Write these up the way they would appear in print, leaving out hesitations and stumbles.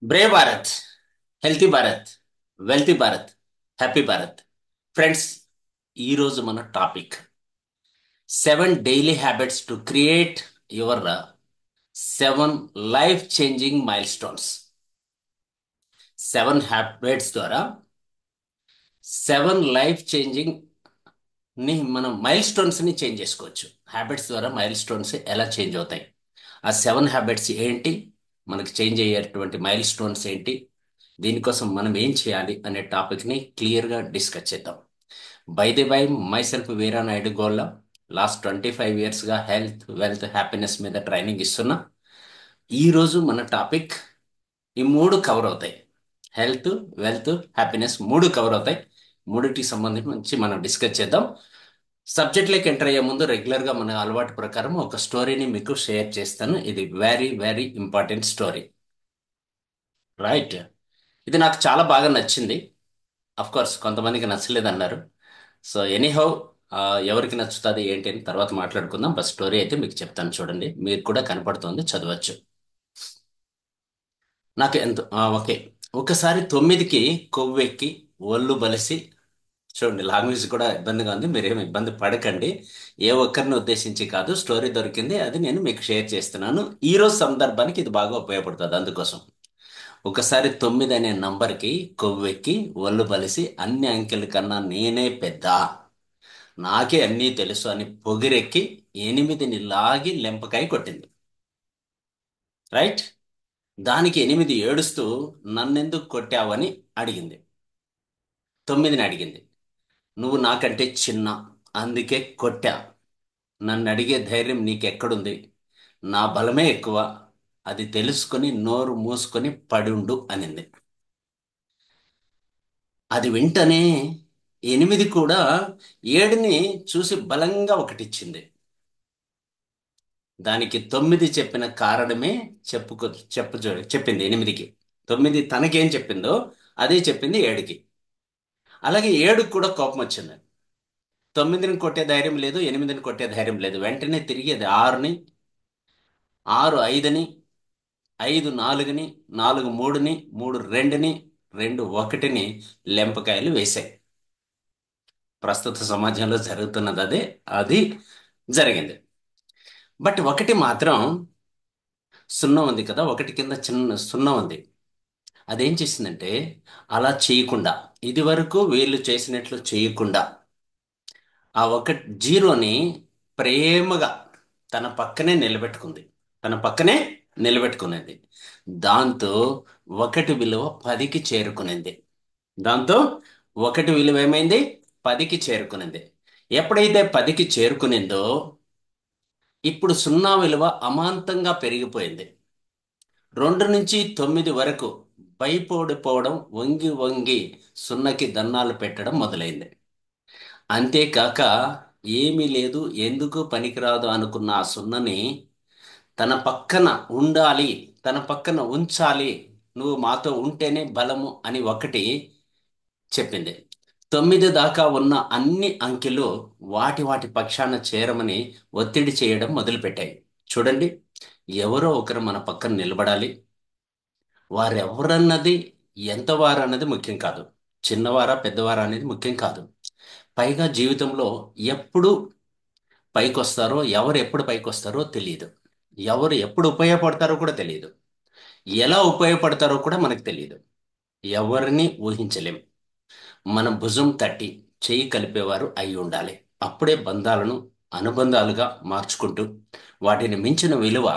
Brave Bharat, healthy Bharat, wealthy Bharat, happy Bharat. Friends, ఈరోజు మన topic 7 daily habits to create your 7 life changing mile stones. 7 habits ద్వారా 7 life changing ని మనం mile stones ని change చేసుకోవచ్చు. హ్యాబిట్స్ ద్వారా మైల్ స్టోన్స్ ఎలా చేంజ్ అవుతాయి, ఆ 7 హ్యాబిట్స్ ఏంటి, మనకి చేంజ్ అయ్యేటువంటి మైల్ స్టోన్స్ ఏంటి, దీనికోసం మనం ఏం చేయాలి అనే టాపిక్ ని క్లియర్ గా డిస్కస్ చేద్దాం. By the by, my self Veera Naidu గోల్ల. Last 25 years గా హెల్త్, వెల్త్, హ్యాపీనెస్ మీద ట్రైనింగ్ ఇస్తున్నా. ఈ రోజు మన టాపిక్ ఈ మూడు కవర్ అవుతాయి. హెల్త్, వెల్త్, హ్యాపీనెస్ మూడు కవర్ అవుతాయి. మూడిటికి సంబంధించి మనం డిస్కస్ చేద్దాం. సబ్జెక్ట్లోకి ఎంటర్ అయ్యే ముందు రెగ్యులర్ గా మన అలవాటు ప్రకారం ఒక స్టోరీని మీకు షేర్ చేస్తాను. ఇది very very important story. Right. ఇది నాకు చాలా బాగా నచ్చింది. అఫ్ కోర్స్ కొంతమందికి నచ్చలేదు అన్నారు. సో ఎనీహౌ, ఎవరికి నచ్చుతుంది ఏంటి అని తర్వాత మాట్లాడుకుందాం. బస్ స్టోరీ అయితే మీకు చెప్తాను, చూడండి. మీరు కూడా కనపడుతోంది, చదవచ్చు. నాకు ఎంత ఓకే. ఒకసారి 9కి కొవ్వెక్కి ఒళ్ళు బలిసి, చూడండి లాంగ్వేజ్ కూడా ఇబ్బందిగా ఉంది, మీరేం ఇబ్బంది పడకండి. ఏ ఒక్కరిని ఉద్దేశించి కాదు, స్టోరీ దొరికింది, అది నేను మీకు షేర్ చేస్తున్నాను. ఈ రోజు సందర్భానికి ఇది బాగా ఉపయోగపడుతుంది, అందుకోసం. ఒకసారి 9 అనే నంబర్కి కొవ్వెక్కి ఒళ్ళు బలిసి, అన్ని అంకెల కన్నా నేనే పెద్ద, నాకే అన్నీ తెలుసు అని పొగిరెక్కి 8ని లాగి లెంపకాయ కొట్టింది. రైట్. దానికి 8 ఏడుస్తూ నన్నెందుకు కొట్టావని అడిగింది. 9ని అడిగింది. నువ్వు నాకంటే చిన్న, అందుకే కొట్టా. నన్ను అడిగే ధైర్యం నీకెక్కడుంది? నా బలమే ఎక్కువ, అది తెలుసుకొని నోరు మూసుకొని పడుండు అనింది. అది వెంటనే 8 కూడా 7ని చూసి బలంగా ఒకటిచ్చింది. దానికి 9 చెప్పిన కారణమే చెప్పుకో చెప్పు చెప్పింది 8కి. 9 తనకేం చెప్పిందో అదే చెప్పింది 7కి. అలాగే 7కి కూడా కోపం వచ్చింది. 9ని కొట్టే ధైర్యం లేదు, 8ని కొట్టే ధైర్యం లేదు. వెంటనే తిరిగి అది 6ని, 6 5ని, 5 4ని, 4 3ని, 3 2ని, 2 1ని లెంపకాయలు వేశాయి. ప్రస్తుత సమాజంలో జరుగుతున్నది అదే. అది జరిగింది. బట్ ఒకటి మాత్రం, సున్నా ఉంది కదా, ఒకటి కింద చిన్న సున్నా ఉంది. అదేం చేసిందంటే, అలా చేయకుండా, ఇది వరకు వీళ్ళు చేసినట్లు చేయకుండా, ఆ ఒక జీరోని ప్రేమగా తన పక్కనే నిలబెట్టుకుంది. తన పక్కనే నిలబెట్టుకునేది. దాంతో ఒకటి విలువ 10కి చేరుకునింది. దాంతో ఒకటి విలువ ఏమైంది? 10కి చేరుకునింది. ఎప్పుడైతే 10కి చేరుకునిందో, ఇప్పుడు సున్నా విలువ అమాంతంగా పెరిగిపోయింది. 2 నుంచి 9 వరకు భయపడిపోవడం, వంగి వంగి సున్నకి దన్నాలు పెట్టడం మొదలైంది. అంతేకాక, ఏమీ లేదు, ఎందుకు పనికిరాదు అనుకున్న ఆ సున్నని తన పక్కన ఉండాలి, తన పక్కన ఉంచాలి, నువ్వు మాతో ఉంటేనే బలము అని ఒకటి చెప్పింది. 9 దాకా ఉన్న అన్ని అంకెలు వాటి వాటి పక్షాన చేరమని ఒత్తిడి చేయడం మొదలుపెట్టాయి. చూడండి, ఎవరో ఒకరు మన పక్కన నిలబడాలి. వారెవరన్నది, ఎంతవారన్నది ముఖ్యం కాదు. చిన్నవారా పెద్దవారా అనేది ముఖ్యం కాదు. పైగా జీవితంలో ఎప్పుడు పైకొస్తారో, ఎవరు ఎప్పుడు పైకొస్తారో తెలియదు. ఎవరు ఎప్పుడు ఉపయోగపడతారో కూడా తెలియదు. ఎలా ఉపయోగపడతారో కూడా మనకు తెలియదు. ఎవరిని ఊహించలేం. మన భుజం తట్టి చెయ్యి కలిపేవారు అయి ఉండాలి. అప్పుడే బంధాలను అనుబంధాలుగా మార్చుకుంటూ, వాటిని మించిన విలువ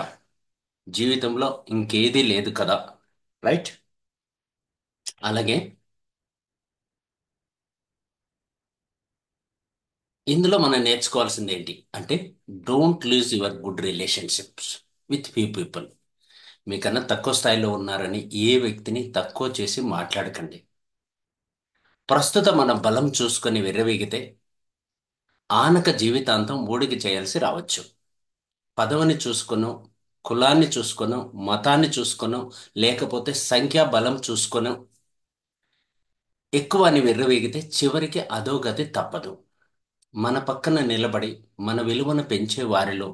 జీవితంలో ఇంకేదీ లేదు కదా. రైట్. అలాగే ఇందులో మనం నేర్చుకోవాల్సింది ఏంటి అంటే, don't lose your good relationships with few people. మీకన్నా తక్కువ స్థాయిలో ఉన్నారని ఏ వ్యక్తిని తక్కువ చేసి మాట్లాడకండి. ప్రస్తుతం మన బలం చూసుకొని విర్రవీగితే ఆనక జీవితాంతం ఊడికి చేయాల్సి రావచ్చు. పదవిని చూసుకొనో, కులాన్ని చూసుకొనో, మతాన్ని చూసుకొనో, లేకపోతే సంఖ్యా బలం చూసుకొనో ఎక్కువ అని విర్రవీగితే చివరికి అదో గతి తప్పదు. మన పక్కన నిలబడి మన విలువను పెంచే వారిలో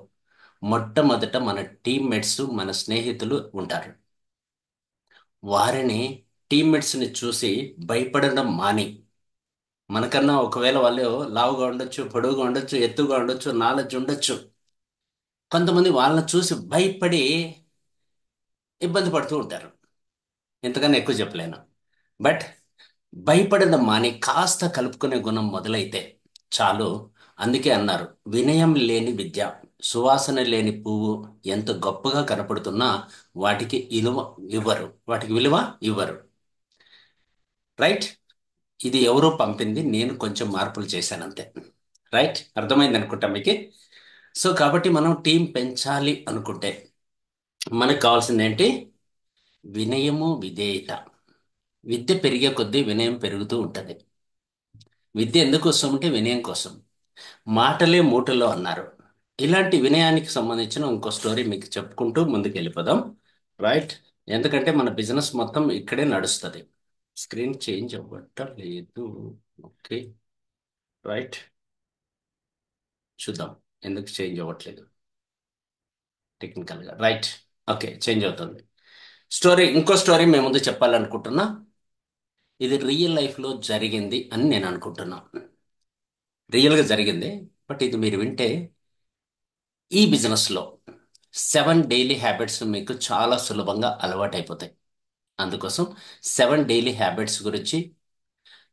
మొట్టమొదట మన టీమ్మేట్స్, మన స్నేహితులు ఉంటారు. వారిని టీమ్మేట్స్ని చూసి భయపడడం మాని, మనకన్నా ఒకవేళ వాళ్ళు లావుగా ఉండొచ్చు, పొడవుగా ఉండొచ్చు, ఎత్తుగా ఉండొచ్చు, నాలెడ్జ్ ఉండొచ్చు, కొంతమంది వాళ్ళని చూసి భయపడి ఇబ్బంది పడుతూ ఉంటారు. ఇంతకన్నా ఎక్కువ చెప్పలేను. బట్ భయపడడం మాని కాస్త కలుపుకునే గుణం మొదలైతే చాలు. అందుకే అన్నారు, వినయం లేని విద్య, సువాసన లేని పువ్వు ఎంత గొప్పగా కనపడుతున్నా వాటికి వాటికి విలువ ఇవ్వరు. రైట్. ఇది ఎవరో పంపింది, నేను కొంచెం మార్పులు చేశాను అంతే. రైట్, అర్థమైంది అనుకుంటా మీకు. సో కాబట్టి మనం టీం పెంచాలి అనుకుంటే మనకు కావాల్సింది ఏంటి? వినయము, విధేయత. విద్య పెరిగే కొద్దీ వినయం పెరుగుతూ ఉంటుంది. విద్య ఎందుకు వస్తామంటే వినయం కోసం. మాటలే మూటలో అన్నారు. ఇలాంటి వినయానికి సంబంధించిన ఇంకో స్టోరీ మీకు చెప్పుకుంటూ ముందుకు వెళ్ళిపోదాం. రైట్. ఎందుకంటే మన బిజినెస్ మొత్తం ఇక్కడే నడుస్తుంది. స్క్రీన్ చేంజ్ అవ్వటం లేదు. ఓకే. రైట్. చూద్దాం ఎందుకు చేంజ్ అవ్వట్లేదు. టెక్నికల్గా రైట్. ఓకే, చేంజ్ అవుతుంది. ఇంకో స్టోరీ మేము ముందు చెప్పాలనుకుంటున్నా. ఇది రియల్ లైఫ్లో జరిగింది అని నేను అనుకుంటున్నా. రియల్గా జరిగింది. బట్ ఇది మీరు వింటే ఈ బిజినెస్లో 7 డైలీ హ్యాబిట్స్ మీకు చాలా సులభంగా అలవాటైపోతాయి. అందుకోసం 7 డైలీ హ్యాబిట్స్ గురించి,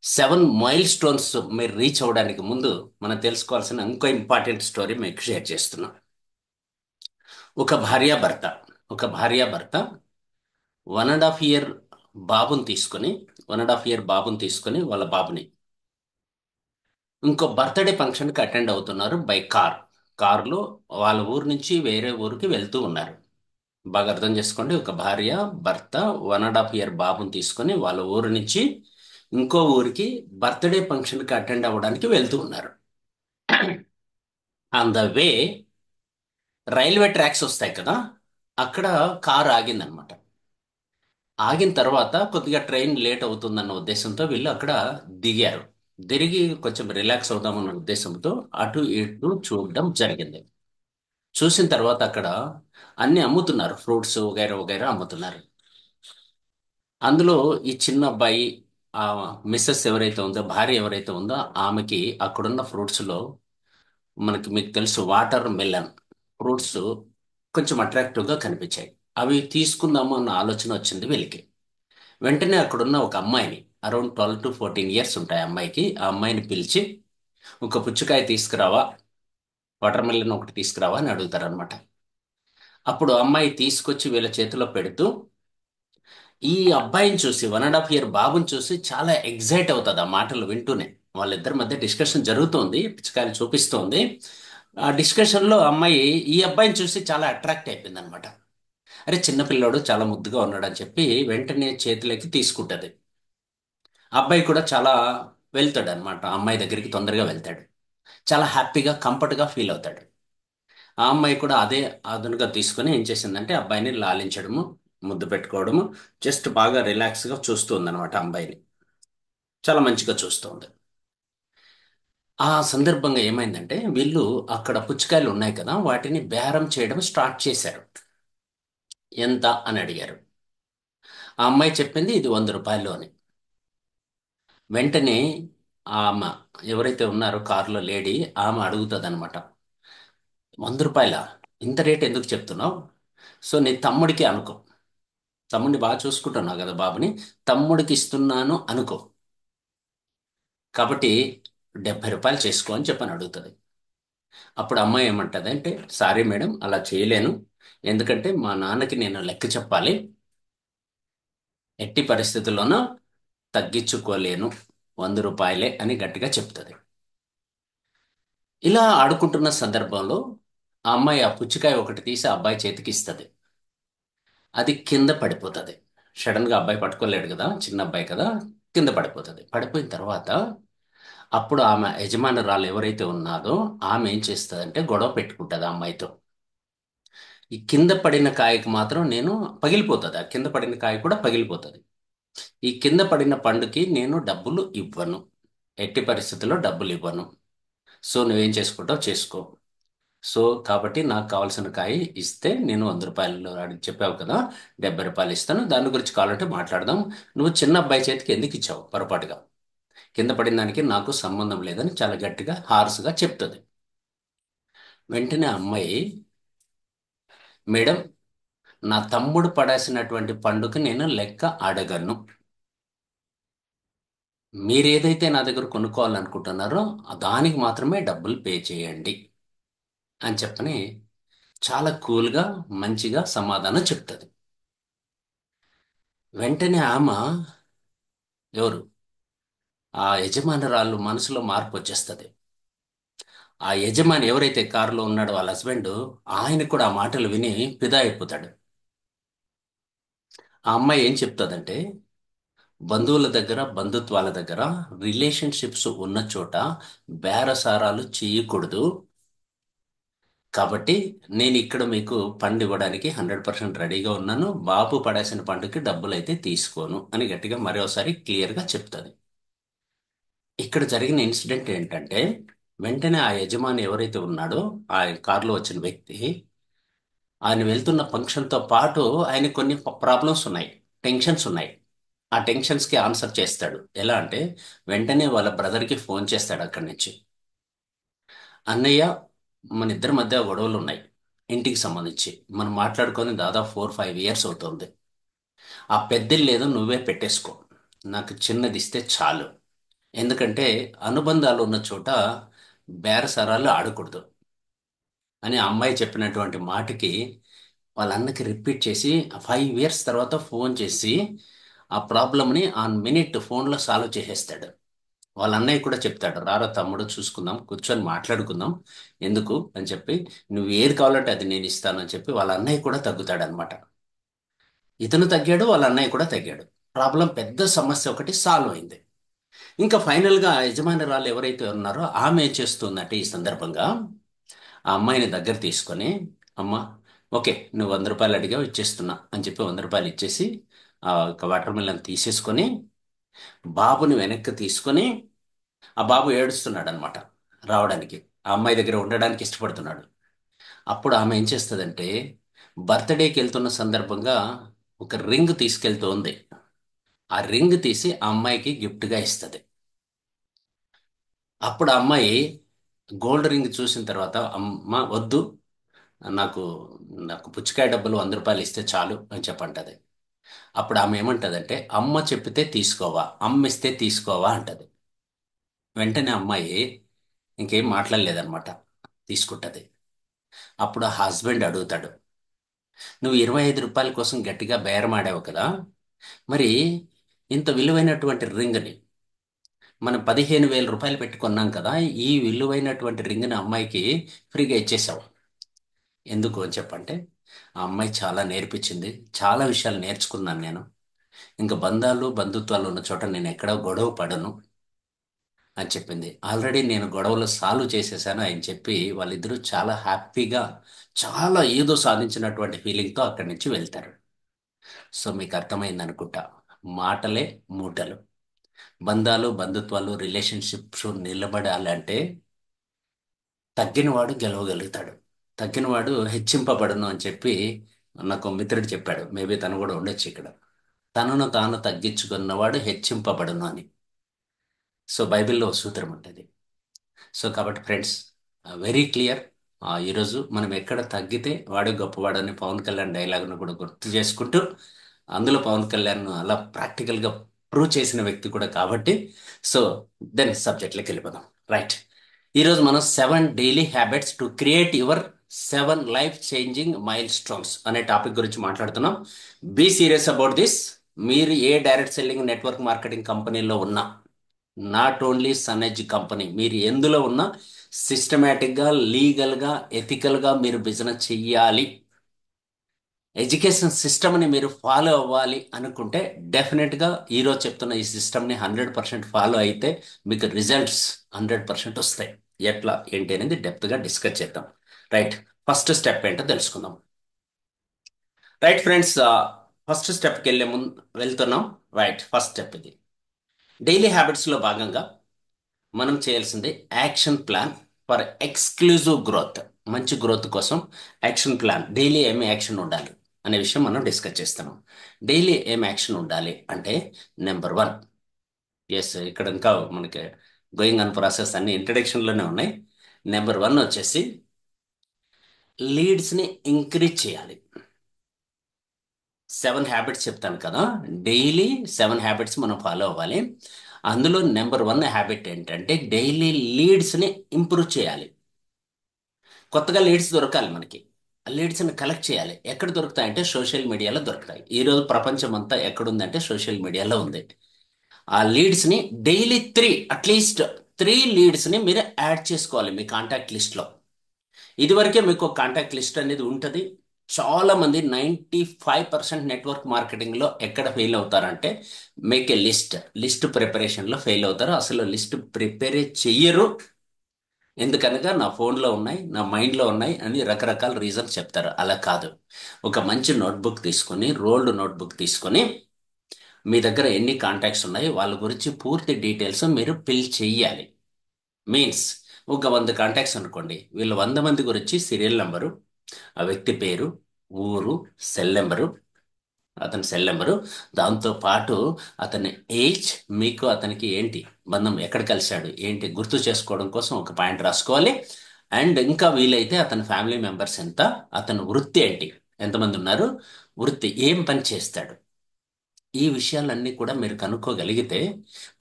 7 మైల్ స్టోన్స్ మీరు రీచ్ అవ్వడానికి ముందు మనం తెలుసుకోవాల్సిన ఇంకో ఇంపార్టెంట్ స్టోరీ మీకు షేర్ చేస్తున్నాం. ఒక భార్యాభర్త ఒక భార్యాభర్త 1.5 ఇయర్ బాబుని తీసుకొని 1.5 ఇయర్ బాబుని తీసుకొని వాళ్ళ బాబుని ఇంకో బర్త్డే ఫంక్షన్కి అటెండ్ అవుతున్నారు బై కార్. కారులో వాళ్ళ ఊరు నుంచి వేరే ఊరికి వెళ్తూ ఉన్నారు. బాగా అర్థం చేసుకోండి. ఒక భార్య భర్త 1.5 ఇయర్ బాబుని తీసుకొని వాళ్ళ ఊరు నుంచి ఇంకో ఊరికి బర్త్డే ఫంక్షన్కి అటెండ్ అవ్వడానికి వెళ్తూ ఉన్నారు. On the way railway tracks వస్తాయి కదా, అక్కడ కారు ఆగిందనమాట. ఆగిన తర్వాత కొద్దిగా ట్రైన్ లేట్ అవుతుందన్న ఉద్దేశంతో వీళ్ళు అక్కడ దిగారు. దిగి కొంచెం రిలాక్స్ అవుదామన్న ఉద్దేశంతో అటు ఇటు చూడడం జరిగింది. చూసిన తర్వాత అక్కడ అన్ని అమ్ముతున్నారు, ఫ్రూట్స్ వగైరా వగైరా అమ్ముతున్నారు. అందులో ఈ చిన్న అబ్బాయి, ఆ మిస్సెస్ ఎవరైతే ఉందో, భార్య ఎవరైతే ఉందో, ఆమెకి అక్కడున్న ఫ్రూట్స్లో మీకు తెలుసు వాటర్ మెలన్ ఫ్రూట్స్ కొంచెం అట్రాక్టివ్గా కనిపించాయి. అవి తీసుకుందాము అన్న ఆలోచన వచ్చింది వీళ్ళకి. వెంటనే అక్కడున్న ఒక అమ్మాయిని, అరౌండ్ 12 to 14 ఇయర్స్ ఉంటాయి ఆ అమ్మాయికి, ఆ అమ్మాయిని పిలిచి ఒక పుచ్చకాయ తీసుకురావా, వాటర్ మెలన్ ఒకటి తీసుకురావా అని అడుగుతారనమాట. అప్పుడు అమ్మాయి తీసుకొచ్చి వీళ్ళ చేతిలో పెడుతూ ఈ అబ్బాయిని చూసి, 1.5 ఇయర్ బాబుని చూసి చాలా ఎగ్జైట్ అవుతుంది ఆ మాటలు వింటూనే. వాళ్ళిద్దరి మధ్య డిస్కషన్ జరుగుతోంది, పిచ్చకాయలు చూపిస్తోంది. ఆ డిస్కషన్లో అమ్మాయి ఈ అబ్బాయిని చూసి చాలా అట్రాక్ట్ అయిపోయింది అనమాట. అరే చిన్నపిల్లోడు చాలా ముద్దుగా ఉన్నాడు అని చెప్పి వెంటనే చేతిలోకి తీసుకుంటది. ఆ అబ్బాయి కూడా చాలా వెళ్తాడు అనమాట, అమ్మాయి దగ్గరికి తొందరగా వెళ్తాడు. చాలా హ్యాపీగా కంఫర్ట్గా ఫీల్ అవుతాడు. ఆ అమ్మాయి కూడా అదే అదునుగా తీసుకొని ఏం చేసిందంటే అబ్బాయిని లాలించడము, ముద్దు పెట్టుకోవడము, జస్ట్ బాగా రిలాక్స్గా చూస్తుంది అనమాట. అబ్బాయిని చాలా మంచిగా చూస్తుంది. ఆ సందర్భంగా ఏమైందంటే వీళ్ళు అక్కడ పుచ్చకాయలు ఉన్నాయి కదా, వాటిని బేరం చేయడం స్టార్ట్ చేశారు. ఎంత అని అడిగారు. ఆ అమ్మాయి చెప్పింది ఇది 100 రూపాయలు అని. వెంటనే ఆమె ఎవరైతే ఉన్నారో కారులో లేడీ, ఆమె అడుగుతుంది అనమాట, 100 రూపాయల, ఇంత రేట్ ఎందుకు చెప్తున్నావు? సో నీ తమ్ముడికి అనుకో, తమ్ముడిని బాగా చూసుకుంటున్నావు కదా బాబుని, తమ్ముడికి ఇస్తున్నాను అనుకో, కాబట్టి 70 రూపాయలు చేసుకో అని చెప్పని అడుగుతుంది. అప్పుడు అమ్మాయి ఏమంటది అంటే, సారీ మేడం, అలా చేయలేను, ఎందుకంటే మా నాన్నకి నేను లెక్క చెప్పాలి, ఎట్టి పరిస్థితుల్లోనూ తగ్గించుకోలేను, 100 రూపాయలే అని గట్టిగా చెప్తుంది. ఇలా ఆడుకుంటున్న సందర్భంలో ఆ అమ్మాయి ఆ పుచ్చకాయ ఒకటి తీసి ఆ అబ్బాయి చేతికి ఇస్తుంది. అది కింద పడిపోతుంది. సడన్ గా అబ్బాయి పట్టుకోలేడు కదా, చిన్న అబ్బాయి కదా, కింద పడిపోతుంది. పడిపోయిన తర్వాత అప్పుడు ఆమె యజమానురాలు ఎవరైతే ఉన్నాదో ఆమె ఏం చేస్తుందంటే గొడవ పెట్టుకుంటుంది ఆ అమ్మాయితో. ఈ కింద పడిన కాయకు మాత్రం నేను పగిలిపోతుంది, ఆ కింద పడిన కాయ కూడా పగిలిపోతుంది. ఈ కింద పడిన పండుకి నేను డబ్బులు ఇవ్వను, ఎట్టి పరిస్థితుల్లో డబ్బులు ఇవ్వను. సో నువ్వేం చేసుకుంటావు చేసుకో. సో కాబట్టి నాకు కావాల్సిన కాయ ఇస్తే నేను 100 రూపాయలు అడిగి చెప్పావు కదా, 70 రూపాయలు ఇస్తాను, దాని గురించి కావాలంటే మాట్లాడదాం. నువ్వు చిన్న అబ్బాయి చేతికి ఎందుకు ఇచ్చావు పొరపాటుగా, కింద పడిన దానికి నాకు సంబంధం లేదని చాలా గట్టిగా హార్స్గా చెప్తుంది. వెంటనే ఆ అమ్మాయి, మేడం, నా తమ్ముడు పడేసినటువంటి పండుగ నేను లెక్క అడగను. మీరు ఏదైతే నా దగ్గర కొనుక్కోవాలనుకుంటున్నారో దానికి మాత్రమే డబ్బులు పే చేయండి అని చెప్పని చాలా కూల్గా మంచిగా సమాధానం చెప్తుంది. వెంటనే ఆమె, ఎవరు, ఆ యజమానురాలు మనసులో మార్పు వచ్చేస్తుంది. ఆ యజమాని ఎవరైతే కారులో ఉన్నాడో వాళ్ళ హస్బెండ్, ఆయన కూడా ఆ మాటలు విని ఫిదా అయిపోతాడు. ఆ అమ్మాయి ఏం చెప్తుందంటే, బంధువుల దగ్గర బంధుత్వాల దగ్గర రిలేషన్షిప్స్ ఉన్న చోట బేరసారాలు చేయకూడదు. కాబట్టి నేను ఇక్కడ మీకు పండు ఇవ్వడానికి 100% రెడీగా ఉన్నాను. బాబు పడేసిన పండుకి డబ్బులు అయితే తీసుకోను అని గట్టిగా మరోసారి క్లియర్గా చెప్తుంది. ఇక్కడ జరిగిన ఇన్సిడెంట్ ఏంటంటే, వెంటనే ఆ యజమాని ఎవరైతే ఉన్నాడో, ఆ కారులో వచ్చిన వ్యక్తి, ఆయన వెళ్తున్న ఫంక్షన్తో పాటు ఆయన కొన్ని ప్రాబ్లమ్స్ ఉన్నాయి, టెన్షన్స్ ఉన్నాయి. ఆ టెన్షన్స్కి ఆన్సర్ చేస్తాడు. ఎలా అంటే, వెంటనే వాళ్ళ బ్రదర్కి ఫోన్ చేస్తాడు అక్కడి నుంచి. అన్నయ్య, మన ఇద్దరి మధ్య గొడవలు ఉన్నాయి ఇంటికి సంబంధించి. మనం మాట్లాడుకొని దాదాపు 4-5 ఇయర్స్ అవుతుంది. ఆ పెద్దిల్లు ఏదో నువ్వే పెట్టేసుకో, నాకు చిన్నది ఇస్తే చాలు. ఎందుకంటే అనుబంధాలు ఉన్న చోట బేరసారాలు ఆడకూడదు అని ఆ అమ్మాయి చెప్పినటువంటి మాటకి వాళ్ళ అన్నకి రిపీట్ చేసి 5 ఇయర్స్ తర్వాత ఫోన్ చేసి ఆ ప్రాబ్లమ్ని ఆన్ మినిట్ ఫోన్లో సాల్వ్ చేసేస్తాడు. వాళ్ళ అన్నయ్య కూడా చెప్తాడు, రారా తమ్ముడు, చూసుకుందాం, కూర్చొని మాట్లాడుకుందాం, ఎందుకు అని చెప్పి, నువ్వు ఏది కావాలంటే అది నేను ఇస్తానని చెప్పి వాళ్ళ అన్నయ్య కూడా తగ్గుతాడు అనమాట. ఇతను తగ్గాడు, వాళ్ళ అన్నయ్య కూడా తగ్గాడు. ప్రాబ్లం, పెద్ద సమస్య ఒకటి సాల్వ్ అయింది. ఇంకా ఫైనల్గా యజమానురాలు ఎవరైతే ఉన్నారో ఆమె ఏం చేస్తుందంటే, ఈ సందర్భంగా ఆ అమ్మాయిని దగ్గర తీసుకొని, అమ్మ, ఓకే, నువ్వు 100 రూపాయలు అడిగావు, ఇచ్చేస్తున్నా అని చెప్పి 100 రూపాయలు ఇచ్చేసి ఆ ఒక వాటర్ మిలన్ తీసేసుకొని బాబుని వెనక్కి తీసుకొని, ఆ బాబు ఏడుస్తున్నాడు అనమాట రావడానికి, ఆ అమ్మాయి దగ్గర ఉండడానికి ఇష్టపడుతున్నాడు. అప్పుడు ఆమె ఏం చేస్తుందంటే, బర్త్డేకి వెళ్తున్న సందర్భంగా ఒక రింగ్ తీసుకెళ్తూ ఉంది. ఆ రింగ్ తీసి ఆ అమ్మాయికి గిఫ్ట్గా ఇస్తుంది. అప్పుడు ఆ అమ్మాయి గోల్డ్ రింగ్ చూసిన తర్వాత, అమ్మ వద్దు, నాకు నాకు పుచ్చకాయ డబ్బులు 100 రూపాయలు ఇస్తే చాలు అని చెప్పంటది. అప్పుడు ఆమె ఏమంటదంటే, అమ్మ చెప్పితే తీసుకోవా, అమ్మ ఇస్తే తీసుకోవా అంటది. వెంటనే అమ్మాయి ఇంకేం మాట్లాడలేదన్నమాట, తీసుకుంటది. అప్పుడు ఆ హస్బెండ్ అడుగుతాడు, నువ్వు 25 రూపాయల కోసం గట్టిగా బేరమాడావు కదా, మరి ఇంత విలువైనటువంటి రింగ్ని మనం 15,000 రూపాయలు పెట్టి కొన్నాం కదా, ఈ విలువైనటువంటి రింగ్ని అమ్మాయికి ఫ్రీగా ఇచ్చేసావు. ఎందుకు అని చెప్పంటే, ఆ అమ్మాయి చాలా నేర్పించింది, చాలా విషయాలు నేర్చుకున్నాను నేను. ఇంకా బంధాలు బంధుత్వాలు ఉన్న చోట నేను ఎక్కడ గొడవ పడను అని చెప్పింది. ఆల్రెడీ నేను గొడవలు సాల్వ్ చేసేసాను అని చెప్పి వాళ్ళిద్దరూ చాలా హ్యాపీగా, చాలా ఏదో సాధించినటువంటి ఫీలింగ్తో అక్కడి నుంచి వెళ్తారు. సో మీకు అర్థమైంది అనుకుంటా, మాటలే మూటలు. బంధాలు బంధుత్వాలు రిలేషన్షిప్స్ నిలబడాలంటే తగ్గినవాడు గెలవగలుగుతాడు, తగ్గినవాడు హెచ్చింపబడును అని చెప్పి నాకు ఒక మిత్రుడు చెప్పాడు. మేబీ తను కూడా ఉండొచ్చు ఇక్కడ. తనను తాను తగ్గించుకున్నవాడు హెచ్చింపబడును అని. సో బైబిల్లో ఒక సూత్రం ఉంటుంది. సో కాబట్టి ఫ్రెండ్స్, వెరీ క్లియర్. ఈరోజు మనం ఎక్కడ తగ్గితే వాడు గొప్పవాడని పవన్ కళ్యాణ్ డైలాగ్ను కూడా గుర్తు చేసుకుంటూ, అందులో పవన్ కళ్యాణ్ అలా ప్రాక్టికల్గా ప్రూవ్ చేసిన వ్యక్తి కూడా కాబట్టి, సో దెన్ సబ్జెక్ట్లోకి వెళ్ళిపోదాం. రైట్. ఈరోజు మనం 7 daily habits to create your 7 life changing milestones అనే టాపిక్ గురించి మాట్లాడుతున్నాం. Be serious about this. మీరు ఏ డైరెక్ట్ సెల్లింగ్ నెట్వర్క్ మార్కెటింగ్ కంపెనీలో ఉన్నా, నాట్ ఓన్లీ సనెజ్ కంపెనీ, మీరు ఎందులో ఉన్నా సిస్టమేటిక్గా, లీగల్గా, ఎథికల్గా మీరు బిజినెస్ చెయ్యాలి, ఎడ్యుకేషన్ సిస్టమ్ని మీరు ఫాలో అవ్వాలి అనుకుంటే డెఫినెట్గా ఈరోజు చెప్తున్న ఈ సిస్టమ్ని 100% ఫాలో అయితే మీకు రిజల్ట్స్ 100% వస్తాయి. ఎట్లా ఏంటి అనేది డెప్త్గా డిస్కస్ చేద్దాం. రైట్. ఫస్ట్ స్టెప్ ఏంటో తెలుసుకుందాం. రైట్ ఫ్రెండ్స్, ఫస్ట్ స్టెప్కి వెళ్ళే ముందు వెళ్తున్నాం. రైట్, ఫస్ట్ స్టెప్ ఇది. డైలీ హ్యాబిట్స్లో భాగంగా మనం చేయాల్సింది action plan for exclusive growth. మంచి గ్రోత్ కోసం యాక్షన్ ప్లాన్, డైలీ ఏం యాక్షన్ ఉండాలి అనే విషయం మనం డిస్కస్ చేస్తున్నాం. డైలీ ఏం యాక్షన్ ఉండాలి అంటే, నెంబర్ వన్, ఎస్ ఇక్కడ ఇంకా మనకి గోయింగ్ ఆన్ ప్రాసెస్ అన్ని ఇంట్రడక్షన్లోనే ఉన్నాయి. నెంబర్ వన్ వచ్చేసి లీడ్స్ని ఇంక్రీజ్ చేయాలి. 7 హ్యాబిట్స్ చెప్తాను కదా, డైలీ 7 హ్యాబిట్స్ మనం ఫాలో అవ్వాలి. అందులో నెంబర్ వన్ హ్యాబిట్ ఏంటంటే డైలీ లీడ్స్ని ఇంప్రూవ్ చేయాలి. కొత్తగా లీడ్స్ దొరకాలి మనకి. లీడ్స్ని కలెక్ట్ చేయాలి. ఎక్కడ దొరుకుతాయంటే సోషల్ మీడియాలో దొరుకుతాయి. ఈరోజు ప్రపంచం అంతా ఎక్కడుందంటే సోషల్ మీడియాలో ఉంది. ఆ లీడ్స్ని డైలీ అట్లీస్ట్ 3 లీడ్స్ని మీరు యాడ్ చేసుకోవాలి మీ కాంటాక్ట్ లిస్ట్లో. ఇదివరకే మీకు ఒక కాంటాక్ట్ లిస్ట్ అనేది ఉంటుంది. చాలా మంది 95% నెట్వర్క్ మార్కెటింగ్లో ఎక్కడ ఫెయిల్ అవుతారంటే మేక్ ఏ లిస్ట్ ప్రిపరేషన్లో ఫెయిల్ అవుతారు. అసలు లిస్ట్ ప్రిపేరే చెయ్యరు. ఎందుకనగా నా ఫోన్లో ఉన్నాయి, నా మైండ్లో ఉన్నాయి అని రకరకాల రీజన్స్ చెప్తారు. అలా కాదు. ఒక మంచి నోట్బుక్ తీసుకొని, రోల్డ్ నోట్బుక్ తీసుకొని, మీ దగ్గర ఎన్ని కాంటాక్ట్స్ ఉన్నాయి వాళ్ళ గురించి పూర్తి డీటెయిల్స్ మీరు ఫిల్ చెయ్యాలి. మీన్స్ ఒక 100 కాంటాక్ట్స్ అనుకోండి, వీళ్ళు 100 మంది గురించి సీరియల్ నెంబరు, ఆ వ్యక్తి పేరు, ఊరు, సెల్ నెంబరు, అతని సెల్ నెంబరు, దాంతో పాటు అతని ఏజ్, మీకు అతనికి ఏంటి బంధం, ఎక్కడ కలిశాడు ఏంటి గుర్తు చేసుకోవడం కోసం ఒక పాయింట్ రాసుకోవాలి. అండ్ ఇంకా వీలైతే అతని ఫ్యామిలీ మెంబర్స్ ఎంత, అతని వృత్తి ఏంటి, ఎంతమంది ఉన్నారు, వృత్తి ఏం పని చేస్తాడు, ఈ విషయాలన్నీ కూడా మీరు కనుక్కోగలిగితే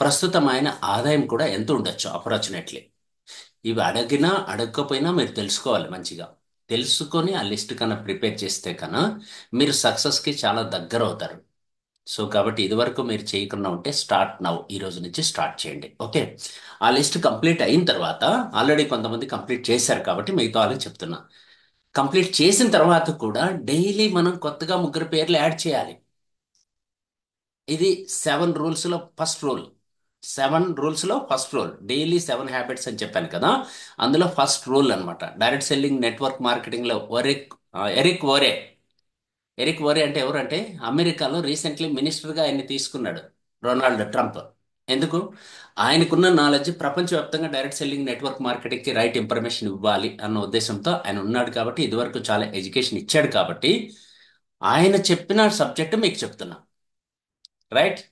ప్రస్తుతం ఆయన ఆదాయం కూడా ఎంత ఉండొచ్చు అప్రాక్సిమేట్లీ. ఇవి అడిగినా అడగకపోయినా మీరు తెలుసుకోవాలి మంచిగా. తెలుసుకొని ఆ లిస్ట్ కన్నా ప్రిపేర్ చేస్తే కన్నా మీరు సక్సెస్కి చాలా దగ్గర అవుతారు. సో కాబట్టి ఇదివరకు మీరు చేయకుండా ఉంటే స్టార్ట్ నౌ, ఈ రోజు నుంచి స్టార్ట్ చేయండి. ఓకే. ఆ లిస్ట్ కంప్లీట్ అయిన తర్వాత, ఆల్రెడీ కొంతమంది కంప్లీట్ చేశారు కాబట్టి మిగతా వాళ్ళకి చెప్తున్నా, కంప్లీట్ చేసిన తర్వాత కూడా డైలీ మనం కొత్తగా 3 పేర్లు యాడ్ చేయాలి. ఇది 7 రూల్స్లో ఫస్ట్ రూల్ డైలీ 7 హ్యాబిట్స్ అని చెప్పాను కదా. అందులో ఫస్ట్ రూల్ అన్నమాట. డైరెక్ట్ సెల్లింగ్ నెట్వర్క్ మార్కెటింగ్లో ఎరిక్ వోరే అంటే ఎవరంటే అమెరికాలో రీసెంట్లీ మినిస్టర్గా ఆయన్ని తీసుకున్నాడు రొనాల్డ్ ట్రంప్. ఎందుకు? ఆయనకున్న నాలెడ్జ్ ప్రపంచవ్యాప్తంగా డైరెక్ట్ సెల్లింగ్ నెట్వర్క్ మార్కెటింగ్కి రైట్ ఇన్ఫర్మేషన్ ఇవ్వాలి అన్న ఉద్దేశంతో ఆయన ఉన్నాడు కాబట్టి, ఇదివరకు చాలా ఎడ్యుకేషన్ ఇచ్చాడు కాబట్టి ఆయన చెప్పిన సబ్జెక్ట్ మీకు చెప్తున్నా. రైట్.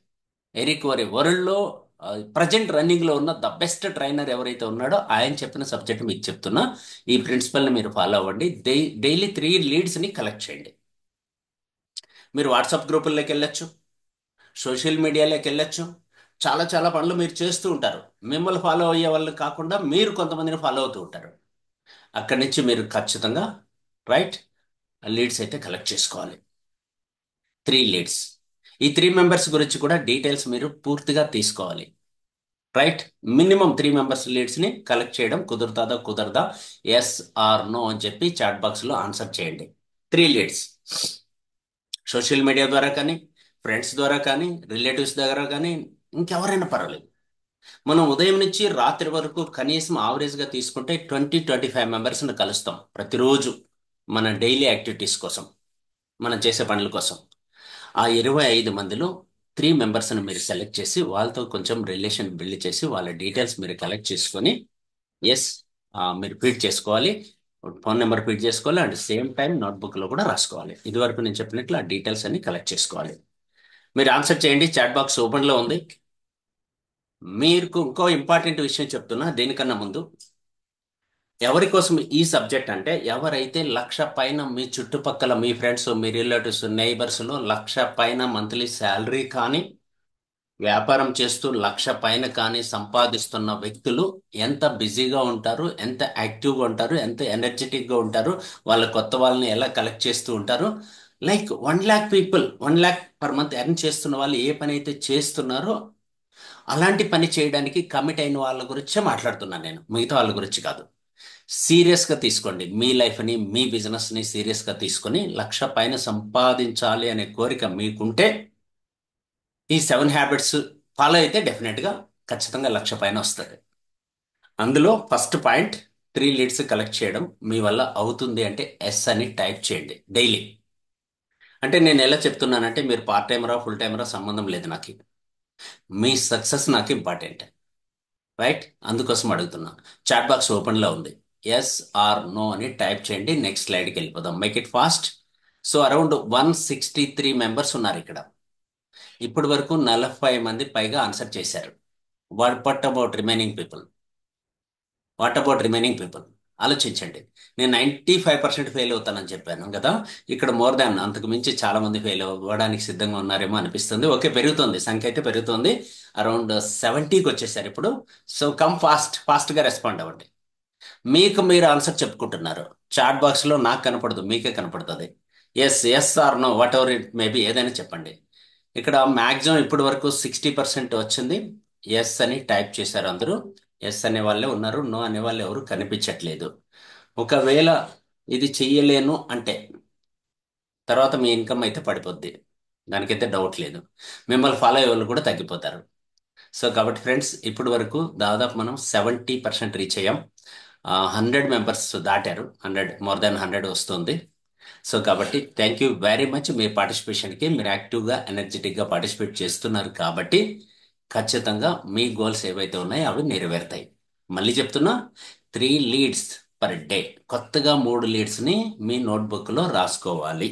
ఎరిక్ వరే వరల్డ్లో ప్రజెంట్ రన్నింగ్లో ఉన్న ద బెస్ట్ ట్రైనర్ ఎవరైతే ఉన్నాడో ఆయన చెప్పిన సబ్జెక్ట్ మీకు చెప్తున్నా. ఈ ప్రిన్సిపల్ని మీరు ఫాలో అవ్వండి. డైలీ 3 లీడ్స్ని కలెక్ట్ చేయండి. మీరు వాట్సాప్ గ్రూపుల్లోకి వెళ్ళొచ్చు, సోషల్ మీడియాలోకి వెళ్ళొచ్చు. చాలా చాలా పనులు మీరు చేస్తూ ఉంటారు. మిమ్మల్ని ఫాలో అయ్యే వాళ్ళు కాకుండా మీరు కొంతమందిని ఫాలో అవుతూ ఉంటారు. అక్కడి నుంచి మీరు ఖచ్చితంగా రైట్ లీడ్స్ అయితే కలెక్ట్ చేసుకోవాలి. 3 లీడ్స్. ఈ 3 మెంబర్స్ గురించి కూడా డీటెయిల్స్ మీరు పూర్తిగా తీసుకోవాలి. రైట్. మినిమం 3 మెంబర్స్ లీడ్స్ని కలెక్ట్ చేయడం కుదురుతుందా కుదరదా, ఎస్ ఆర్ నో అని చెప్పి చాట్ బాక్స్లో ఆన్సర్ చేయండి. 3 లీడ్స్ సోషల్ మీడియా ద్వారా కానీ, ఫ్రెండ్స్ ద్వారా కానీ, రిలేటివ్స్ ద్వారా కానీ, ఇంకెవరైనా పర్వాలేదు. మనం ఉదయం నుంచి రాత్రి వరకు కనీసం ఆవరేజ్గా తీసుకుంటే 20-25 మెంబర్స్ని కలుస్తాం ప్రతిరోజు మన డైలీ యాక్టివిటీస్ కోసం, మనం చేసే పనుల కోసం. ఆ 25 మందిలో 3 మెంబర్స్ని మీరు సెలెక్ట్ చేసి వాళ్ళతో కొంచెం రిలేషన్ బిల్డ్ చేసి వాళ్ళ డీటెయిల్స్ మీరు కలెక్ట్ చేసుకొని, ఎస్ మీరు ఫీడ్ చేసుకోవాలి. ఫోన్ నెంబర్ ఫీడ్ చేసుకోవాలి. అండ్ సేమ్ టైం నోట్బుక్లో కూడా రాసుకోవాలి. ఇదివరకు నేను చెప్పినట్లు ఆ డీటెయిల్స్ అన్ని కలెక్ట్ చేసుకోవాలి. మీరు ఆన్సర్ చేయండి. చాట్ బాక్స్ ఓపెన్లో ఉంది. మీకు ఇంకో ఇంపార్టెంట్ విషయం చెప్తున్నా దీనికన్నా ముందు. ఎవరి కోసం ఈ సబ్జెక్ట్ అంటే, ఎవరైతే 1,00,000 పైన మీ చుట్టుపక్కల మీ ఫ్రెండ్స్, మీ రిలేటివ్స్, నైబర్స్లో 1,00,000 పైన మంత్లీ శాలరీ కానీ, వ్యాపారం చేస్తూ 1,00,000 పైన కానీ సంపాదిస్తున్న వ్యక్తులు ఎంత బిజీగా ఉంటారు, ఎంత యాక్టివ్గా ఉంటారు, ఎంత ఎనర్జెటిక్గా ఉంటారు, వాళ్ళ కొత్త వాళ్ళని ఎలా కలెక్ట్ చేస్తూ ఉంటారు. Like 1,00,000 people, 1,00,000 per month earn చేస్తున్న వాళ్ళు ఏ పని అయితే చేస్తున్నారో అలాంటి పని చేయడానికి కమిట్ అయిన వాళ్ళ గురించే మాట్లాడుతున్నాను నేను, మిగతా వాళ్ళ గురించి కాదు. సీరియస్గా తీసుకోండి. మీ లైఫ్ని, మీ బిజినెస్ని సీరియస్గా తీసుకొని 1,00,000 పైన సంపాదించాలి అనే కోరిక మీకుంటే ఈ 7 హ్యాబిట్స్ ఫాలో అయితే డెఫినెట్గా ఖచ్చితంగా 1,00,000 పైన వస్తుంది. అందులో ఫస్ట్ పాయింట్ 3 లీడ్స్ కలెక్ట్ చేయడం మీ వల్ల అవుతుంది అంటే ఎస్ అని టైప్ చేయండి డైలీ. అంటే నేను ఎలా చెప్తున్నానంటే, మీరు పార్ట్ టైమరా ఫుల్ టైమరా సంబంధం లేదు నాకు. మీ సక్సెస్ నాకు ఇంపార్టెంట్. రైట్. అందుకోసం అడుగుతున్నా. చాట్ బాక్స్ ఓపెన్లో ఉంది. ఎస్ ఆర్ నో అని టైప్ చేయండి. నెక్స్ట్ స్లైడ్కి వెళ్ళిపోదాం. Make it fast. So around 163 members ఉన్నారు ఇక్కడ. ఇప్పటి వరకు 40 మంది పైగా ఆన్సర్ చేశారు. What about remaining people? What about remaining people? ఆలోచించండి. నేను 95% ఫెయిల్ అవుతానని చెప్పాను కదా. ఇక్కడ మోర్ దాన్ అంతకు మించి చాలా మంది ఫెయిల్ అవ్వడానికి సిద్ధంగా ఉన్నారేమో అనిపిస్తుంది. ఓకే, పెరుగుతుంది, సంఖ్య అయితే పెరుగుతుంది. అరౌండ్ 70కి వచ్చేసారు ఇప్పుడు. సో కమ్ ఫాస్ట్, ఫాస్ట్గా రెస్పాండ్ అవ్వండి. మీకు మీరు ఆన్సర్ చెప్పుకుంటున్నారు. చాట్ బాక్స్లో నాకు కనపడదు, మీకే కనపడుతుంది. Yes, yes or no, whatever it maybe, ఏదైనా చెప్పండి. ఇక్కడ మ్యాక్సిమం ఇప్పటి వరకు 60% వచ్చింది. ఎస్ అని టైప్ చేశారు అందరూ. ఎస్ అనే వాళ్ళే ఉన్నారు, నో అనే వాళ్ళు ఎవరు కనిపించట్లేదు. ఒకవేళ ఇది చెయ్యలేను అంటే తర్వాత మీ ఇన్కమ్ అయితే పడిపోద్ది, దానికైతే డౌట్ లేదు. మిమ్మల్ని ఫాలో అయ్యే వాళ్ళు కూడా తగ్గిపోతారు. సో కాబట్టి ఫ్రెండ్స్, ఇప్పటి వరకు దాదాపు మనం 70% రీచ్ అయ్యాం. 100 మెంబర్స్ దాటారు. 100 మోర్ దాన్ 100 వస్తుంది. సో కాబట్టి థ్యాంక్ యూ వెరీ మచ్ మీ పార్టిసిపేషన్కి. మీరు యాక్టివ్గా ఎనర్జెటిక్గా పార్టిసిపేట్ చేస్తున్నారు కాబట్టి ఖచ్చితంగా మీ గోల్స్ ఏవైతే ఉన్నాయో అవి నెరవేరుతాయి. మళ్ళీ చెప్తున్నా, 3 లీడ్స్ పర్ డే. కొత్తగా 3 లీడ్స్ని మీ నోట్బుక్లో రాసుకోవాలి.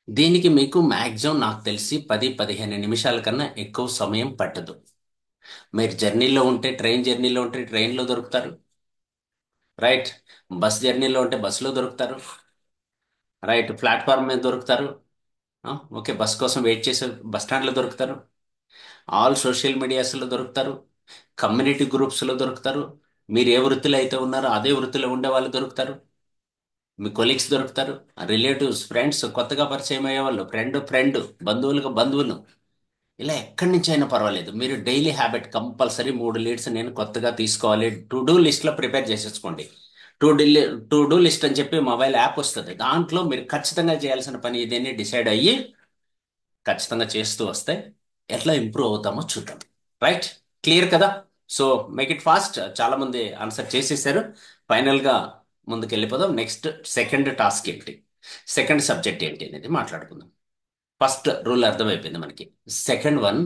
దీనికి మీకు మ్యాక్సిమం నాకు తెలిసి 10-15 నిమిషాల కన్నా ఎక్కువ సమయం పట్టదు. మీరు జర్నీలో ఉంటే, ట్రైన్ జర్నీలో ఉంటే ట్రైన్లో దొరుకుతారు. రైట్. బస్ జర్నీలో ఉంటే బస్సులో దొరుకుతారు. రైట్. ప్లాట్ఫామ్ మీద దొరుకుతారు. ఓకే, బస్ కోసం వెయిట్ చేసే బస్ స్టాండ్లో దొరుకుతారు. ఆల్ సోషల్ మీడియాస్లో దొరుకుతారు. కమ్యూనిటీ గ్రూప్స్లో దొరుకుతారు. మీరు ఏ వృత్తిలో అయితే ఉన్నారో అదే వృత్తిలో ఉండే వాళ్ళు దొరుకుతారు. మీ కొలీగ్స్ దొరుకుతారు. రిలేటివ్స్, ఫ్రెండ్స్, కొత్తగా పరిచయం అయ్యే వాళ్ళు, ఫ్రెండ్, బంధువులకు బంధువులు, ఇలా ఎక్కడి నుంచి అయినా పర్వాలేదు. మీరు డైలీ హ్యాబిట్ కంపల్సరీ 3 లీడ్స్ నేను కొత్తగా తీసుకోవాలి. టు డూ లిస్ట్లో ప్రిపేర్ చేసేసుకోండి. To the to do list అని చెప్పి మొబైల్ యాప్ వస్తుంది. దాంట్లో మీరు ఖచ్చితంగా చేయాల్సిన పని ఇదేని డిసైడ్ అయ్యి ఖచ్చితంగా చేస్తూ వస్తే ఎట్లా ఇంప్రూవ్ అవుతామో చూద్దాం. రైట్. క్లియర్ కదా? So make it fast. చాలా మంది ఆన్సర్ చేసేసారు. ఫైనల్గా ముందుకు వెళ్ళిపోదాం. నెక్స్ట్ సెకండ్ టాస్క్ ఏంటి, సెకండ్ సబ్జెక్ట్ ఏంటి అనేది మాట్లాడుకుందాం. ఫస్ట్ రూల్ అర్థమైపోయింది మనకి. సెకండ్ వన్,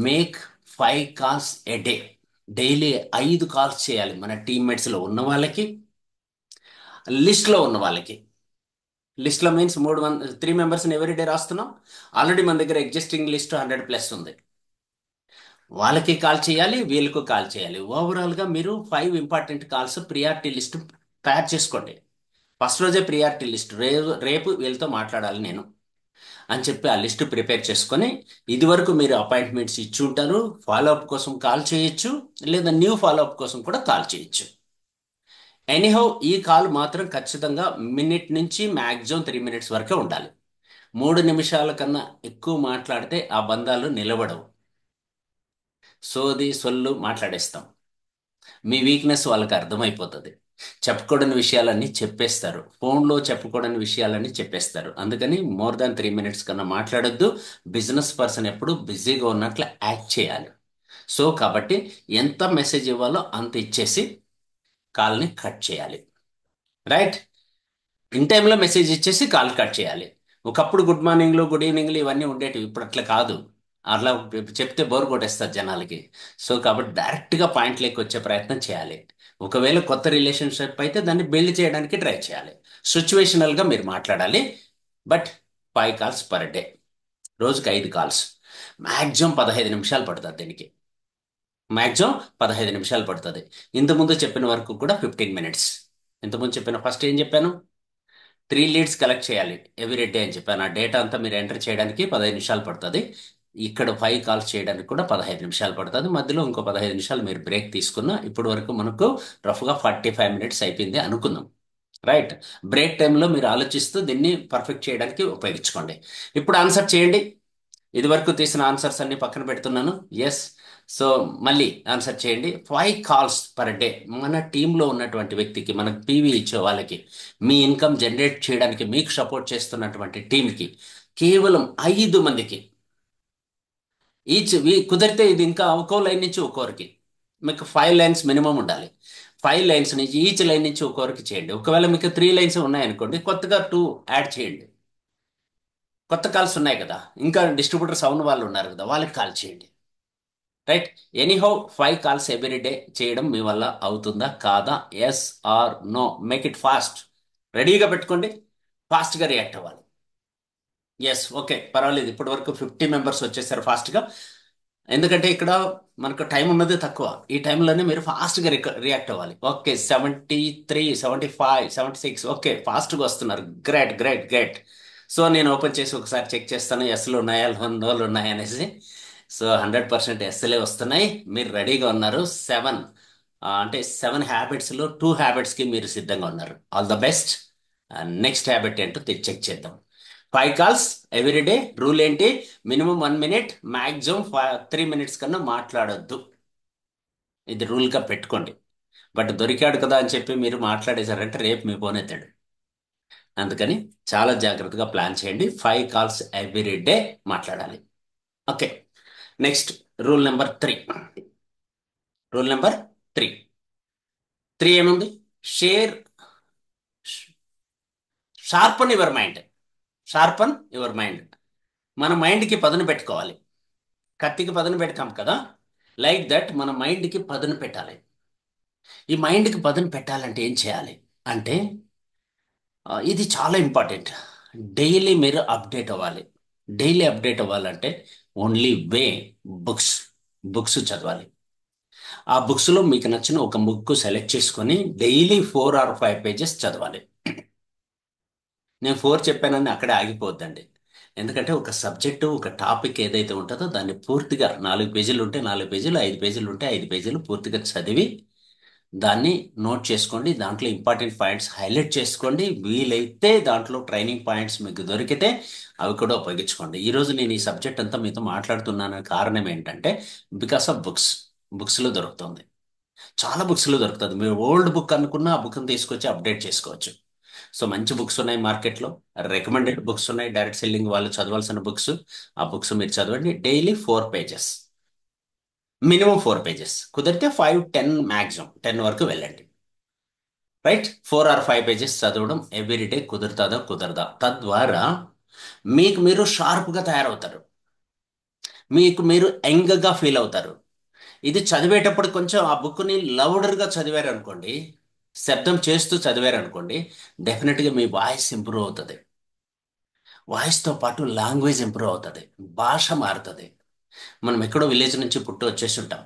మేక్ 5 కాల్స్ ఏ డే. డైలీ 5 కాల్స్ చేయాలి మన టీమ్మేట్స్లో ఉన్న వాళ్ళకి, లిస్ట్లో ఉన్న వాళ్ళకి. లిస్ట్లో మీన్స్ 3 మెంబర్స్ని ఎవ్రీ డే రాస్తున్నాం. ఆల్రెడీ మన దగ్గర ఎగ్జిస్టింగ్ లిస్ట్ 100+ ఉంది. వాళ్ళకి కాల్ చేయాలి, వీళ్ళకు కాల్ చేయాలి. ఓవరాల్గా మీరు 5 ఇంపార్టెంట్ కాల్స్ ప్రియారిటీ లిస్ట్ తయారు చేసుకోండి. ఫస్ట్ రోజే ప్రియారిటీ లిస్ట్, రేపు వీళ్ళతో మాట్లాడాలి నేను అని చెప్పి ఆ లిస్ట్ ప్రిపేర్ చేసుకొని, ఇదివరకు మీరు అపాయింట్మెంట్స్ ఇచ్చి ఉంటారు, ఫాలోఅప్ కోసం కాల్ చేయొచ్చు, లేదా న్యూ ఫాలోఅప్ కోసం కూడా కాల్ చేయొచ్చు. ఎనీహౌ ఈ కాల్ మాత్రం ఖచ్చితంగా మినిట్ నుంచి మ్యాక్సిమం 3 మినిట్స్ వరకే ఉండాలి. 3 నిమిషాల కన్నా ఎక్కువ మాట్లాడితే ఆ బంధాలు నిలబడవు. సోది సొల్లు మాట్లాడేస్తాం. మీ వీక్నెస్ వాళ్ళకి అర్థమైపోతుంది. చెప్పుకోడని విషయాలన్నీ చెప్పేస్తారు. ఫోన్లో చెప్పుకోడని విషయాలన్నీ చెప్పేస్తారు. అందుకని మోర్ దాన్ 3 మినిట్స్ కన్నా మాట్లాడొద్దు. బిజినెస్ పర్సన్ ఎప్పుడు బిజీగా ఉన్నట్లు యాక్ట్ చేయాలి. సో కాబట్టి ఎంత మెసేజ్ ఇవ్వాలో అంత ఇచ్చేసి కాల్ని కట్ చేయాలి. రైట్. ఇన్ టైంలో మెసేజ్ ఇచ్చేసి కాల్ కట్ చేయాలి. ఒకప్పుడు గుడ్ మార్నింగ్లు, గుడ్ ఈవినింగ్లు ఇవన్నీ ఉండేటివి. ఇప్పుడు అట్లా కాదు. అట్లా చెప్తే బోర్ కొట్టేస్తారు జనాలకి. సో కాబట్టి డైరెక్ట్గా పాయింట్లోకి వచ్చే ప్రయత్నం చేయాలి. ఒకవేళ కొత్త రిలేషన్షిప్ అయితే దాన్ని బిల్డ్ చేయడానికి ట్రై చేయాలి. సిచ్యువేషనల్గా మీరు మాట్లాడాలి. బట్ 5 కాల్స్ పర్ డే, రోజుకి 5 కాల్స్. మ్యాక్సిమం 15 నిమిషాలు పడుతుంది దీనికి. మ్యాక్సిమం 15 నిమిషాలు పడుతుంది. ఇంతకుముందు చెప్పిన వరకు కూడా 15 మినిట్స్. ఇంతకుముందు చెప్పిన ఫస్ట్ ఏం చెప్పాను, 3 లీడ్స్ కలెక్ట్ చేయాలి ఎవ్రీ డే అని చెప్పాను. ఆ డేటా అంతా మీరు ఎంటర్ చేయడానికి 15 నిమిషాలు పడుతుంది. ఇక్కడ 5 కాల్స్ చేయడానికి కూడా 15 నిమిషాలు పడుతుంది. మధ్యలో ఇంకో 15 నిమిషాలు మీరు బ్రేక్ తీసుకున్న ఇప్పటి వరకు మనకు రఫ్గా 45 మినిట్స్ అయిపోయింది అనుకుందాం. రైట్. బ్రేక్ టైంలో మీరు ఆలోచిస్తూ దీన్ని పర్ఫెక్ట్ చేయడానికి ఉపయోగించుకోండి. ఇప్పుడు ఆన్సర్ చేయండి. ఇదివరకు తీసిన ఆన్సర్స్ అన్ని పక్కన పెడుతున్నాను. ఎస్. సో మళ్ళీ ఆన్సర్ చేయండి. 5 కాల్స్ పర్ డే మన టీంలో ఉన్నటువంటి వ్యక్తికి, మనకు పీవీ ఇచ్చే వాళ్ళకి, మీ ఇన్కమ్ జనరేట్ చేయడానికి మీకు సపోర్ట్ చేస్తున్నటువంటి టీంకి, కేవలం 5 మందికి ఈచ్ కుదిరితే ఇది ఇంకా ఒక్కో లైన్ నుంచి ఒక్కొరికి, మీకు 5 లైన్స్ మినిమం ఉండాలి. 5 లైన్స్ నుంచి ఈచ్ లైన్ నుంచి ఒక్కొరికి చేయండి. ఒకవేళ మీకు 3 లైన్స్ ఉన్నాయనుకోండి, కొత్తగా 2 యాడ్ చేయండి. కొత్త కాల్స్ ఉన్నాయి కదా, ఇంకా డిస్ట్రిబ్యూటర్స్ అవును వాళ్ళు ఉన్నారు కదా, వాళ్ళకి కాల్ చేయండి. Right. Anyhow 5 calls every day చేయడం మీ వల్ల అవుతుందా కాదా? Yes or no? Make it fast. రెడీగా పెట్టుకోండి. ఫాస్ట్గా రియాక్ట్ అవ్వాలి. ఎస్, ఓకే, పర్వాలేదు. ఇప్పటి వరకు 50 మెంబర్స్ వచ్చేసారు ఫాస్ట్గా. ఎందుకంటే ఇక్కడ మనకు టైం ఉన్నది తక్కువ. ఈ టైంలోనే మీరు ఫాస్ట్గా రియాక్ట్ అవ్వాలి. ఓకే, 73, 75, 76. ఓకే, ఫాస్ట్గా వస్తున్నారు. Great great great. సో నేను ఓపెన్ చేసి ఒకసారి చెక్ చేస్తాను ఎస్లు ఉన్నాయా నోలు ఉన్నాయా అనేసి. సో 100% ఎస్లే వస్తున్నాయి. మీరు రెడీగా ఉన్నారు. అంటే 7 హ్యాబిట్స్లో 2 హ్యాబిట్స్కి మీరు సిద్ధంగా ఉన్నారు. All the best. Next habit ఏంటో చెక్ చేద్దాం. 5 కాల్స్ ఎవ్రీ డే. రూల్ ఏంటి? మినిమం 1 మినిట్, మ్యాక్సిమం 3 మినిట్స్ కన్నా మాట్లాడొద్దు. ఇది రూల్గా పెట్టుకోండి. బట్ దొరికాడు కదా అని చెప్పి మీరు మాట్లాడేశారంటే రేపు మీ ఫోన్ ఎత్తాడు. అందుకని చాలా జాగ్రత్తగా ప్లాన్ చేయండి. 5 కాల్స్ ఎవ్రీ డే మాట్లాడాలి. Okay. Next, rule number 3. Rule number 3. 3 ఏముంది? Share sharpen your mind. Sharpen your mind. మన మైండ్కి పదును పెట్టుకోవాలి. కత్తికి పదును పెడతాం కదా, లైక్ దట్ మన మైండ్కి పదును పెట్టాలి. ఈ మైండ్కి పదును పెట్టాలంటే ఏం చేయాలి అంటే, ఇది చాలా ఇంపార్టెంట్. డైలీ మీరు అప్డేట్ అవ్వాలి. డైలీ అప్డేట్ అవ్వాలంటే ఓన్లీ వే బుక్స్. బుక్స్ చదవాలి. ఆ బుక్స్లో మీకు నచ్చిన ఒక బుక్ సెలెక్ట్ చేసుకొని డైలీ 4 or 5 పేజెస్ చదవాలి. నేను 4 చెప్పానని అక్కడే ఆగిపోద్దండి. ఎందుకంటే ఒక సబ్జెక్టు, ఒక టాపిక్ ఏదైతే ఉంటుందో దాన్ని పూర్తిగా 4 పేజీలు ఉంటే 4 పేజీలు, 5 పేజీలు ఉంటే 5 పేజీలు పూర్తిగా చదివి దాన్ని నోట్ చేసుకోండి. దాంట్లో ఇంపార్టెంట్ పాయింట్స్ హైలైట్ చేసుకోండి. వీలైతే దాంట్లో ట్రైనింగ్ పాయింట్స్ మీకు దొరికితే అవి కూడా ఉపయోగించుకోండి. ఈరోజు నేను ఈ సబ్జెక్ట్ అంతా మీతో మాట్లాడుతున్నాను కారణం ఏంటంటే, బికాస్ ఆఫ్ బుక్స్. బుక్స్లో దొరుకుతుంది. చాలా బుక్స్లో దొరుకుతుంది. మీరు ఓల్డ్ బుక్ అనుకున్న ఆ బుక్ని తీసుకొచ్చి అప్డేట్ చేసుకోవచ్చు. సో మంచి బుక్స్ ఉన్నాయి మార్కెట్లో. రికమెండెడ్ బుక్స్ ఉన్నాయి. డైరెక్ట్ సెల్లింగ్ వాళ్ళు చదవాల్సిన బుక్స్. ఆ బుక్స్ మీరు చదవండి. Daily 4 pages. Minimum 4 pages. కుదిరితే 5, 10, మ్యాక్సిమం 10 వరకు వెళ్ళండి. రైట్. 4 or 5 పేజెస్ చదవడం ఎవ్రీ డే కుదురుతుందా కుదరదా? తద్వారా మీకు మీరు షార్ప్గా తయారవుతారు. మీకు మీరు యంగ్గా ఫీల్ అవుతారు. ఇది చదివేటప్పుడు కొంచెం ఆ బుక్ని లౌడర్గా చదివారు అనుకోండి, శబ్దం చేస్తూ చదివారు అనుకోండి, డెఫినెట్గా మీ వాయిస్ ఇంప్రూవ్ అవుతుంది. వాయిస్తో పాటు లాంగ్వేజ్ ఇంప్రూవ్ అవుతుంది. భాష మారుతుంది. మనం ఎక్కడో విలేజ్ నుంచి పుట్టి వచ్చేసి ఉంటాం.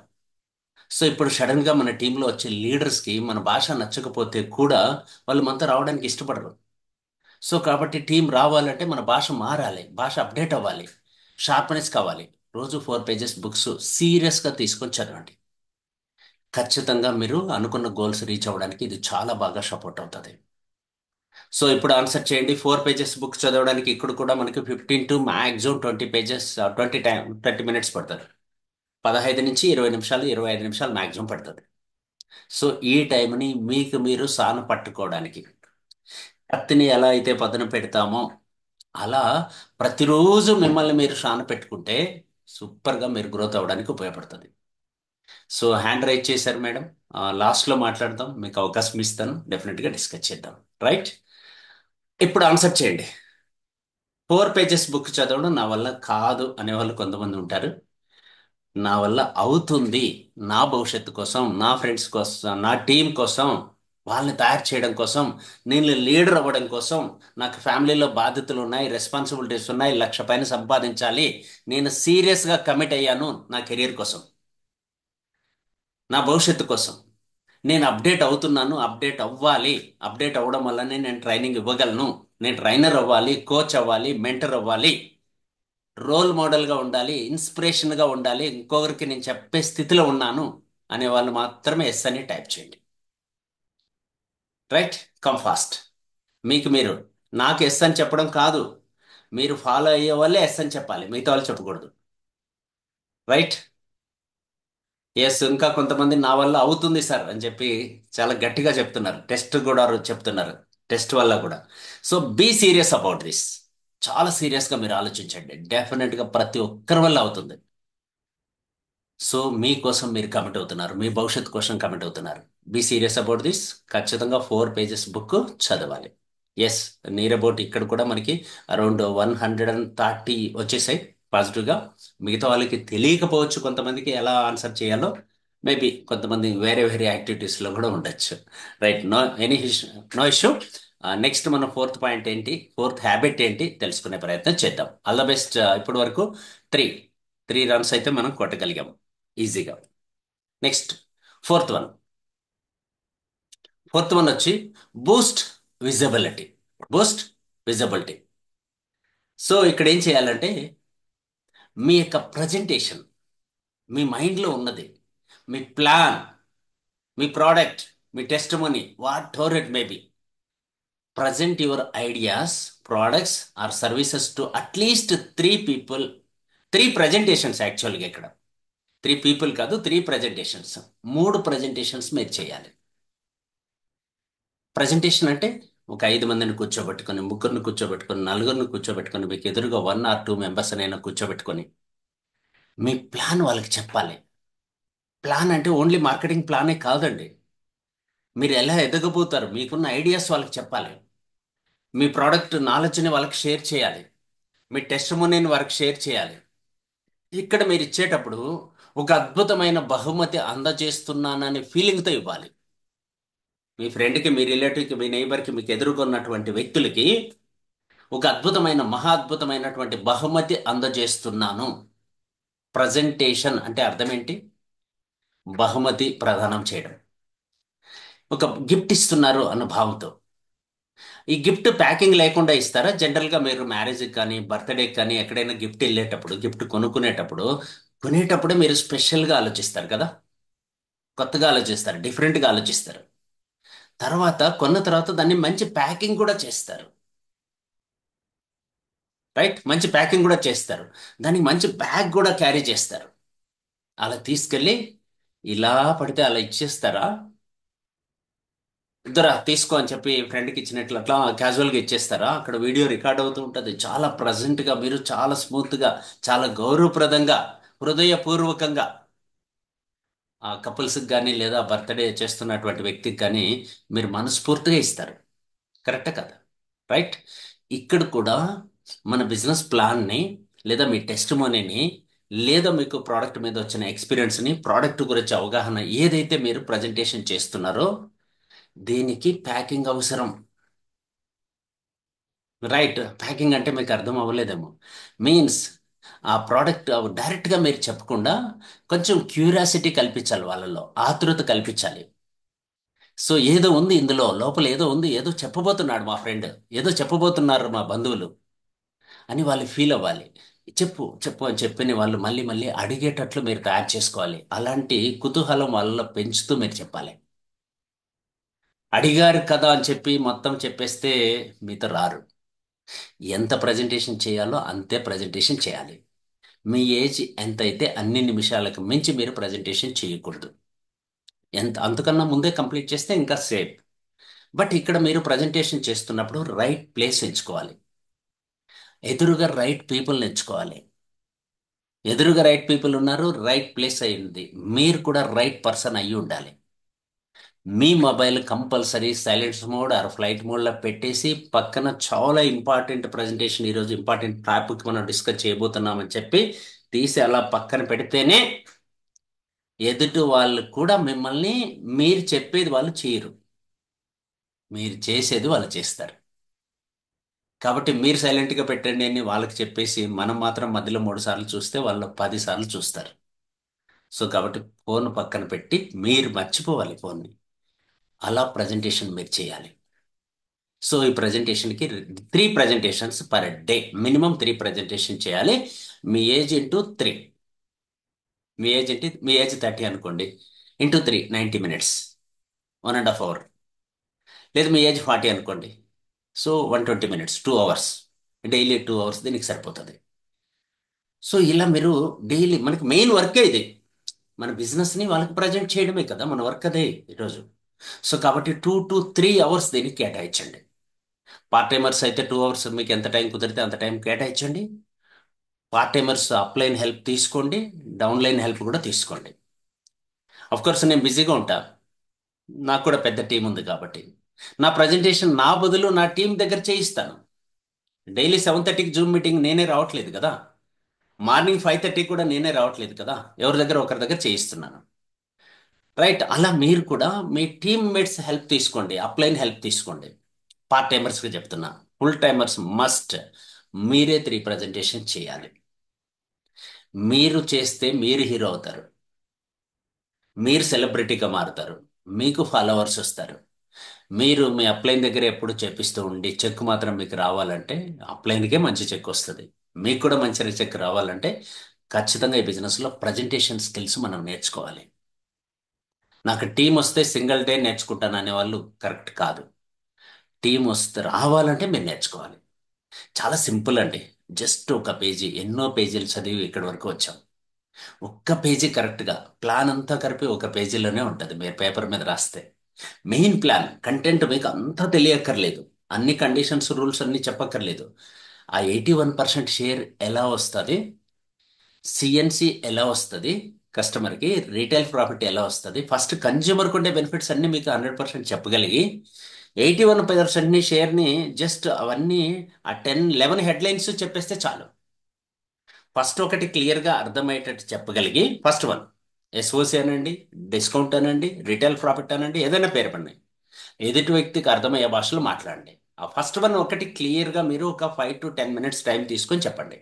సో ఇప్పుడు సడన్గా మన టీంలో వచ్చే లీడర్స్కి మన భాష నచ్చకపోతే కూడా వాళ్ళు మనతో రావడానికి ఇష్టపడరు. సో కాబట్టి టీం రావాలంటే మన భాష మారాలి. భాష అప్డేట్ అవ్వాలి. షార్ప్నెస్ కావాలి. రోజు 4 పేజెస్ బుక్స్ సీరియస్గా తీసుకొని చదవండి. ఖచ్చితంగా మీరు అనుకున్న గోల్స్ రీచ్ అవ్వడానికి ఇది చాలా బాగా సపోర్ట్ అవుతుంది. సో ఇప్పుడు ఆన్సర్ చేయండి. 4 పేజెస్ బుక్ చదవడానికి ఇక్కడ కూడా మనకి 15 to maximum 20 పేజెస్, 20 మినిట్స్ పడుతుంది. 15 నుంచి 20 నిమిషాలు, 25 నిమిషాలు మ్యాక్సిమం పడుతుంది. సో ఈ టైంని మీకు మీరు సాన పట్టుకోవడానికి, కత్తిని ఎలా అయితే పదును పెడతామో అలా ప్రతిరోజు మిమ్మల్ని మీరు సాన పెట్టుకుంటే సూపర్గా మీరు గ్రోత్ అవ్వడానికి ఉపయోగపడుతుంది. సో హ్యాండ్ రైజ్ చేశారు మేడం. లాస్ట్లో మాట్లాడదాం. మీకు అవకాశం ఇస్తాను. డెఫినెట్గా డిస్కస్ చేద్దాం. రైట్. ఇప్పుడు ఆన్సర్ చేయండి. 4 పేజెస్ బుక్ చదవడం నా వల్ల కాదు అనేవాళ్ళు కొంతమంది ఉంటారు. నా వల్ల అవుతుంది. నా భవిష్యత్తు కోసం, నా ఫ్రెండ్స్ కోసం, నా టీం కోసం, వాళ్ళని తయారు చేయడం కోసం, నేను లీడర్ అవ్వడం కోసం, నాకు ఫ్యామిలీలో బాధ్యతలు ఉన్నాయి, రెస్పాన్సిబిలిటీస్ ఉన్నాయి, 1,00,000 పైన సంపాదించాలి, నేను సీరియస్గా కమిట్ అయ్యాను నా కెరీర్ కోసం, నా భవిష్యత్తు కోసం. నేను అప్డేట్ అవుతున్నాను, అప్డేట్ అవ్వాలి. అప్డేట్ అవ్వడం వల్లనే నేను ట్రైనింగ్ ఇవ్వగలను. నేను ట్రైనర్ అవ్వాలి, కోచ్ అవ్వాలి, మెంటర్ అవ్వాలి, రోల్ మోడల్గా ఉండాలి, ఇన్స్పిరేషన్గా ఉండాలి, ఇంకొకరికి నేను చెప్పే స్థితిలో ఉన్నాను అనే వాళ్ళు మాత్రమే ఎస్ అని టైప్ చేయండి. రైట్. Come fast. మీకు మీరు. నాకు ఎస్ అని చెప్పడం కాదు. మీరు ఫాలో అయ్యే వాళ్ళే ఎస్ అని చెప్పాలి. మిగతా వాళ్ళు చెప్పకూడదు. రైట్. ఎస్. ఇంకా కొంతమంది నా వల్ల అవుతుంది సార్ అని చెప్పి చాలా గట్టిగా చెప్తున్నారు. టెస్ట్ కూడా చెప్తున్నారు. టెస్ట్ వల్ల కూడా. So be serious about this. చాలా సీరియస్గా మీరు ఆలోచించండి. డెఫినెట్గా ప్రతి ఒక్కరి వల్ల అవుతుంది. సో మీకోసం మీరు కమిట్ అవుతున్నారు. మీ భవిష్యత్తు కోసం కమిట్ అవుతున్నారు. Be serious about this. ఖచ్చితంగా 4 పేజెస్ బుక్ చదవాలి. ఎస్. నియర్ అబౌట్ ఇక్కడ కూడా మనకి అరౌండ్ 130 వచ్చేసాయి. పాజిటివ్గా. మిగతా వాళ్ళకి తెలియకపోవచ్చు కొంతమందికి ఎలా ఆన్సర్ చేయాలో. మేబీ కొంతమంది వేరే వేరే యాక్టివిటీస్లో కూడా ఉండొచ్చు. Right, no any no issue. Next మన ఫోర్త్ పాయింట్ ఏంటి, ఫోర్త్ హ్యాబిట్ ఏంటి తెలుసుకునే ప్రయత్నం చేద్దాం. All the best. ఇప్పటి వరకు త్రీ త్రీ రన్స్ అయితే మనం కొట్టగలిగాం ఈజీగా. Next fourth one. Fourth one వచ్చి boost visibility. Boost visibility. So ఇక్కడ ఏం చేయాలంటే మీ యొక్క ప్రజెంటేషన్, మీ మైండ్లో ఉన్నది, మీ ప్లాన్, మీ ప్రోడక్ట్, మీ testimony, whatever it may be, present your ideas, products or services to at least three people. Three presentations యాక్చువల్గా ఇక్కడ. త్రీ పీపుల్ కాదు, త్రీ ప్రజెంటేషన్స్. మూడు ప్రజెంటేషన్స్ మీరు చేయాలి. ప్రజెంటేషన్ అంటే ఒక 5 మందిని కూర్చోబెట్టుకొని, ముగ్గురిని కూర్చోబెట్టుకొని, నలుగురిని కూర్చోబెట్టుకొని, మీకు ఎదురుగా 1 or 2 మెంబర్స్ అయినా కూర్చోబెట్టుకొని మీ ప్లాన్ వాళ్ళకి చెప్పాలి. ప్లాన్ అంటే ఓన్లీ మార్కెటింగ్ ప్లానే కాదండి. మీరు ఎలా ఎదగబోతారు, మీకున్న ఐడియాస్ వాళ్ళకి చెప్పాలి. మీ ప్రోడక్ట్ నాలెడ్జ్ని వాళ్ళకి షేర్ చేయాలి. మీ టెస్టిమోనీని వాళ్ళకి షేర్ చేయాలి. ఇక్కడ మీరు ఇచ్చేటప్పుడు ఒక అద్భుతమైన బహుమతి అందజేస్తున్నాననే ఫీలింగ్తో ఇవ్వాలి. మీ ఫ్రెండ్కి, మీ రిలేటివ్కి, మీ నైబర్కి, మీకు ఎదుర్కొన్నటువంటి వ్యక్తులకి ఒక అద్భుతమైన, మహా అద్భుతమైనటువంటి బహుమతి అందజేస్తున్నాను. ప్రజెంటేషన్ అంటే అర్థం ఏంటి? బహుమతి ప్రదానం చేయడం. ఒక గిఫ్ట్ ఇస్తున్నారు అన్న భావంతో. ఈ గిఫ్ట్ ప్యాకింగ్ లేకుండా ఇస్తారా? జనరల్గా మీరు మ్యారేజ్కి కానీ, బర్త్డేకి కానీ, ఎక్కడైనా గిఫ్ట్ వెళ్ళేటప్పుడు, గిఫ్ట్ కొనుక్కునేటప్పుడు, కొనేటప్పుడే మీరు స్పెషల్గా ఆలోచిస్తారు కదా, కొత్తగా ఆలోచిస్తారు, డిఫరెంట్గా ఆలోచిస్తారు. తర్వాత కొన్న తర్వాత దాన్ని మంచి ప్యాకింగ్ కూడా చేస్తారు. రైట్, మంచి ప్యాకింగ్ కూడా చేస్తారు. దానికి మంచి బ్యాగ్ కూడా క్యారీ చేస్తారు. అలా తీసుకెళ్ళి ఇలా పడితే అలా ఇచ్చేస్తారా? ఇద్దరా తీసుకో అని చెప్పి ఫ్రెండ్కి ఇచ్చినట్లు అట్లా క్యాజువల్గా ఇచ్చేస్తారా? అక్కడ వీడియో రికార్డ్ అవుతూ ఉంటుంది. చాలా ప్రజెంట్గా మీరు చాలా స్మూత్గా, చాలా గౌరవప్రదంగా, హృదయపూర్వకంగా ఆ కపుల్స్కి కానీ లేదా బర్త్డే చేస్తున్నటువంటి వ్యక్తికి కానీ మీరు మనస్ఫూర్తిగా ఇస్తారు. కరెక్టే కదా? రైట్. ఇక్కడ కూడా మన బిజినెస్ ప్లాన్ని లేదా మీ టెస్టిమోనీని లేదా మీకు ప్రోడక్ట్ మీద వచ్చిన ఎక్స్పీరియన్స్ని, ప్రోడక్ట్ గురించి అవగాహన ఏదైతే మీరు ప్రజెంటేషన్ చేస్తున్నారో దీనికి ప్యాకింగ్ అవసరం. రైట్, ప్యాకింగ్ అంటే మీకు అర్థం అవ్వలేదేమో. మీన్స్ ఆ ప్రోడక్ట్ డైరెక్ట్గా మీరు చెప్పకుండా కొంచెం క్యూరియాసిటీ కల్పించాలి, వాళ్ళలో ఆతృత కల్పించాలి. సో ఏదో ఉంది ఇందులో, లోపల ఏదో ఉంది, ఏదో చెప్పబోతున్నాడు మా ఫ్రెండ్, ఏదో చెప్పబోతున్నారు మా బంధువులు అని వాళ్ళు ఫీల్ అవ్వాలి. చెప్పు చెప్పు అని చెప్పి వాళ్ళు మళ్ళీ మళ్ళీ అడిగేటట్లు మీరు తయారు చేసుకోవాలి. అలాంటి కుతూహలం వాళ్ళలో పెంచుతూ మీరు చెప్పాలి. అడిగారు కదా అని చెప్పి మొత్తం చెప్పేస్తే మీతో రారు. ఎంత ప్రజెంటేషన్ చేయాలో అంతే ప్రజెంటేషన్ చేయాలి. మీ ఏజ్ ఎంత అయితే అన్ని నిమిషాలకు మించి మీరు ప్రజెంటేషన్ చేయకూడదు. ఎంత అంతకన్నా ముందే కంప్లీట్ చేస్తే ఇంకా సేఫ్. బట్ ఇక్కడ మీరు ప్రజెంటేషన్ చేస్తున్నప్పుడు రైట్ ప్లేస్ ఎంచుకోవాలి. ఎదురుగా రైట్ పీపుల్ని ఎంచుకోవాలి. ఎదురుగా రైట్ పీపుల్ ఉన్నారు, రైట్ ప్లేస్ అయింది. మీరు కూడా రైట్ పర్సన్ అయ్యి ఉండాలి. మీ mobile compulsory silence mode or flight మోడ్లో పెట్టేసి పక్కన చాలా ఇంపార్టెంట్ ప్రజెంటేషన్, ఈరోజు ఇంపార్టెంట్ టాపిక్ మనం డిస్కస్ చేయబోతున్నామని చెప్పి తీసి అలా పక్కన పెడితేనే ఎదుటి వాళ్ళు కూడా మిమ్మల్ని, మీరు చెప్పేది వాళ్ళు చేయరు, మీరు చేసేది వాళ్ళు చేస్తారు. కాబట్టి మీరు సైలెంట్గా పెట్టండి అని వాళ్ళకి చెప్పేసి మనం మాత్రం మధ్యలో 3 సార్లు చూస్తే వాళ్ళు 10 సార్లు చూస్తారు. సో కాబట్టి ఫోన్ పక్కన పెట్టి మీరు మర్చిపోవాలి ఫోన్ని. అలా ప్రజెంటేషన్ మీరు చేయాలి. సో ఈ ప్రజెంటేషన్కి 3 presentations per day, minimum 3 presentation చేయాలి. మీ ఏజ్ ఇంటూ 3. మీ ఏజ్ 30 అనుకోండి, ఇంటూ 3 90 మినిట్స్, 1.5 అవర్. లేదు మీ ఏజ్ 40 అనుకోండి, so 120 minutes, 2 hours. Daily 2 hours దీనికి సరిపోతుంది. సో ఇలా మీరు డైలీ, మనకి మెయిన్ వర్కే ఇది. మన బిజినెస్ని వాళ్ళకి ప్రజెంట్ చేయడమే కదా మన వర్క్ అదే ఈరోజు. సో కాబట్టి 2 to 3 అవర్స్ దీనికి కేటాయించండి. పార్ట్ టైమర్స్ అయితే 2 అవర్స్, మీకు ఎంత టైం కుదిరితే అంత టైం కేటాయించండి. పార్ట్ టైమర్స్ అప్లైన్ హెల్ప్ తీసుకోండి, డౌన్లైన్ హెల్ప్ కూడా తీసుకోండి. కోర్స్ నేను బిజీగా ఉంటా, నాకు కూడా పెద్ద టీం ఉంది కాబట్టి నా ప్రజెంటేషన్ నా బదులు నా టీం దగ్గర చేయిస్తాను. డైలీ 7:30కి జూమ్ మీటింగ్ నేనే రావట్లేదు కదా. మార్నింగ్ 5:30 కూడా నేనే రావట్లేదు కదా, ఎవరి దగ్గర ఒకరి దగ్గర చేయిస్తున్నాను. రైట్, అలా మీరు కూడా మీ టీమ్ మేట్స్ హెల్ప్ తీసుకోండి, అప్లైన్ హెల్ప్ తీసుకోండి. పార్ట్ టైమర్స్కి చెప్తున్నా, ఫుల్ టైమర్స్ మస్ట్ మీరే 3 ప్రజెంటేషన్ చేయాలి. మీరు చేస్తే మీరు హీరో అవుతారు, మీరు సెలబ్రిటీగా మారుతారు, మీకు ఫాలోవర్స్ వస్తారు. మీరు మీ అప్లైన్ దగ్గర ఎప్పుడు చేపిస్తూ ఉండి చెక్ మాత్రం మీకు రావాలంటే అప్లైన్కే మంచి చెక్ వస్తుంది. మీకు కూడా మంచి చెక్ రావాలంటే ఖచ్చితంగా ఈ బిజినెస్లో ప్రజెంటేషన్ స్కిల్స్ మనం నేర్చుకోవాలి. నాకు టీం వస్తే సింగిల్ డే నేర్చుకుంటాను అనేవాళ్ళు కరెక్ట్ కాదు. టీం వస్తే రావాలంటే మీరు నేర్చుకోవాలి. చాలా సింపుల్ అండి. జస్ట్ ఒక పేజీ, ఎన్నో పేజీలు చదివి ఇక్కడి వరకు వచ్చాం. ఒక్క పేజీ కరెక్ట్గా ప్లాన్ అంతా కలిపి ఒక పేజీలోనే ఉంటుంది మీరు పేపర్ మీద రాస్తే. మెయిన్ ప్లాన్ కంటెంట్ మీకు అంతా తెలియక్కర్లేదు, అన్ని కండిషన్స్ రూల్స్ అన్ని చెప్పక్కర్లేదు. ఆ 81% షేర్ ఎలా వస్తుంది, సిఎన్సి ఎలా వస్తుంది, కస్టమర్కి రీటైల్ ప్రాఫిట్ ఎలా వస్తుంది, ఫస్ట్ కన్జ్యూమర్కి ఉండే బెనిఫిట్స్ అన్ని మీకు 100% చెప్పగలిగి 81% షేర్ని జస్ట్ అవన్నీ ఆ 10-11 హెడ్లైన్స్ చెప్పేస్తే చాలు. ఫస్ట్ ఒకటి క్లియర్గా అర్థమయ్యేటట్టు చెప్పగలిగి, ఫస్ట్ వన్ ఎస్ఓసి అనండి, డిస్కౌంట్ అనండి, రిటైల్ ప్రాఫిట్ అనండి, ఏదైనా పేరు పడినాయి, ఎదుటి వ్యక్తికి అర్థమయ్యే భాషలో మాట్లాడండి. ఆ ఫస్ట్ వన్ ఒకటి క్లియర్గా మీరు ఒక 5 to 10 minutes టైం తీసుకొని చెప్పండి.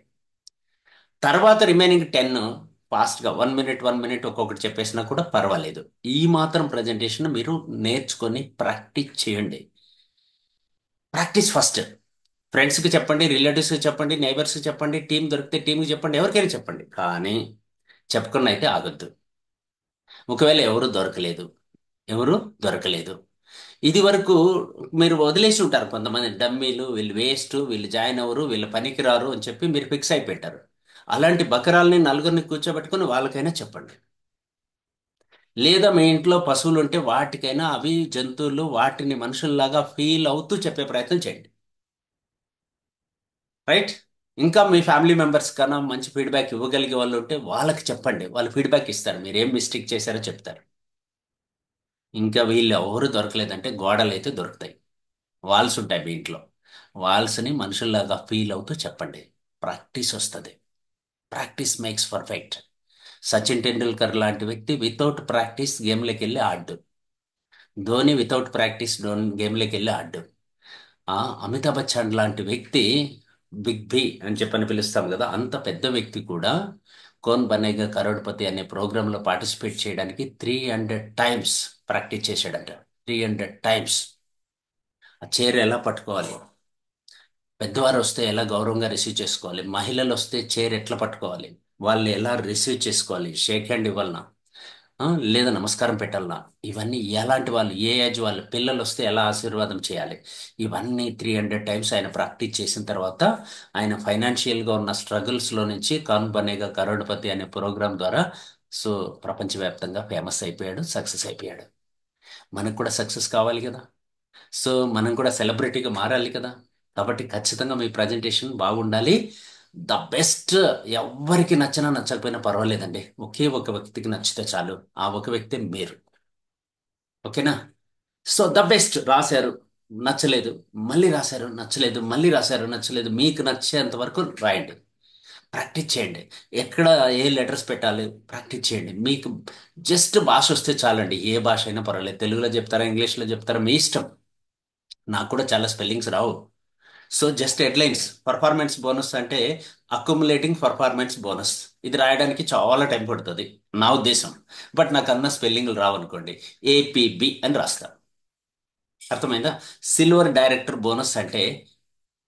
తర్వాత రిమైనింగ్ 10 ఫాస్ట్గా 1 minute 1 minute ఒక్కొక్కటి చెప్పేసినా కూడా పర్వాలేదు. ఈ మాత్రం ప్రజెంటేషన్ మీరు నేర్చుకొని ప్రాక్టీస్ చేయండి. Practice first. ఫ్రెండ్స్కి చెప్పండి, రిలేటివ్స్కి చెప్పండి, నైబర్స్కి చెప్పండి, టీం దొరికితే టీంకి చెప్పండి, ఎవరికైనా చెప్పండి. కానీ చెప్పకుండా అయితే ఆగొద్దు. ఒకవేళ ఎవరు దొరకలేదు, ఇది వరకు మీరు వదిలేసి ఉంటారు కొంతమంది డమ్మీలు, వీళ్ళు వేస్ట్, వీళ్ళు జాయిన్ అవ్వరు, వీళ్ళు పనికిరారు అని చెప్పి మీరు ఫిక్స్ అయిపెట్టారు. అలాంటి బకరాల్ని నలుగురిని కూర్చోబెట్టుకొని వాళ్ళకైనా చెప్పండి. లేదా మీ ఇంట్లో పశువులు ఉంటే వాటికైనా, అవి జంతువులు, వాటిని మనుషుల్లాగా ఫీల్ అవుతూ చెప్పే ప్రయత్నం చేయండి. రైట్. ఇంకా మీ ఫ్యామిలీ మెంబర్స్ కన్నా మంచి ఫీడ్బ్యాక్ ఇవ్వగలిగే వాళ్ళు ఉంటే వాళ్ళకి చెప్పండి, వాళ్ళు ఫీడ్బ్యాక్ ఇస్తారు, మీరు ఏం మిస్టేక్ చేశారో చెప్తారు. ఇంకా వీళ్ళు ఎవరు దొరకలేదంటే గోడలు అయితే దొరుకుతాయి, వాల్స్ ఉంటాయి మీ ఇంట్లో, వాల్స్ని మనుషుల్లాగా ఫీల్ అవుతూ చెప్పండి. ప్రాక్టీస్ వస్తుంది. Practice makes perfect. Sachin Tendulkar లాంటి వ్యక్తి వితౌట్ ప్రాక్టీస్ గేమ్లోకి వెళ్ళి ఆడ్డు. ధోని వితౌట్ ప్రాక్టీస్ గేమ్లోకి వెళ్ళి ఆడ్డు. ఆ అమితాబ్ బచ్చన్ లాంటి వ్యక్తి, బిగ్ బి అని చెప్పని పిలుస్తాం కదా, అంత పెద్ద వ్యక్తి కూడా కోన్ బనేగా కరోడ్పతి అనే ప్రోగ్రాంలో పార్టిసిపేట్ చేయడానికి 300 times ప్రాక్టీస్ చేశాడంట. 300 times. ఆ చైర్ ఎలా పట్టుకోవాలి, పెద్దవారు వస్తే ఎలా గౌరవంగా రిసీవ్ చేసుకోవాలి, మహిళలు వస్తే చైర్ ఎట్లా పట్టుకోవాలి, వాళ్ళు ఎలా రిసీవ్ చేసుకోవాలి, షేక్ హ్యాండ్ ఇవ్వాలనా, లేదా నమస్కారం పెట్టాలనా, ఇవన్నీ ఎలాంటి వాళ్ళు, ఏ ఏజ్ వాళ్ళు, పిల్లలు వస్తే ఎలా ఆశీర్వాదం చేయాలి, ఇవన్నీ 300 times ఆయన ప్రాక్టీస్ చేసిన తర్వాత ఆయన ఫైనాన్షియల్గా ఉన్న స్ట్రగుల్స్లో నుంచి కాన్ బనేగా కరోడ్పతి అనే ప్రోగ్రాం ద్వారా సో ప్రపంచవ్యాప్తంగా ఫేమస్ అయిపోయాడు, సక్సెస్ అయిపోయాడు. మనకు కూడా సక్సెస్ కావాలి కదా, సో మనం కూడా సెలబ్రిటీగా మారాలి కదా. కాబట్టి ఖచ్చితంగా మీ ప్రజెంటేషన్ బాగుండాలి. The best. ఎవ్వరికి నచ్చినా నచ్చకపోయినా పర్వాలేదండి, ఒకే ఒక వ్యక్తికి నచ్చితే చాలు, ఆ ఒక వ్యక్తి మీరు. ఓకేనా. So the best. రాశారు, నచ్చలేదు, మళ్ళీ రాశారు, నచ్చలేదు, మళ్ళీ రాశారు, నచ్చలేదు, మీకు నచ్చేంత వరకు రాయండి. ప్రాక్టీస్ చేయండి. ఎక్కడ ఏ లెటర్స్ పెట్టాలి ప్రాక్టీస్ చేయండి. మీకు జస్ట్ భాష వస్తే చాలండి, ఏ భాష అయినా పర్వాలేదు, తెలుగులో చెప్తారా, ఇంగ్లీష్లో చెప్తారా, మీ ఇష్టం. నాకు కూడా చాలా స్పెల్లింగ్స్ రావు. So just headlines, performance bonus అంటే అక్యుములేటింగ్ పర్ఫార్మెన్స్ బోనస్, ఇది రాయడానికి చాలా టైం పడుతుంది నా ఉద్దేశం. బట్ నాకు అన్న స్పెల్లింగ్లు రావనుకోండి, ఏపీబి అని రాస్తా. అర్థమైందా. సిల్వర్ డైరెక్టర్ బోనస్ అంటే,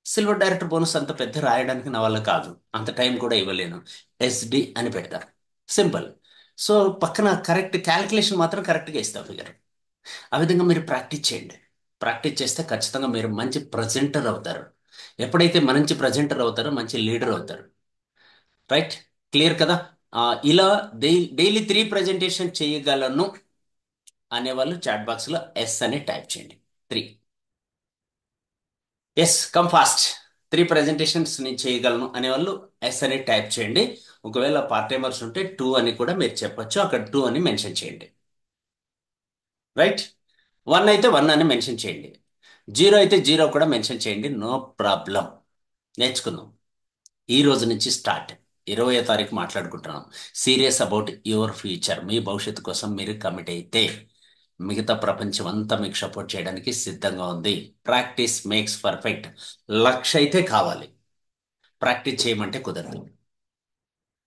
సిల్వర్ డైరెక్టర్ బోనస్ అంత పెద్ద రాయడానికి నా వల్ల కాదు, అంత టైం కూడా ఇవ్వలేను, ఎస్డి అని పెడతారు. సింపుల్. సో పక్కన కరెక్ట్ క్యాలిక్యులేషన్ మాత్రం కరెక్ట్గా ఇస్తా ఫిగర్. ఆ విధంగా మీరు ప్రాక్టీస్ చేయండి. ప్రాక్టీస్ చేస్తే ఖచ్చితంగా మీరు మంచి ప్రజెంటర్ అవుతారు. ఎప్పుడైతే మంచి ప్రజెంటర్ అవుతారో మంచి లీడర్ అవుతారు. రైట్. క్లియర్ కదా. ఇలా డైలీ 3 ప్రజెంటేషన్ చేయగలను అనేవాళ్ళు చాట్ బాక్స్లో ఎస్ అని టైప్ చేయండి. 3. Yes come fast. 3 ప్రజెంటేషన్స్ నేను చేయగలను అనేవాళ్ళు ఎస్ అని టైప్ చేయండి. ఒకవేళ పార్ట్ టైమర్స్ ఉంటే 2 అని కూడా మీరు చెప్పొచ్చు, అక్కడ 2 అని మెన్షన్ చేయండి. రైట్. 1 అయితే 1 అని మెన్షన్ చేయండి. 0 అయితే 0 కూడా మెన్షన్ చేయండి. No problem. నేర్చుకుందాం. ఈ రోజు నుంచి స్టార్ట్. 20వ తారీఖు మాట్లాడుకుంటున్నాం. సీరియస్ అబౌట్ యువర్ ఫ్యూచర్, మీ భవిష్యత్తు కోసం మీరు కమిట్ అయితే మిగతా ప్రపంచం అంతా మీకు సపోర్ట్ చేయడానికి సిద్ధంగా ఉంది. Practice makes perfect. లక్ష అయితే కావాలి, ప్రాక్టీస్ చేయమంటే కుదరదు.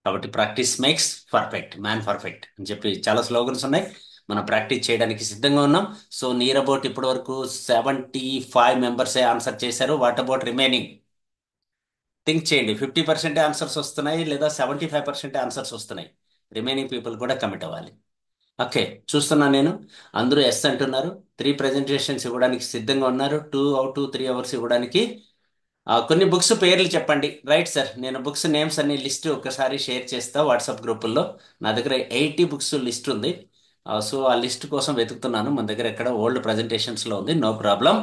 కాబట్టి practice makes perfect, man perfect అని చెప్పి చాలా స్లోగన్స్ ఉన్నాయి. మనం ప్రాక్టీస్ చేయడానికి సిద్ధంగా ఉన్నాం. సో నియర్ అబౌట్ ఇప్పటి వరకు 75 మెంబర్సే ఆన్సర్ చేశారు. What about remaining? థింక్ చేయండి. 50% ఆన్సర్స్ వస్తున్నాయి, లేదా 75% ఆన్సర్స్ వస్తున్నాయి. రిమైనింగ్ పీపుల్ కూడా కమిట్ అవ్వాలి. ఓకే, చూస్తున్నా నేను. అందరూ ఎస్ అంటున్నారు. 3 ప్రజెంటేషన్స్ ఇవ్వడానికి సిద్ధంగా ఉన్నారు. 2 to 3 hours ఇవ్వడానికి. కొన్ని బుక్స్ పేర్లు చెప్పండి. రైట్ సార్, నేను బుక్స్ నేమ్స్ అన్ని లిస్ట్ ఒకసారి షేర్ చేస్తా వాట్సాప్ గ్రూపుల్లో. నా దగ్గర 80 బుక్స్ లిస్ట్ ఉంది. సో ఆ లిస్ట్ కోసం వెతుకుతున్నాను. మన దగ్గర ఎక్కడ ఓల్డ్ ప్రజెంటేషన్స్లో ఉంది. No problem.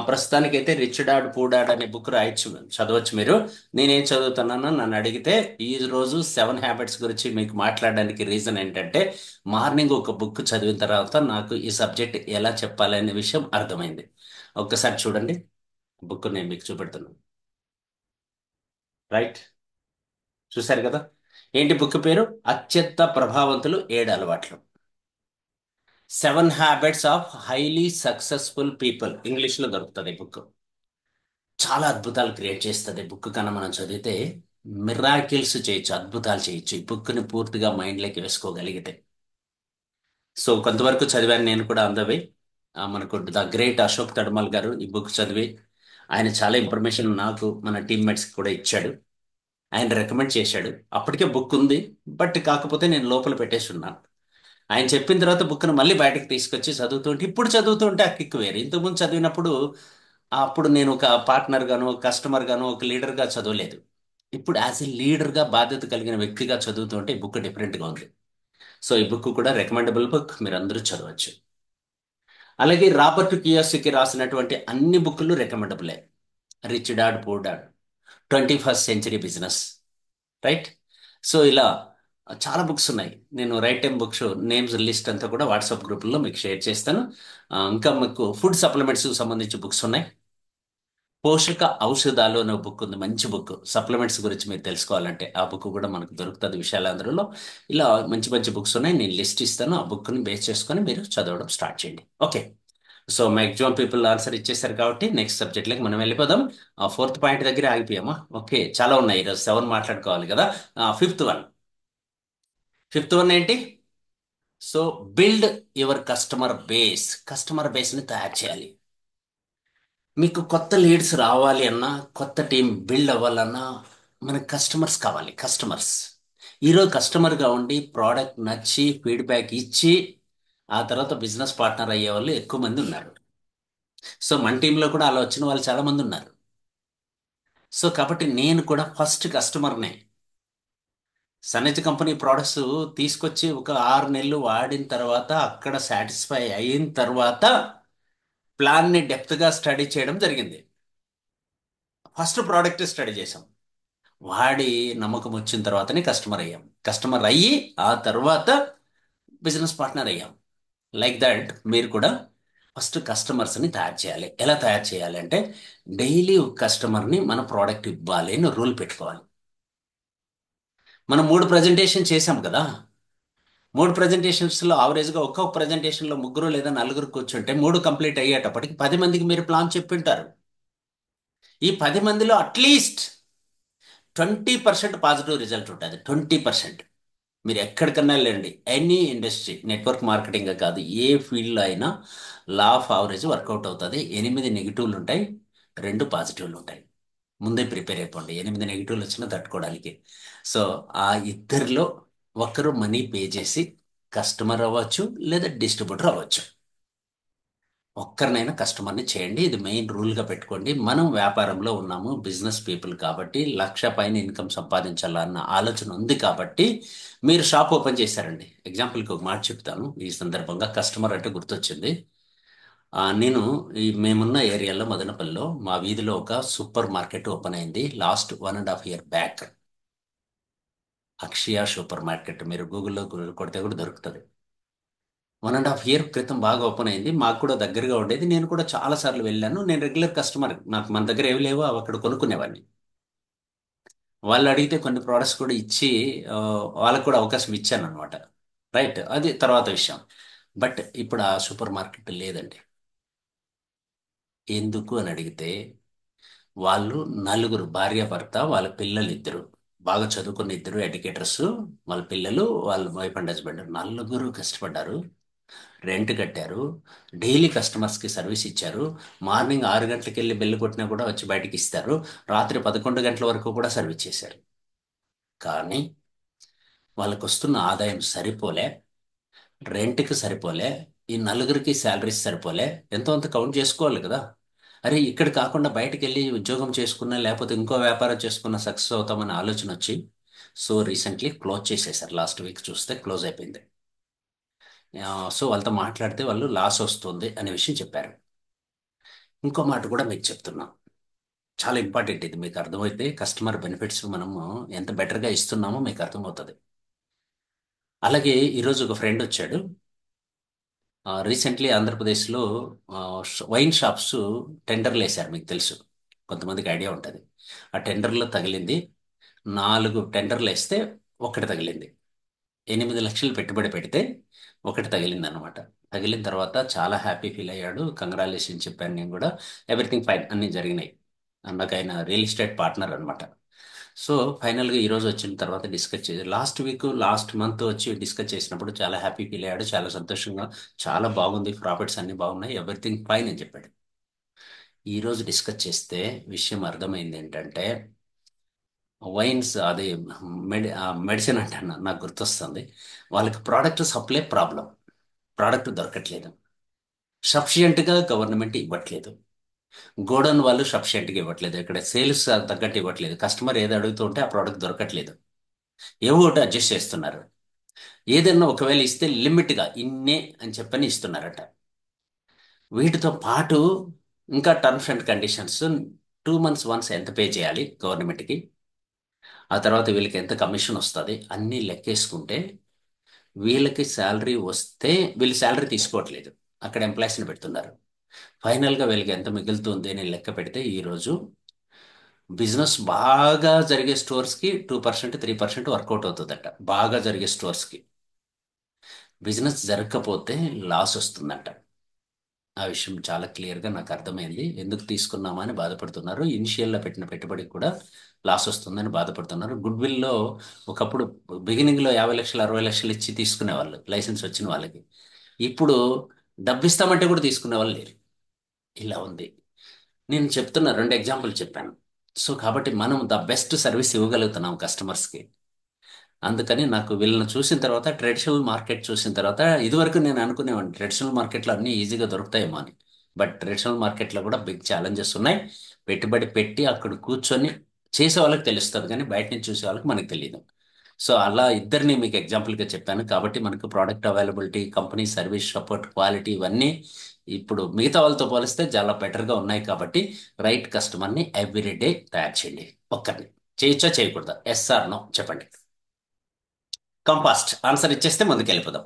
ప్రస్తుతానికైతే రిచ్ డాడ్ పూర్ డాడ్ అనే బుక్ రాయొచ్చు, చదవచ్చు మీరు. నేనేం చదువుతున్నానో నన్ను అడిగితే, ఈ రోజు 7 హ్యాబిట్స్ గురించి మీకు మాట్లాడడానికి రీజన్ ఏంటంటే, మార్నింగ్ ఒక బుక్ చదివిన తర్వాత నాకు ఈ సబ్జెక్ట్ ఎలా చెప్పాలి అనే విషయం అర్థమైంది. ఒక్కసారి చూడండి, బుక్ నేను మీకు చూపెడుతున్నాను. రైట్, చూశారు కదా? ఏంటి బుక్ పేరు? అత్యంత ప్రభావవంతులు 7 అలవాట్లు. 7 habits of highly successful people, ఇంగ్లీష్లో దొరుకుతుంది బుక్. చాలా అద్భుతాలు క్రియేట్ చేస్తుంది బుక్. కన్నా మనం చదివితే మిరాకిల్స్ చేయొచ్చు, అద్భుతాలు చేయొచ్చు ఈ బుక్ని పూర్తిగా మైండ్లోకి వేసుకోగలిగితే. సో కొంతవరకు చదివాను నేను కూడా అందవి. మనకు ద గ్రేట్ అశోక్ తడ్మల్ గారు ఈ బుక్ చదివి ఆయన చాలా ఇన్ఫర్మేషన్ నాకు, మన టీమ్మేట్స్కి కూడా ఇచ్చాడు. ఆయన రికమెండ్ చేశాడు. అప్పటికే బుక్ ఉంది, బట్ కాకపోతే నేను లోపల పెట్టేసి ఉన్నాను. ఆయన చెప్పిన తర్వాత బుక్ను మళ్ళీ బయటకు తీసుకొచ్చి చదువుతుంటే, ఇప్పుడు చదువుతుంటే ఆ కిక్ వేరు. ఇంతకుముందు చదివినప్పుడు అప్పుడు నేను ఒక పార్ట్నర్ గాను, ఒక కస్టమర్ గాను, ఒక లీడర్గా చదవలేదు. ఇప్పుడు యాజ్ ఎ లీడర్గా బాధ్యత కలిగిన వ్యక్తిగా చదువుతుంటే ఈ బుక్ డిఫరెంట్గా ఉంది. సో ఈ బుక్ కూడా రికమెండబుల్ బుక్, మీరు అందరూ చదవచ్చు. అలాగే రాబర్ట్ కియోసకి రాసినటువంటి అన్ని బుక్లు రికమెండబులే. Rich dad poor dad, 21st century business, right. So ఇలా చాలా బుక్స్ ఉన్నాయి. నేను right time books names list అంతా కూడా వాట్సాప్ గ్రూపుల్లో మీకు షేర్ చేస్తాను. ఇంకా మీకు ఫుడ్ సప్లిమెంట్స్ సంబంధించి బుక్స్ ఉన్నాయి. పోషక ఔషధాలు అనే బుక్ ఉంది, మంచి బుక్. సప్లిమెంట్స్ గురించి మీరు తెలుసుకోవాలంటే ఆ బుక్ కూడా మనకు దొరుకుతుంది విశాలాంధ్రలో. ఇలా మంచి మంచి బుక్స్ ఉన్నాయి. నేను లిస్ట్ ఇస్తాను. ఆ బుక్ని బేస్ చేసుకొని మీరు చదవడం స్టార్ట్ చేయండి. Okay. So maximum people answer ఇచ్చేసారు కాబట్టి నెక్స్ట్ సబ్జెక్ట్లోకి మనం వెళ్ళిపోదాం. ఆ 4th పాయింట్ దగ్గర ఆగిపోయామా? ఓకే, చాలా ఉన్నాయి. ఈరోజు 7 మాట్లాడుకోవాలి కదా. Fifth one. ఫిఫ్త్ వన్ ఏంటి? So build your customer base. Customer బేస్ని తయారు చేయాలి. మీకు కొత్త లీడ్స్ రావాలి అన్నా, కొత్త టీం బిల్డ్ అవ్వాలన్నా మనకు కస్టమర్స్ కావాలి. కస్టమర్స్ ఈరోజు కస్టమర్గా ఉండి ప్రోడక్ట్ నచ్చి ఫీడ్బ్యాక్ ఇచ్చి ఆ తర్వాత బిజినెస్ పార్ట్నర్ అయ్యే వాళ్ళు ఎక్కువ మంది ఉన్నారు. సో మన టీంలో కూడా అలా వచ్చిన వాళ్ళు చాలా మంది ఉన్నారు. సో కాబట్టి నేను కూడా ఫస్ట్ కస్టమర్నే. సన్నజ్ కంపెనీ ప్రోడక్ట్స్ తీసుకొచ్చి ఒక 6 నెలలు వాడిన తర్వాత, అక్కడ సాటిస్ఫై అయిన తర్వాత ప్లాన్ని డెప్త్గా స్టడీ చేయడం జరిగింది. ఫస్ట్ ప్రోడక్ట్ స్టడీ చేసాం, వాడి నమ్మకం వచ్చిన తర్వాతనే కస్టమర్ అయ్యాం. కస్టమర్ అయ్యి ఆ తర్వాత బిజినెస్ పార్ట్నర్ అయ్యాం. లైక్ దట్ మీరు కూడా ఫస్ట్ కస్టమర్స్ని తయారు చేయాలి. ఎలా తయారు చేయాలి అంటే, డైలీ ఒక కస్టమర్ని మన ప్రోడక్ట్ ఇవ్వాలి అని రూల్ పెట్టుకోవాలి. మనం 3 ప్రజెంటేషన్ చేసాం కదా. 3 ప్రజెంటేషన్స్లో ఆవరేజ్గా ఒక్కొక్క ప్రజెంటేషన్లో ముగ్గురు లేదా నలుగురు కూర్చుంటే 3 కంప్లీట్ అయ్యేటప్పటికి 10 మందికి మీరు ప్లాన్ చెప్పింటారు. ఈ 10 మందిలో అట్లీస్ట్ 20% పాజిటివ్ రిజల్ట్ ఉంటుంది. 20%. మీరు ఎక్కడికన్నా వెళ్ళండి, ఎనీ ఇండస్ట్రీ, నెట్వర్క్ మార్కెటింగ్ కాదు, ఏ ఫీల్డ్లో అయినా లా ఆఫ్ యావరేజ్ వర్కౌట్ అవుతుంది. 8 నెగిటివ్లు ఉంటాయి, 2 పాజిటివ్లు ఉంటాయి. ముందే ప్రిపేర్ అయిపోండి 8 నెగిటివ్లు వచ్చినా తట్టుకోవడానికి. సో ఆ ఇద్దరిలో ఒకరు మనీ పే చేసి కస్టమర్ అవ్వచ్చు, లేదా డిస్ట్రిబ్యూటర్ అవ్వచ్చు. ఒక్కరినైనా కస్టమర్ని చేయండి. ఇది మెయిన్ రూల్గా పెట్టుకోండి. మనం వ్యాపారంలో ఉన్నాము, బిజినెస్ పీపుల్ కాబట్టి, 1,00,000 పైన ఇన్కమ్ సంపాదించాలన్న ఆలోచన ఉంది కాబట్టి మీరు షాప్ ఓపెన్ చేశారండి. ఎగ్జాంపుల్కి ఒక మాట చెప్తాను. ఈ సందర్భంగా కస్టమర్ అంటే గుర్తొచ్చింది. నేను మేమున్న ఏరియాలో మదనపల్లిలో మా వీధిలో ఒక సూపర్ మార్కెట్ ఓపెన్ అయింది లాస్ట్ 1.5 year బ్యాక్. అక్షయ సూపర్ మార్కెట్ మీరు గూగుల్లో కొడితే కూడా దొరుకుతుంది. 1.5 year క్రితం బాగా ఓపెన్ అయింది. మాకు కూడా దగ్గరగా ఉండేది. నేను కూడా చాలా సార్లు వెళ్ళాను. నేను రెగ్యులర్ కస్టమర్. నాకు మన దగ్గర ఏవి లేవో అవి అక్కడ కొనుక్కునేవాడిని. వాళ్ళు అడిగితే కొన్ని ప్రోడక్ట్స్ కూడా ఇచ్చి ఆ, వాళ్ళకు కూడా అవకాశం ఇచ్చాను అనమాట. రైట్, అది తర్వాత విషయం. బట్ ఇప్పుడు ఆ సూపర్ మార్కెట్ లేదండి. ఎందుకు అని అడిగితే, వాళ్ళు నలుగురు, భార్య భర్త, వాళ్ళ పిల్లలు ఇద్దరు, బాగా చదువుకున్న ఇద్దరు ఎడ్యుకేటర్స్, వాళ్ళ పిల్లలు, వాళ్ళ వైఫ్ అండ్ హస్బెండ్, నలుగురు కష్టపడ్డారు. రెంట్ కట్టారు. డైలీ కస్టమర్స్కి సర్వీస్ ఇచ్చారు. మార్నింగ్ 6 గంటలకు వెళ్ళి బెల్ కొట్టినా కూడా వచ్చి బయటికి ఇస్తారు. రాత్రి 11 గంటల వరకు కూడా సర్వీస్ చేశారు. కానీ వాళ్ళకు వస్తున్న ఆదాయం సరిపోలే, రెంట్కి సరిపోలే, ఈ నలుగురికి శాలరీస్ సరిపోలే. ఎంతో అంత కౌంట్ చేసుకోవాలి కదా. అరే, ఇక్కడ కాకుండా బయటికి వెళ్ళి ఉద్యోగం చేసుకున్నా లేకపోతే ఇంకో వ్యాపారం చేసుకున్నా సక్సెస్ అవుతామని ఆలోచన వచ్చి, సో రీసెంట్లీ క్లోజ్ చేసేసారు. లాస్ట్ వీక్ చూస్తే క్లోజ్ అయిపోయింది. సో వాళ్ళతో మాట్లాడితే వాళ్ళు లాస్ వస్తుంది అనే విషయం చెప్పారు. ఇంకో మాట కూడా మీకు చెప్తున్నా, చాలా ఇంపార్టెంట్. ఇది మీకు అర్థమైతే కస్టమర్ బెనిఫిట్స్ మనము ఎంత బెటర్గా ఇస్తున్నామో మీకు అర్థమవుతుంది. అలాగే ఈరోజు ఒక ఫ్రెండ్ వచ్చాడు. రీసెంట్లీ ఆంధ్రప్రదేశ్లో వైన్ షాప్స్ టెండర్లు వేశారు, మీకు తెలుసు, కొంతమందికి ఐడియా ఉంటుంది. ఆ టెండర్లో తగిలింది. 4 టెండర్లు వేస్తే ఒకటి తగిలింది. 8 లక్షలు పెట్టుబడి పెడితే ఒకటి తగిలింది అనమాట. తగిలిన తర్వాత చాలా హ్యాపీ ఫీల్ అయ్యాడు. కంగ్రాచులేషన్ చెప్పాను నేను కూడా. ఎవ్రీథింగ్ ఫైన్, అన్నీ జరిగినాయి. నాకు ఆయన రియల్ ఎస్టేట్ పార్ట్నర్ అనమాట. సో ఫైనల్గా ఈరోజు వచ్చిన తర్వాత డిస్కస్ చేసి, లాస్ట్ వీక్ లాస్ట్ మంత్ వచ్చి డిస్కస్ చేసినప్పుడు చాలా హ్యాపీ ఫీల్ అయ్యాడు, చాలా సంతోషంగా, చాలా బాగుంది, ప్రాఫిట్స్ అన్ని బాగున్నాయి, ఎవ్రీథింగ్ ఫైన్ అని చెప్పాడు. ఈరోజు డిస్కస్ చేస్తే విషయం అర్థమైంది ఏంటంటే, వైన్స్ అది మెడిసిన్ అంటే నాకు గుర్తొస్తుంది. వాళ్ళకి ప్రోడక్ట్ సప్లై ప్రాబ్లం, ప్రోడక్ట్ దొరకట్లేదు. సఫిషియెంట్గా గవర్నమెంట్ ఇవ్వట్లేదు. గోడౌన్ వాళ్ళు సఫిషియెంట్గా ఇవ్వట్లేదు. ఇక్కడ సేల్స్ తగ్గట్టు ఇవ్వట్లేదు. కస్టమర్ ఏది అడుగుతూ ఉంటే ఆ ప్రోడక్ట్ దొరకట్లేదు. ఏవో ఒకటి అడ్జస్ట్ చేస్తున్నారు. ఏదన్నా ఒకవేళ ఇస్తే లిమిట్గా ఇన్నే అని చెప్పని ఇస్తున్నారట. వీటితో పాటు ఇంకా terms and conditions, 2 months once ఎంత పే చేయాలి గవర్నమెంట్కి, ఆ తర్వాత వీళ్ళకి ఎంత కమిషన్ వస్తుంది, అన్నీ లెక్కేసుకుంటే వీళ్ళకి శాలరీ వస్తే, వీళ్ళు శాలరీ తీసుకోవట్లేదు, అక్కడ ఎంప్లాయీస్ని పెడుతున్నారు. ఫైనల్గా వీళ్ళకి ఎంత మిగులుతుంది అని లెక్క పెడితే ఈరోజు బిజినెస్ బాగా జరిగే స్టోర్స్కి 2%, 3% వర్కౌట్ అవుతుందట. బాగా జరిగే స్టోర్స్కి. బిజినెస్ జరగకపోతే లాస్ వస్తుందంట. ఆ విషయం చాలా క్లియర్గా నాకు అర్థమైంది. ఎందుకు తీసుకున్నామా అని బాధపడుతున్నారు. ఇనిషియల్లో పెట్టిన పెట్టుబడికి కూడా లాస్ వస్తుందని బాధపడుతున్నారు. గుడ్ విల్లో ఒకప్పుడు బిగినింగ్లో 50 లక్షలు 60 లక్షలు ఇచ్చి తీసుకునేవాళ్ళు లైసెన్స్ వచ్చిన వాళ్ళకి. ఇప్పుడు డబ్బిస్తామంటే కూడా తీసుకునే వాళ్ళు లేరు. ఇలా ఉంది. నేను చెప్తున్న 2 ఎగ్జాంపుల్ చెప్పాను. సో కాబట్టి మనం ద బెస్ట్ సర్వీస్ ఇవ్వగలుగుతున్నాం కస్టమర్స్కి. అందుకని నాకు వీళ్ళని చూసిన తర్వాత, ట్రెడిషనల్ మార్కెట్ చూసిన తర్వాత, ఇదివరకు నేను అనుకునేవాడిని ట్రెడిషనల్ మార్కెట్లో అన్నీ ఈజీగా దొరుకుతాయేమో అని. బట్ ట్రెడిషనల్ మార్కెట్లో కూడా బిగ్ ఛాలెంజెస్ ఉన్నాయి. పెట్టుబడి పెట్టి అక్కడ కూర్చొని చేసే వాళ్ళకి తెలుస్తుంది, కానీ బయట నుంచి చూసే వాళ్ళకి మనకు తెలియదు. సో అలా ఇద్దరిని మీకు ఎగ్జాంపుల్గా చెప్పాను. కాబట్టి మనకు product availability, company service support, quality, ఇవన్నీ ఇప్పుడు మిగతా వాళ్ళతో పోలిస్తే చాలా బెటర్గా ఉన్నాయి. కాబట్టి రైట్ కస్టమర్ని ఎవ్రీడే తయారు చేయండి. ఒక్కరిని చేయొచ్చా చేయకూడదా? ఎస్ ఆర్ నో చెప్పండి. కంపాస్ట్ ఆన్సర్ ఇచ్చేస్తే ముందుకు వెళ్ళిపోదాం.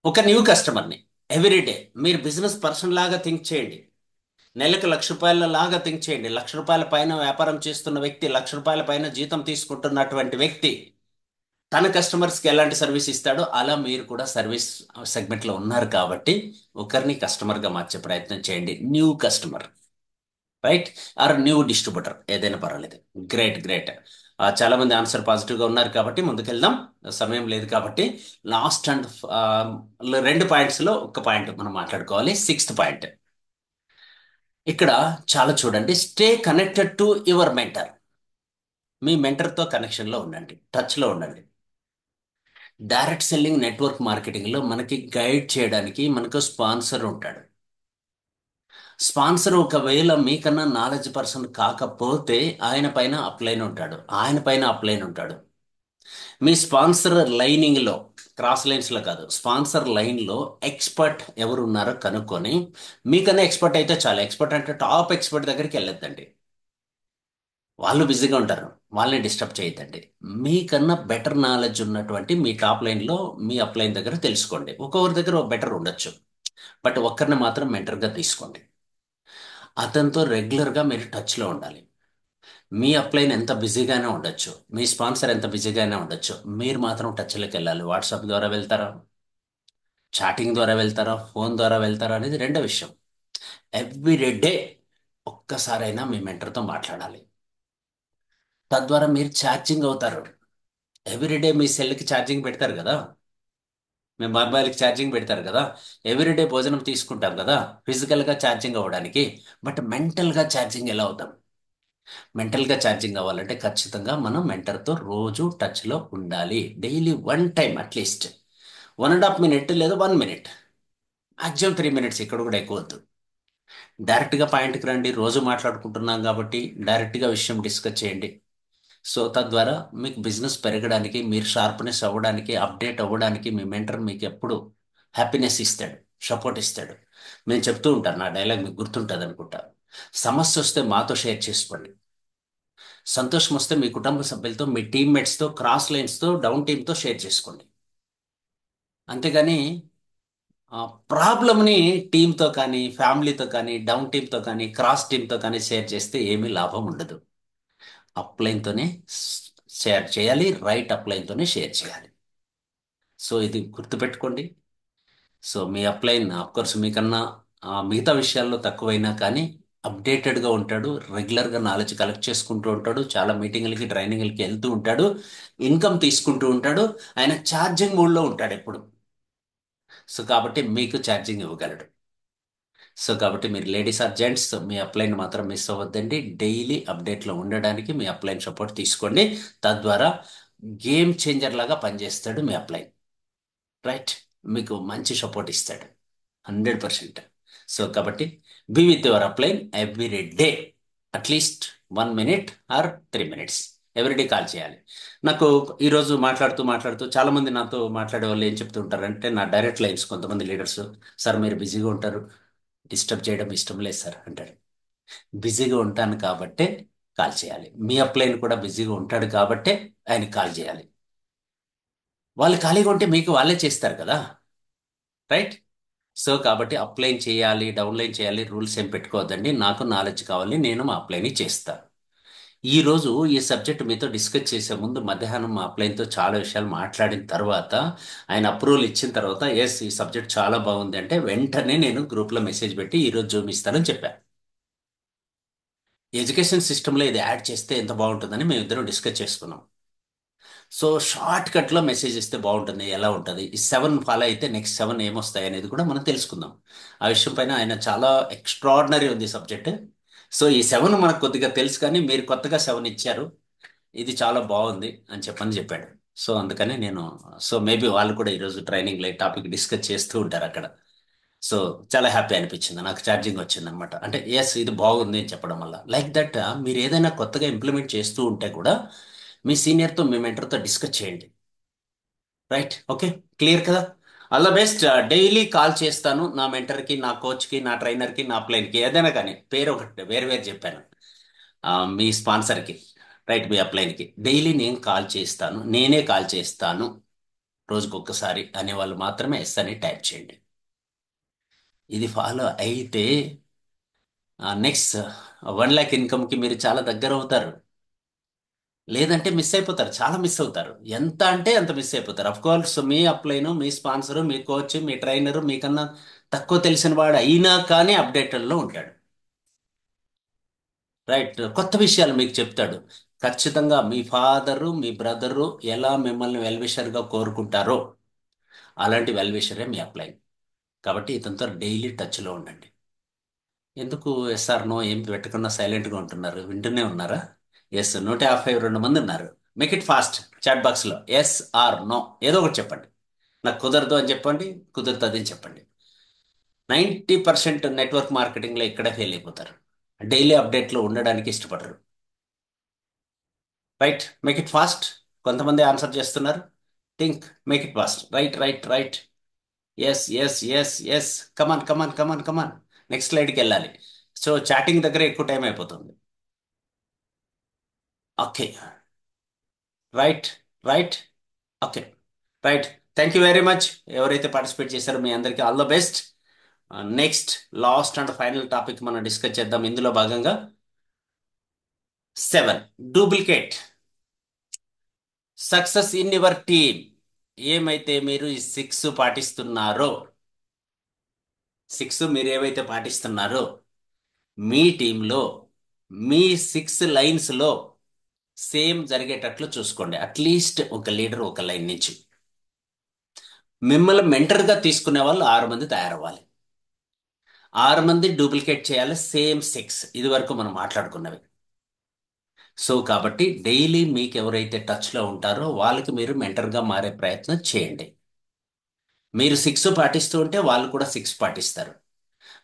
ఒక న్యూ కస్టమర్ని ఎవ్రీడే మీరు బిజినెస్ పర్సన్ లాగా థింక్ చేయండి. నెలకు 1,00,000 లాగా థింక్ చేయండి. 1,00,000 పైన వ్యాపారం చేస్తున్న వ్యక్తి, 1,00,000 పైన జీతం తీసుకుంటున్నటువంటి వ్యక్తి తన కస్టమర్స్కి ఎలాంటి సర్వీస్ ఇస్తాడో అలా మీరు కూడా సర్వీస్ సెగ్మెంట్లో ఉన్నారు. కాబట్టి ఒకరిని కస్టమర్గా మార్చే ప్రయత్నం చేయండి. New customer, right, or new distributor, ఏదైనా పర్వాలేదు. Great great. చాలా మంది ఆన్సర్ పాజిటివ్గా ఉన్నారు కాబట్టి ముందుకెళ్దాం. సమయం లేదు కాబట్టి లాస్ట్ అండ్ 2 పాయింట్స్లో ఒక పాయింట్ మనం మాట్లాడుకోవాలి. 6th పాయింట్ ఇక్కడ చాలా చూడండి. Stay connected to your mentor. మీ మెంటర్తో కనెక్షన్లో ఉండండి, టచ్లో ఉండండి. డైరెక్ట్ సెల్లింగ్, నెట్వర్క్ మార్కెటింగ్లో మనకి గైడ్ చేయడానికి మనకు స్పాన్సర్ ఉంటాడు. స్పాన్సర్ ఒకవేళ మీకన్నా నాలెడ్జ్ పర్సన్ కాకపోతే ఆయన పైన అప్లైన్ ఉంటాడు, ఆయన పైన అప్లైన్ ఉంటాడు. మీ స్పాన్సర్ లైనింగ్లో, క్రాస్ లైన్స్లో కాదు, స్పాన్సర్ లైన్లో ఎక్స్పర్ట్ ఎవరు ఉన్నారో కనుక్కొని, మీకన్నా ఎక్స్పర్ట్ అయితే చాలా, ఎక్స్పర్ట్ అంటే టాప్ ఎక్స్పర్ట్ దగ్గరికి వెళ్ళొద్దండి. వాళ్ళు బిజీగా ఉంటారు, వాళ్ళని డిస్టర్బ్ చేయొద్దండి. మీకన్నా బెటర్ నాలెడ్జ్ ఉన్నటువంటి మీ టాప్ లైన్లో మీ అప్లైన్ దగ్గర తెలుసుకోండి. ఒక్కొక్కరి దగ్గర బెటర్ ఉండొచ్చు, బట్ ఒక్కరిని మాత్రం మెంటర్గా తీసుకోండి. అతనితో రెగ్యులర్గా మీరు టచ్లో ఉండాలి. మీ అప్లైన్ ఎంత బిజీగానే ఉండొచ్చు, మీ స్పాన్సర్ ఎంత బిజీగానే ఉండొచ్చు, మీరు మాత్రం టచ్లోకి వెళ్ళాలి. వాట్సాప్ ద్వారా వెళ్తారా, చాటింగ్ ద్వారా వెళ్తారా, ఫోన్ ద్వారా వెళ్తారా అనేది రెండో విషయం. ఎవ్రీ డే ఒక్కసారైనా మీ మెంటర్తో మాట్లాడాలి. తద్వారా మీరు ఛార్జింగ్ అవుతారు. ఎవ్రీడే మీ సెల్కి ఛార్జింగ్ పెడతారు కదా, మీ మొబైల్కి ఛార్జింగ్ పెడతారు కదా, ఎవ్రీడే భోజనం తీసుకుంటాం కదా, ఫిజికల్గా ఛార్జింగ్ అవ్వడానికి. బట్ మెంటల్గా ఛార్జింగ్ ఎలా అవుతాం? మెంటల్గా ఛార్జింగ్ అవ్వాలంటే ఖచ్చితంగా మనం మెంటర్తో రోజు టచ్లో ఉండాలి. Daily one time at least 1.5 minute లేదా 1 మినిట్, మ్యాక్సిమం 3 మినిట్స్, ఇక్కడ కూడా ఎక్కువ వద్దు. డైరెక్ట్గా పాయింట్కి రండి. రోజు మాట్లాడుకుంటున్నాం కాబట్టి డైరెక్ట్గా విషయం డిస్కస్ చేయండి. సో తద్వారా మీకు బిజినెస్ పెరగడానికి, మీరు షార్ప్నెస్ అవ్వడానికి, అప్డేట్ అవ్వడానికి మీ మెంటర్ మీకు ఎప్పుడు హ్యాపీనెస్ ఇస్తాడు, సపోర్ట్ ఇస్తాడు. నేను చెప్తూ ఉంటాను, నా డైలాగ్ మీకు గుర్తుంటుంది అనుకుంటా. సమస్య వస్తే మాతో షేర్ చేసుకోండి, సంతోషం వస్తే మీ కుటుంబ సభ్యులతో, మీ టీమ్మేట్స్తో, క్రాస్ లైన్స్తో, డౌన్ టీమ్తో షేర్ చేసుకోండి. అంతేగాని ప్రాబ్లమ్ని టీంతో కానీ, ఫ్యామిలీతో కానీ, డౌన్ టీంతో కానీ, క్రాస్ టీంతో కానీ షేర్ చేస్తే ఏమీ లాభం ఉండదు. అప్లైన్తోనే షేర్ చేయాలి, రైట్ అప్లైన్తోనే షేర్ చేయాలి. సో ఇది గుర్తుపెట్టుకోండి. సో మీ అప్లైన్ కోర్స్ మీకన్నా మిగతా విషయాల్లో తక్కువైనా కానీ అప్డేటెడ్గా ఉంటాడు, రెగ్యులర్గా నాలెడ్జ్ కలెక్ట్ చేసుకుంటూ ఉంటాడు, చాలా మీటింగ్లకి ట్రైనింగ్లకి వెళ్తూ ఉంటాడు, ఇన్కమ్ తీసుకుంటూ ఉంటాడు, ఆయన ఛార్జింగ్ మోడ్లో ఉంటాడు ఎప్పుడు. సో కాబట్టి మీకు ఛార్జింగ్ ఇవ్వగలడు. సో కాబట్టి మీరు ladies are gents me upline మాత్రం మిస్ అవ్వద్దండి. డైలీ అప్డేట్లో ఉండడానికి మీ అప్లైన్ సపోర్ట్ తీసుకోండి. తద్వారా గేమ్ చేంజర్ లాగా పనిచేస్తాడు మీ అప్లైన్. రైట్, మీకు మంచి సపోర్ట్ ఇస్తాడు 100%. సో కాబట్టి be with your upline every day, at least 1 minute or 3 minutes everyday call చేయాలి. నాకు ఈరోజు మాట్లాడుతూ మాట్లాడుతూ చాలామంది నాతో మాట్లాడే వాళ్ళు ఏం చెప్తూ ఉంటారంటే, నా డైరెక్ట్ లైన్స్ కొంతమంది లీడర్స్, సార్ మీరు బిజీగా ఉంటారు, డిస్టర్బ్ చేయడం ఇష్టం లేదు సార్ అంటాడు. బిజీగా ఉంటాను కాబట్టే కాల్ చేయాలి. మీ అప్లైన్ కూడా బిజీగా ఉంటాడు కాబట్టే ఆయన కాల్ చేయాలి. వాళ్ళు ఖాళీగా ఉంటే మీకు వాళ్ళే చేస్తారు కదా, రైట్? సో కాబట్టి అప్లైన్ చేయాలి, డౌన్లైన్ చేయాలి, రూల్స్ ఏం పెట్టుకోవద్దండి. నాకు నాలెడ్జ్ కావాలి, నేను మా అప్లైన్ చేస్తాను. ఈ రోజు ఈ సబ్జెక్ట్ మీతో డిస్కస్ చేసే ముందు మధ్యాహ్నం మా అప్లైన్తో చాలా విషయాలు మాట్లాడిన తర్వాత, ఆయన అప్రూవల్ ఇచ్చిన తర్వాత, ఎస్ ఈ సబ్జెక్ట్ చాలా బాగుంది అంటే వెంటనే నేను గ్రూప్లో మెసేజ్ పెట్టి ఈరోజు జూమ్ ఇస్తానని చెప్పాను. ఎడ్యుకేషన్ సిస్టంలో ఇది యాడ్ చేస్తే ఎంత బాగుంటుందని మేము ఇద్దరం డిస్కస్ చేసుకున్నాం. సో షార్ట్ కట్లో మెసేజ్ ఇస్తే బాగుంటుంది, ఎలా ఉంటుంది, ఈ 7 ఫాలో అయితే నెక్స్ట్ 7 ఏమొస్తాయి అనేది కూడా మనం తెలుసుకుందాం. ఆ విషయం పైన ఆయన చాలా ఎక్స్ట్రాడినరీ ఉంది సబ్జెక్ట్. సో ఈ 7 మనకు కొద్దిగా తెలుసు, కానీ మీరు కొత్తగా 7 ఇచ్చారు, ఇది చాలా బాగుంది అని చెప్పాడు. సో అందుకని నేను, సో మేబీ వాళ్ళు కూడా ఈరోజు ట్రైనింగ్లో ఈ టాపిక్ డిస్కస్ చేస్తూ ఉంటారు అక్కడ. సో చాలా హ్యాపీ అనిపించింది, నాకు ఛార్జింగ్ వచ్చింది అనమాట. అంటే ఎస్ ఇది బాగుంది అని చెప్పడం వల్ల, లైక్ దట్ మీరు ఏదైనా కొత్తగా ఇంప్లిమెంట్ చేస్తూ ఉంటే కూడా మీ సీనియర్తో, మీ మెంటర్తో డిస్కస్ చేయండి. రైట్, ఓకే, క్లియర్ కదా? All the best. Daily call చేస్తాను నా మెంటర్కి, నా కోచ్కి, నా ట్రైనర్కి, నా అప్లైన్కి, ఏదైనా కానీ పేరు ఒకటి వేరు వేరు చెప్పాను. మీ స్పాన్సర్కి, రైట్, మీ అప్లైన్కి డైలీ నేను కాల్ చేస్తాను, నేనే కాల్ చేస్తాను రోజుకు ఒక్కసారి అనే వాళ్ళు మాత్రమే ఎస్ అని టైప్ చేయండి. ఇది ఫాలో అయితే నెక్స్ట్ 1 lakh ఇన్కమ్కి మీరు చాలా దగ్గర అవుతారు. లేదంటే మిస్ అయిపోతారు, చాలా మిస్ అవుతారు. ఎంత అంటే అంత మిస్ అయిపోతారు. Of course me upline, me sponsor, me coach, me trainer మీకన్నా తక్కువ తెలిసిన వాడు అయినా కానీ అప్డేటెడ్లో ఉంటాడు. రైట్, కొత్త విషయాలు మీకు చెప్తాడు. ఖచ్చితంగా మీ ఫాదరు, మీ బ్రదరు ఎలా మిమ్మల్ని వెల్విషర్గా కోరుకుంటారో అలాంటి వెల్విషరే మీ అప్లైన్. కాబట్టి ఇతనితో డైలీ టచ్లో ఉండండి. ఎందుకు ఎస్ఆర్ నో ఏం పెట్టకుండా సైలెంట్గా ఉంటున్నారు, వింటూనే ఉన్నారా? ఎస్, 152 మంది ఉన్నారు. Make it fast. చాట్ బాక్స్లో ఎస్ ఆర్ నో ఏదో ఒకటి చెప్పండి. నాకు కుదరదు అని చెప్పండి, కుదురుతుంది అని చెప్పండి. 90% నెట్వర్క్ మార్కెటింగ్లో ఇక్కడే ఫెయిల్ అయిపోతారు, డైలీ అప్డేట్లో ఉండడానికి ఇష్టపడరు. Right, make it fast. కొంతమంది ఆన్సర్ చేస్తున్నారు. Think, make it fast. Right right right. Yes yes yes yes. Come on come on come on come on. Next స్లైడ్కి వెళ్ళాలి. సో చాటింగ్ దగ్గర ఎక్కువ టైం అయిపోతుంది. Okay, right right, okay, right. Thank you very much. ఎవరైతే participate చేశారో మీ అందరికీ all the best. Next last and final topic మనం డిస్కస్ చేద్దాం ఇందులో భాగంగా. Seven, duplicate success in your team. ఏమైతే మీరు ఈ సిక్స్ పాటిస్తున్నారో, సిక్స్ మీరు ఏవైతే పాటిస్తున్నారో మీ టీంలో, మీ సిక్స్ లైన్స్ లో సేమ్ జరిగేటట్లు చూసుకోండి. అట్లీస్ట్ ఒక లీడర్ ఒక లైన్ నుంచి. మిమ్మల్ని మెంటర్గా తీసుకునే వాళ్ళు 6 మంది తయారవ్వాలి. 6 మంది డూప్లికేట్ చేయాలి సేమ్ సిక్స్, ఇది వరకు మనం మాట్లాడుకున్నవి. సో కాబట్టి డైలీ మీకు ఎవరైతే టచ్లో ఉంటారో వాళ్ళకి మీరు మెంటర్గా మారే ప్రయత్నం చేయండి. మీరు సిక్స్ పాటిస్తూ ఉంటే వాళ్ళు కూడా సిక్స్ పాటిస్తారు.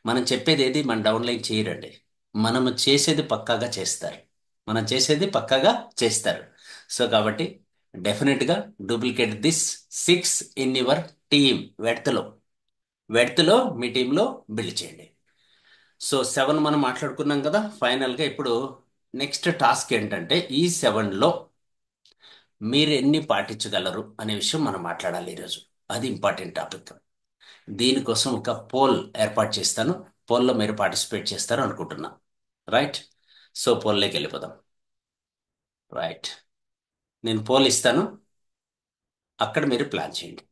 మనం చెప్పేది ఏది మన డౌన్లైన్ చేయరండి. మనము చేసేది పక్కాగా చేస్తారు. మనం చేసేది పక్కాగా చేస్తారు. సో కాబట్టి డెఫినెట్గా duplicate this six in your team. వెడ్త్లో, వెడ్త్లో మీ టీంలో బిల్డ్ చేయండి. సో సెవెన్ మనం మాట్లాడుకున్నాం కదా. ఫైనల్గా ఇప్పుడు నెక్స్ట్ టాస్క్ ఏంటంటే ఈ సెవెన్లో మీరు ఎన్ని పాటించగలరు అనే విషయం మనం మాట్లాడాలి ఈరోజు. అది ఇంపార్టెంట్ టాపిక్. దీనికోసం ఒక పోల్ ఏర్పాటు చేస్తాను. పోల్లో మీరు పార్టిసిపేట్ చేస్తారు అనుకుంటున్నా. రైట్. సో పోల్లోకి వెళ్ళిపోదాం. రైట్. నేను పోల్ ఇస్తాను, అక్కడ మీరు ప్లాన్ చేయండి.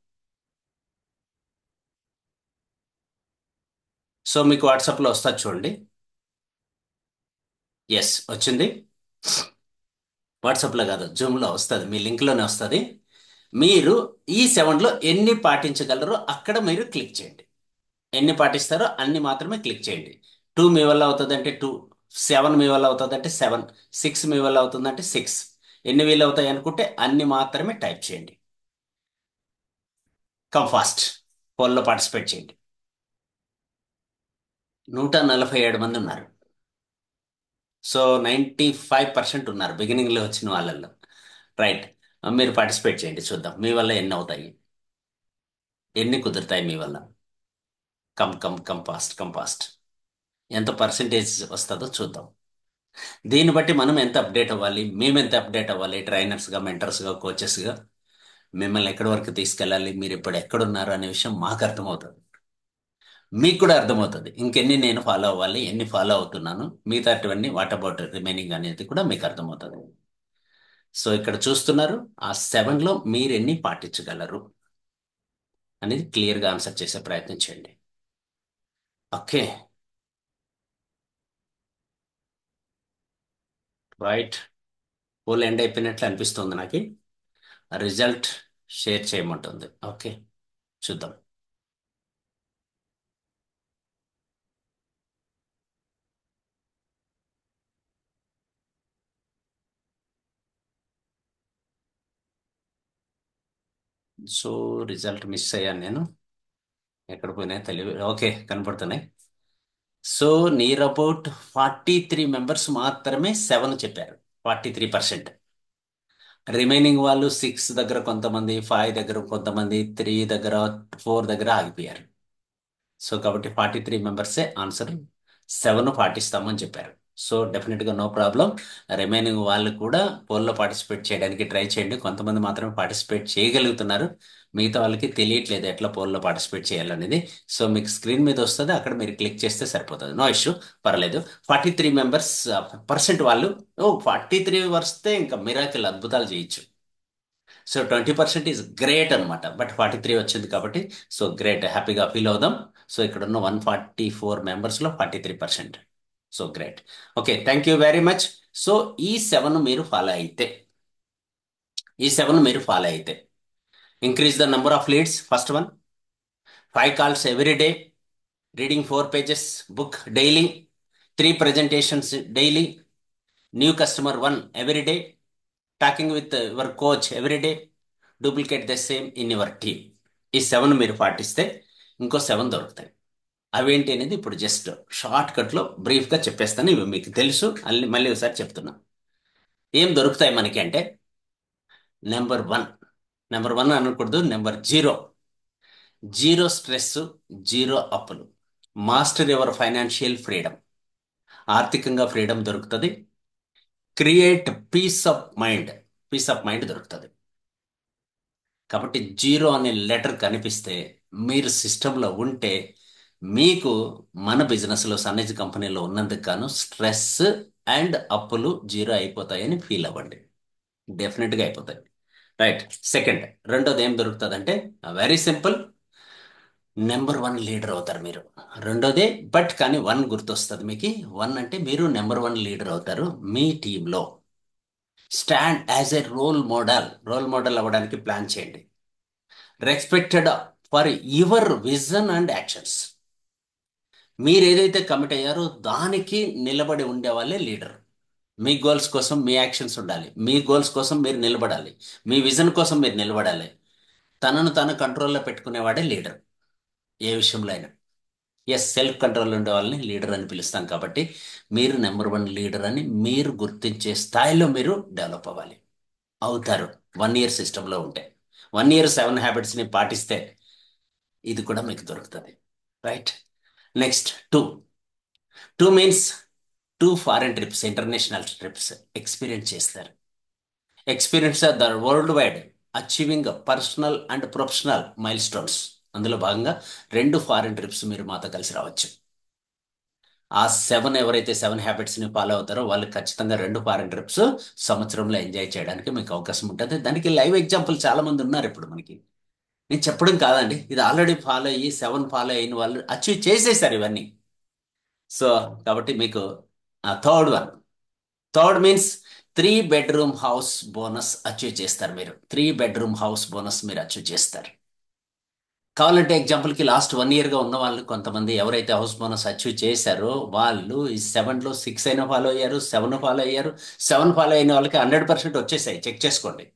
సో మీకు వాట్సాప్లో వస్తుంది చూడండి. ఎస్ వచ్చింది. వాట్సాప్లో కాదు, జూమ్లో వస్తుంది, మీ లింక్లోనే వస్తుంది. మీరు ఈ సెవెన్లో ఎన్ని పాటించగలరో అక్కడ మీరు క్లిక్ చేయండి. ఎన్ని పాటిస్తారో అన్ని మాత్రమే క్లిక్ చేయండి. టూ మీ వల్ల అవుతుంది అంటే టూ, సెవెన్ మీ వల్ల అవుతుంది అంటే సెవెన్, సిక్స్ మీ వల్ల అవుతుంది అంటే సిక్స్. ఎన్ని వీలు అవుతాయి అనుకుంటే అన్ని మాత్రమే టైప్ చేయండి. Come fast. పోల్లో పార్టిసిపేట్ చేయండి. 147 మంది ఉన్నారు. సో 95% ఉన్నారు బిగినింగ్లో వచ్చిన వాళ్ళల్లో. రైట్. మీరు పార్టిసిపేట్ చేయండి, చూద్దాం మీ వల్ల ఎన్ని అవుతాయి, ఎన్ని కుదురుతాయి మీ వల్ల. Come come come fast, come fast. ఎంత పర్సంటేజ్ వస్తుందో చూద్దాం. దీన్ని బట్టి మనం ఎంత అప్డేట్ అవ్వాలి, మేము ఎంత అప్డేట్ అవ్వాలి, ట్రైనర్స్గా, మెంటర్స్గా, కోచెస్గా మిమ్మల్ని ఎక్కడి వరకు తీసుకెళ్ళాలి, మీరు ఇప్పుడు ఎక్కడున్నారు అనే విషయం మాకు అర్థమవుతుంది. మీకు కూడా అర్థమవుతుంది ఇంకెన్ని నేను ఫాలో అవ్వాలి, ఎన్ని ఫాలో అవుతున్నాను, మిగతావన్నీ వాట్ అబౌట్ రిమైనింగ్ అనేది కూడా మీకు అర్థమవుతుంది. సో ఇక్కడ చూస్తున్నారు, ఆ సెవెన్లో మీరు ఎన్ని పాటించగలరు అనేది క్లియర్గా ఆన్సర్ చేసే ప్రయత్నం చేయండి. ఓకే. రైట్. పోల్ ఎండ్ అయిపోయినట్లు అనిపిస్తుంది నాకు. రిజల్ట్ షేర్ చేయమంటుంది. ఓకే, చూద్దాం. సో రిజల్ట్ మిస్ అయ్యాను నేను. ఎక్కడ పోయినాయి తెలివి. ఓకే, కనపడుతున్నాయి. సో నియర్ అబౌట్ 43 మెంబర్స్ మాత్రమే సెవెన్ చెప్పారు. 43%. రిమైనింగ్ వాళ్ళు సిక్స్ దగ్గర కొంతమంది, ఫైవ్ దగ్గర కొంతమంది, త్రీ దగ్గర, ఫోర్ దగ్గర ఆగిపోయారు. సో కాబట్టి 43 మెంబర్సే ఆన్సర్ సెవెన్ పాటిస్తామని చెప్పారు. సో డెఫినెట్గా నో ప్రాబ్లం. రిమైనింగ్ వాళ్ళు కూడా పోల్లో పార్టిసిపేట్ చేయడానికి ట్రై చేయండి. కొంతమంది మాత్రమే పార్టిసిపేట్ చేయగలుగుతున్నారు, మిగతా వాళ్ళకి తెలియట్లేదు ఎట్లా పోల్లో పార్టిసిపేట్ చేయాలనేది. సో మీకు స్క్రీన్ మీద వస్తుంది, అక్కడ మీరు క్లిక్ చేస్తే సరిపోతుంది. నో ఇష్యూ, పర్లేదు. 43 మెంబర్స్ వాళ్ళు, 43 వస్తే ఇంకా మిరాకిల్, అద్భుతాలు చేయొచ్చు. సో 20% ఈజ్ గ్రేట్ అనమాట. బట్ 43 వచ్చింది కాబట్టి సో గ్రేట్, హ్యాపీగా ఫీల్ అవుదాం. సో ఇక్కడ ఉన్న 144 మెంబర్స్లో 43%. So great. Okay, thank you very much. So ఈ సెవెన్ మీరు ఫాలో అయితే, ఈ సెవెన్ మీరు ఫాలో అయితే increase the number of leads. First one, 5 calls every day, reading 4 pages book daily, 3 presentations daily, new customer 1 every day, talking with your coach every day, duplicate the same in your team. ఈ seven మీరు పాటిస్తే ఇంకో seven దొరుకుతాయి. అవేంటి అనేది ఇప్పుడు just short కట్లో బ్రీఫ్గా చెప్పేస్తాను. ఇవి మీకు తెలుసు, మళ్ళీ మళ్ళీ ఒకసారి చెప్తున్నా. ఏం దొరుకుతాయి మనకి అంటే, నెంబర్ 1, నెంబర్ 1 అనకూడదు, నెంబర్ 0, జీరో స్ట్రెస్, జీరో అప్పులు. Master your financial freedom. ఆర్థికంగా ఫ్రీడమ్ దొరుకుతుంది. Create peace of mind, peace of mind దొరుకుతుంది. కాబట్టి జీరో అనే లెటర్ కనిపిస్తే మీరు సిస్టంలో ఉంటే మీకు మన బిజినెస్లో, సన్నజ్ కంపెనీలో ఉన్నందుకు గాను స్ట్రెస్ అండ్ అప్పులు జీరో అయిపోతాయని ఫీల్ అవ్వండి. డెఫినెట్గా అయిపోతాయి. రైట్. సెకండ్, రెండోది ఏం దొరుకుతుంది అంటే very simple, number one leader అవుతారు మీరు. రెండోదే, బట్ కానీ వన్ గుర్తొస్తుంది మీకు. వన్ అంటే మీరు నెంబర్ వన్ లీడర్ అవుతారు మీ టీంలో. Stand as a role model. Role model అవ్వడానికి ప్లాన్ చేయండి. Respected for your vision and actions. మీరు ఏదైతే కమిట్ అయ్యారో దానికి నిలబడి ఉండే వాళ్ళే లీడర్. మీ గోల్స్ కోసం మీ యాక్షన్స్ ఉండాలి. మీ గోల్స్ కోసం మీరు నిలబడాలి. మీ విజన్ కోసం మీరు నిలబడాలి. తనను తాను కంట్రోల్లో పెట్టుకునేవాడే లీడర్ ఏ విషయంలో అయినా. ఎస్, సెల్ఫ్ కంట్రోల్ ఉండే వాళ్ళని లీడర్ అని పిలుస్తాం. కాబట్టి మీరు నెంబర్ వన్ లీడర్ అని మీరు గుర్తించే స్థాయిలో మీరు డెవలప్ అవ్వాలి. అవుతారు 1 ఇయర్ సిస్టంలో ఉంటే. 1 ఇయర్ 7 హ్యాబిట్స్ని పాటిస్తే ఇది కూడా మీకు దొరుకుతుంది. Right. Next, two. Two means two foreign trips, international trips experience చేస్తారు. Experience the world wide achieving personal and professional milestones. అందులో భాగంగా 2 ఫారెన్ ట్రిప్స్ మీరు మాతో కలిసి రావచ్చు. ఆ 7 హ్యాబిట్స్ని ఫాలో అవుతారో వాళ్ళు ఖచ్చితంగా 2 ఫారెన్ ట్రిప్స్ సంవత్సరంలో ఎంజాయ్ చేయడానికి మీకు అవకాశం ఉంటుంది. దానికి లైవ్ ఎగ్జాంపుల్ చాలా మంది ఉన్నారు ఇప్పుడు మనకి. నేను చెప్పడం కాదండి, ఇది ఆల్రెడీ ఫాలో అయ్యి 7 ఫాలో అయిన వాళ్ళు అచీవ్ చేసేసారు ఇవన్నీ. సో కాబట్టి మీకు third one. Third means 3 bedroom house bonus achieve చేస్తారు మీరు. 3 బెడ్రూమ్ హౌస్ బోనస్ మీరు అచీవ్ చేస్తారు. కావాలంటే ఎగ్జాంపుల్కి లాస్ట్ 1 ఇయర్గా ఉన్న వాళ్ళు కొంతమంది ఎవరైతే హౌస్ బోనస్ అచీవ్ చేశారో వాళ్ళు ఈ 7లో 6 అయినా ఫాలో అయ్యారు, 7 ఫాలో అయ్యారు. 7 ఫాలో అయిన వాళ్ళకి 100% వచ్చేసాయి. చెక్ చేసుకోండి.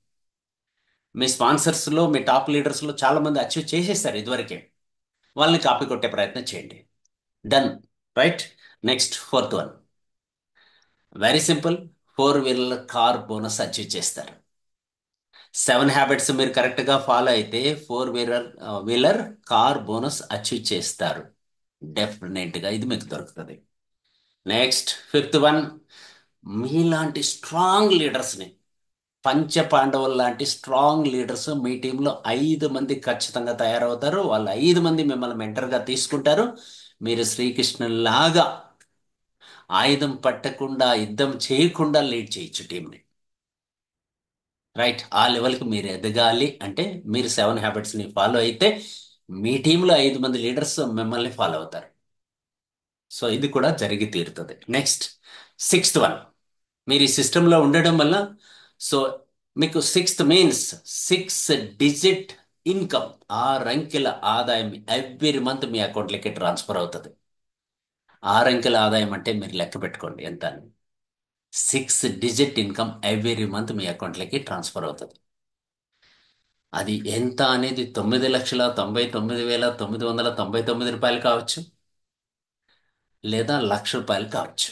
మీ స్పాన్సర్స్లో, మీ టాప్ లీడర్స్లో చాలా మంది అచీవ్ చేసేస్తారు ఇదివరకే. వాళ్ళని కాపీ కొట్టే ప్రయత్నం చేయండి. Done. Right. Next, fourth one. Very simple, 4 wheeler car bonus achieve చేస్తారు. 7 హ్యాబిట్స్ మీరు కరెక్ట్గా ఫాలో అయితే 4 వీలర్ కార్ బోనస్ అచీవ్ చేస్తారు. డెఫినెట్గా ఇది మీకు దొరుకుతుంది. Next, fifth one. మీలాంటి స్ట్రాంగ్ లీడర్స్ని, పంచ పాండవులు లాంటి స్ట్రాంగ్ లీడర్స్ మీ టీంలో 5 మంది ఖచ్చితంగా తయారవుతారు. వాళ్ళు 5 మంది మిమ్మల్ని మెంటర్గా తీసుకుంటారు. మీరు శ్రీకృష్ణులాగా ఆయుధం పట్టకుండా, యుద్ధం చేయకుండా లీడ్ చేయొచ్చు టీంని. రైట్. ఆ లెవెల్కి మీరు ఎదగాలి అంటే మీరు 7 హ్యాబిట్స్ని ఫాలో అయితే మీ టీంలో 5 మంది లీడర్స్ మిమ్మల్ని ఫాలో అవుతారు. సో ఇది కూడా జరిగి తీరుతుంది. Next, sixth one. మీరు ఈ సిస్టంలో ఉండడం వల్ల సో మీకు సిక్స్త్ మీన్స్ 6 డిజిట్ ఇన్కమ్, 6 అంకెల ఆదాయం ఎవ్రీ మంత్ మీ అకౌంట్లోకి ట్రాన్స్ఫర్ అవుతుంది. 6 అంకెల ఆదాయం అంటే మీరు లెక్క పెట్టుకోండి ఎంత అని. 6 డిజిట్ ఇన్కమ్ ఎవ్రీ మంత్ మీ అకౌంట్లోకి ట్రాన్స్ఫర్ అవుతుంది. అది ఎంత అనేది 9,99,999 కావచ్చు, లేదా ₹1,00,000 కావచ్చు.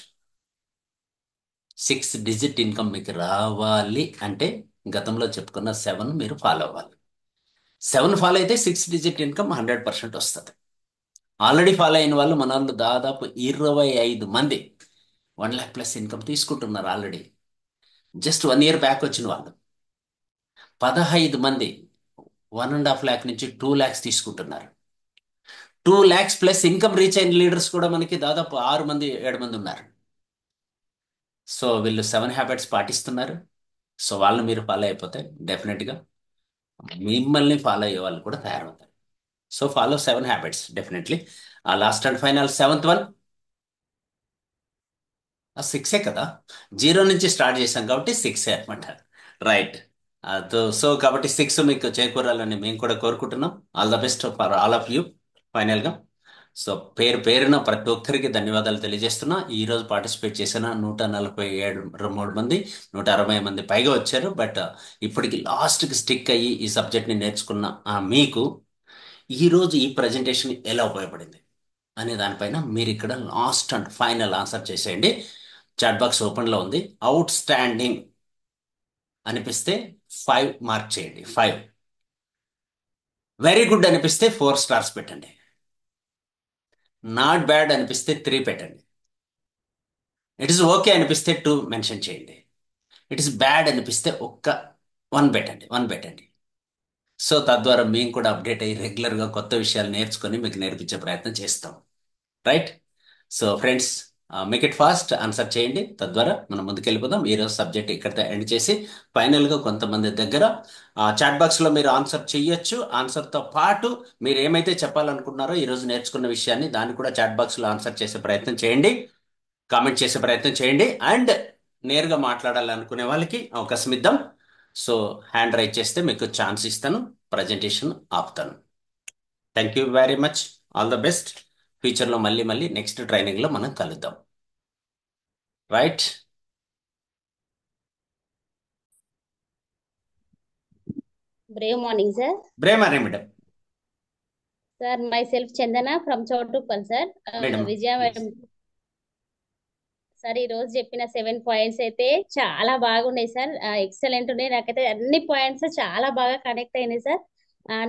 6 డిజిట్ ఇన్కమ్ మీకు రావాలి అంటే గతంలో చెప్పుకున్న 7 మీరు ఫాలో అవ్వాలి. 7 ఫాలో అయితే 6 డిజిట్ ఇన్కమ్ 100% వస్తుంది. ఆల్రెడీ ఫాలో అయిన వాళ్ళు మన వాళ్ళు దాదాపు 25 మంది 1,00,000+ ఇన్కమ్ తీసుకుంటున్నారు ఆల్రెడీ. జస్ట్ 1 ఇయర్ బ్యాక్ వచ్చిన వాళ్ళు 15 మంది 1.5 lakh నుంచి 2 lakhs తీసుకుంటున్నారు. 2 lakhs+ ఇన్కమ్ రీచ్ అయిన లీడర్స్ కూడా మనకి దాదాపు 6 మంది 7 మంది ఉన్నారు. సో వీళ్ళు 7 హ్యాబిట్స్ పాటిస్తున్నారు. సో వాళ్ళని మీరు ఫాలో అయిపోతే డెఫినెట్గా మిమ్మల్ని ఫాలో అయ్యే వాళ్ళు కూడా తయారవుతారు. So follow 7 habits definitely. ఆ last and final seventh one, ఆ సిక్సే కదా. జీరో నుంచి స్టార్ట్ చేశాం కాబట్టి సిక్సే అనమాట. రైట్. సో కాబట్టి 6 మీకు చేకూరాలని మేము కూడా కోరుకుంటున్నాం. All the best for all of you. ఫైనల్గా సో పేరు పేరున ప్రతి ఒక్కరికి ధన్యవాదాలు తెలియజేస్తున్నా. ఈరోజు పార్టిసిపేట్ చేసిన 147 3 మంది, 160 మంది పైగా వచ్చారు. బట్ ఇప్పటికి లాస్ట్కి స్టిక్ అయ్యి ఈ సబ్జెక్ట్ని నేర్చుకున్న మీకు ఈరోజు ఈ ప్రజెంటేషన్ ఎలా ఉపయోగపడింది అనే దానిపైన మీరు ఇక్కడ లాస్ట్ అండ్ ఫైనల్ ఆన్సర్ చేసేయండి. చాట్ బాక్స్ ఓపెన్లో ఉంది. అవుట్ స్టాండింగ్ అనిపిస్తే 5 మార్క్ చేయండి. 5. వెరీ గుడ్ అనిపిస్తే 4 స్టార్స్ పెట్టండి. నాట్ బ్యాడ్ అనిపిస్తే 3 పెట్టండి. ఇట్ ఈస్ ఓకే అనిపిస్తే 2 మెన్షన్ చేయండి. ఇట్ ఈస్ బ్యాడ్ అనిపిస్తే ఒక్క 1 పెట్టండి. సో తద్వారా మేము కూడా అప్డేట్ అయ్యి రెగ్యులర్గా కొత్త విషయాలు నేర్చుకొని మీకు నేర్పించే ప్రయత్నం చేస్తాం. Right. So friends, make it fast, answer చేయండి. తద్వారా మనం ముందుకెళ్ళిపోదాం. ఈరోజు సబ్జెక్ట్ ఇక్కడితో ఎండ్ చేసి ఫైనల్గా కొంతమంది దగ్గర చాట్ బాక్స్లో మీరు ఆన్సర్ చెయ్యొచ్చు. ఆన్సర్తో పాటు మీరు ఏమైతే చెప్పాలనుకున్నారో ఈరోజు నేర్చుకున్న విషయాన్ని దాన్ని కూడా చాట్ బాక్స్లో ఆన్సర్ చేసే ప్రయత్నం చేయండి, కామెంట్ చేసే ప్రయత్నం చేయండి. అండ్ నేరుగా మాట్లాడాలనుకునే వాళ్ళకి అవకాశం ఇద్దాం. సో హ్యాండ్ రైజ్ చేస్తే మీకు ఛాన్స్ ఇస్తాను, ప్రజెంటేషన్ ఆపుతాను. Thank you very much. All the best. ఫ్యూచర్లో మళ్ళీ మళ్ళీ నెక్స్ట్ ట్రైనింగ్లో మనం కలుద్దాం. రైట్. Brave morning, sir. బ్రేమరే madam. Sir, myself Chandana from Chotupal, sir. Madam Vijaya please. madam, sir ఈ రోజు చెప్పిన 7 పాయింట్స్ అయితే చాలా బాగున్నాయి సార్. ఎక్సలెంట్ ఉన్నాయి. నాకైతే అన్ని పాయింట్స్ చాలా బాగా కనెక్ట్ అయినాయి సార్.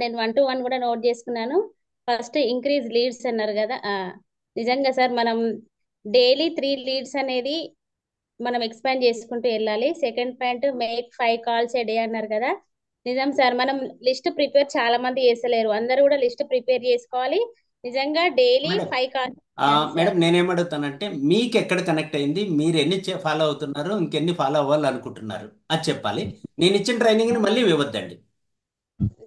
నేను 1 to 1 కూడా నోట్ చేసుకున్నాను. ఫస్ట్ ఇంక్రీజ్ లీడ్స్ అన్నారు కదా. నిజంగా సార్ మనం డైలీ 3 లీడ్స్ అనేది మనం ఎక్స్పాండ్ చేసుకుంటూ వెళ్ళాలి. సెకండ్ పాయింట్ మేక్ 5 కాల్స్ ఏ డే అన్నారు కదా. నిజం సార్, మనం లిస్ట్ ప్రిపేర్ చాలా మంది చేస్తలేరు. అందరూ కూడా లిస్ట్ ప్రిపేర్ చేసుకోవాలి. నిజంగా daily madam 5 calls madam sir. నేనేమడుగుతానంటే మీకు ఎక్కడ కనెక్ట్ అయింది, మీరు ఎన్ని ఫాలో అవుతున్నారు, ఇంకెన్ని ఫాలో అవ్వాలనుకుంటున్నారు అది చెప్పాలి. నేను ఇచ్చిన ట్రైనింగ్ని మళ్ళీ ఇవ్వద్దండి.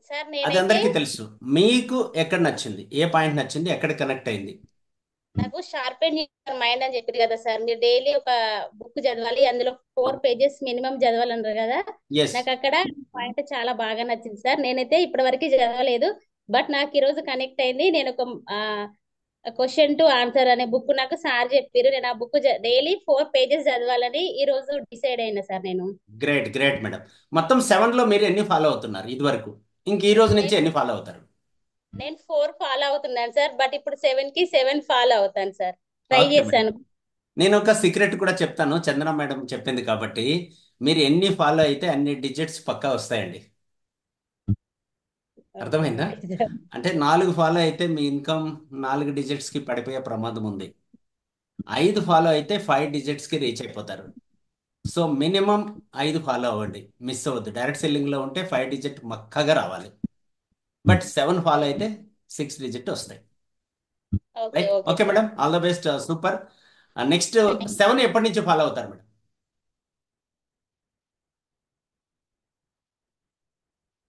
సార్ అది నేనైతే అందరికీ తెలుసు. మీకు ఎక్కడ నచ్చింది, ఏ పాయింట్ నచ్చింది, ఎక్కడ కనెక్ట్ అయింది? నాకు షార్ప్ అండ్ మైండ్ అని చెప్పారు కదా సార్. మీరు డైలీ ఒక బుక్ చదవాలి, అందులో 4 పేజెస్ మినిమం చదవాలన్నారు కదా. ఎస్. నాకు అక్కడ పాయింట్ చాలా బాగా నచ్చింది సార్. నేనైతే ఇప్పటివరకు చదవలేదు, బట్ నాకు ఈ రోజు కనెక్ట్ అయింది. నేను ఒక క్వశ్చన్ టు ఆన్సర్ అనే బుక్ నాకు సార్ చెప్పారు. నేను ఆ బుక్ డైలీ 4 పేజెస్ చదవాలని ఈ రోజు డిసైడ్ అయినా సార్ నేను. Great great madam. మొత్తం 7లో మీరు ఎన్ని ఫాలో అవుతున్నారు ఇది వరకు? ఇంక ఈ రోజు నుంచి నేను ఎన్ని ఫాలో అవుతారు? నేను 4 ఫాలో అవుతున్నాను సార్, బట్ ఇప్పుడు 7 ఫాలో అవుతాను సార్. Try okay madam. చేశాను. నేను ఒక సీక్రెట్ కూడా చెప్తాను, చందన మేడం చెప్పింది కాబట్టి. మీరు ఎన్ని ఫాలో అయితే అన్ని డిజిట్స్ పక్కా వస్తాయండి. ఓకే అర్థమైందా? Okay sir. అంటే 4 ఫాలో అయితే మీ ఇన్కమ్ 4 డిజిట్స్కి పడిపోయే ప్రమాదం ఉంది. 5 ఫాలో అయితే 5 డిజిట్స్కి రీచ్ అయిపోతారు. సో మినిమం 5 ఫాలో అవ్వండి, మిస్ అవ్వద్దు. డైరెక్ట్ సెల్లింగ్లో ఉంటే 5 డిజిట్ మక్కగా రావాలి. బట్ 7 ఫాలో అయితే 6 డిజిట్ వస్తాయి. Okay right. Okay okay sir. Madam, all the best. Super. Next thank 7 ఎప్పటి నుంచి ఫాలో అవుతారు మేడం?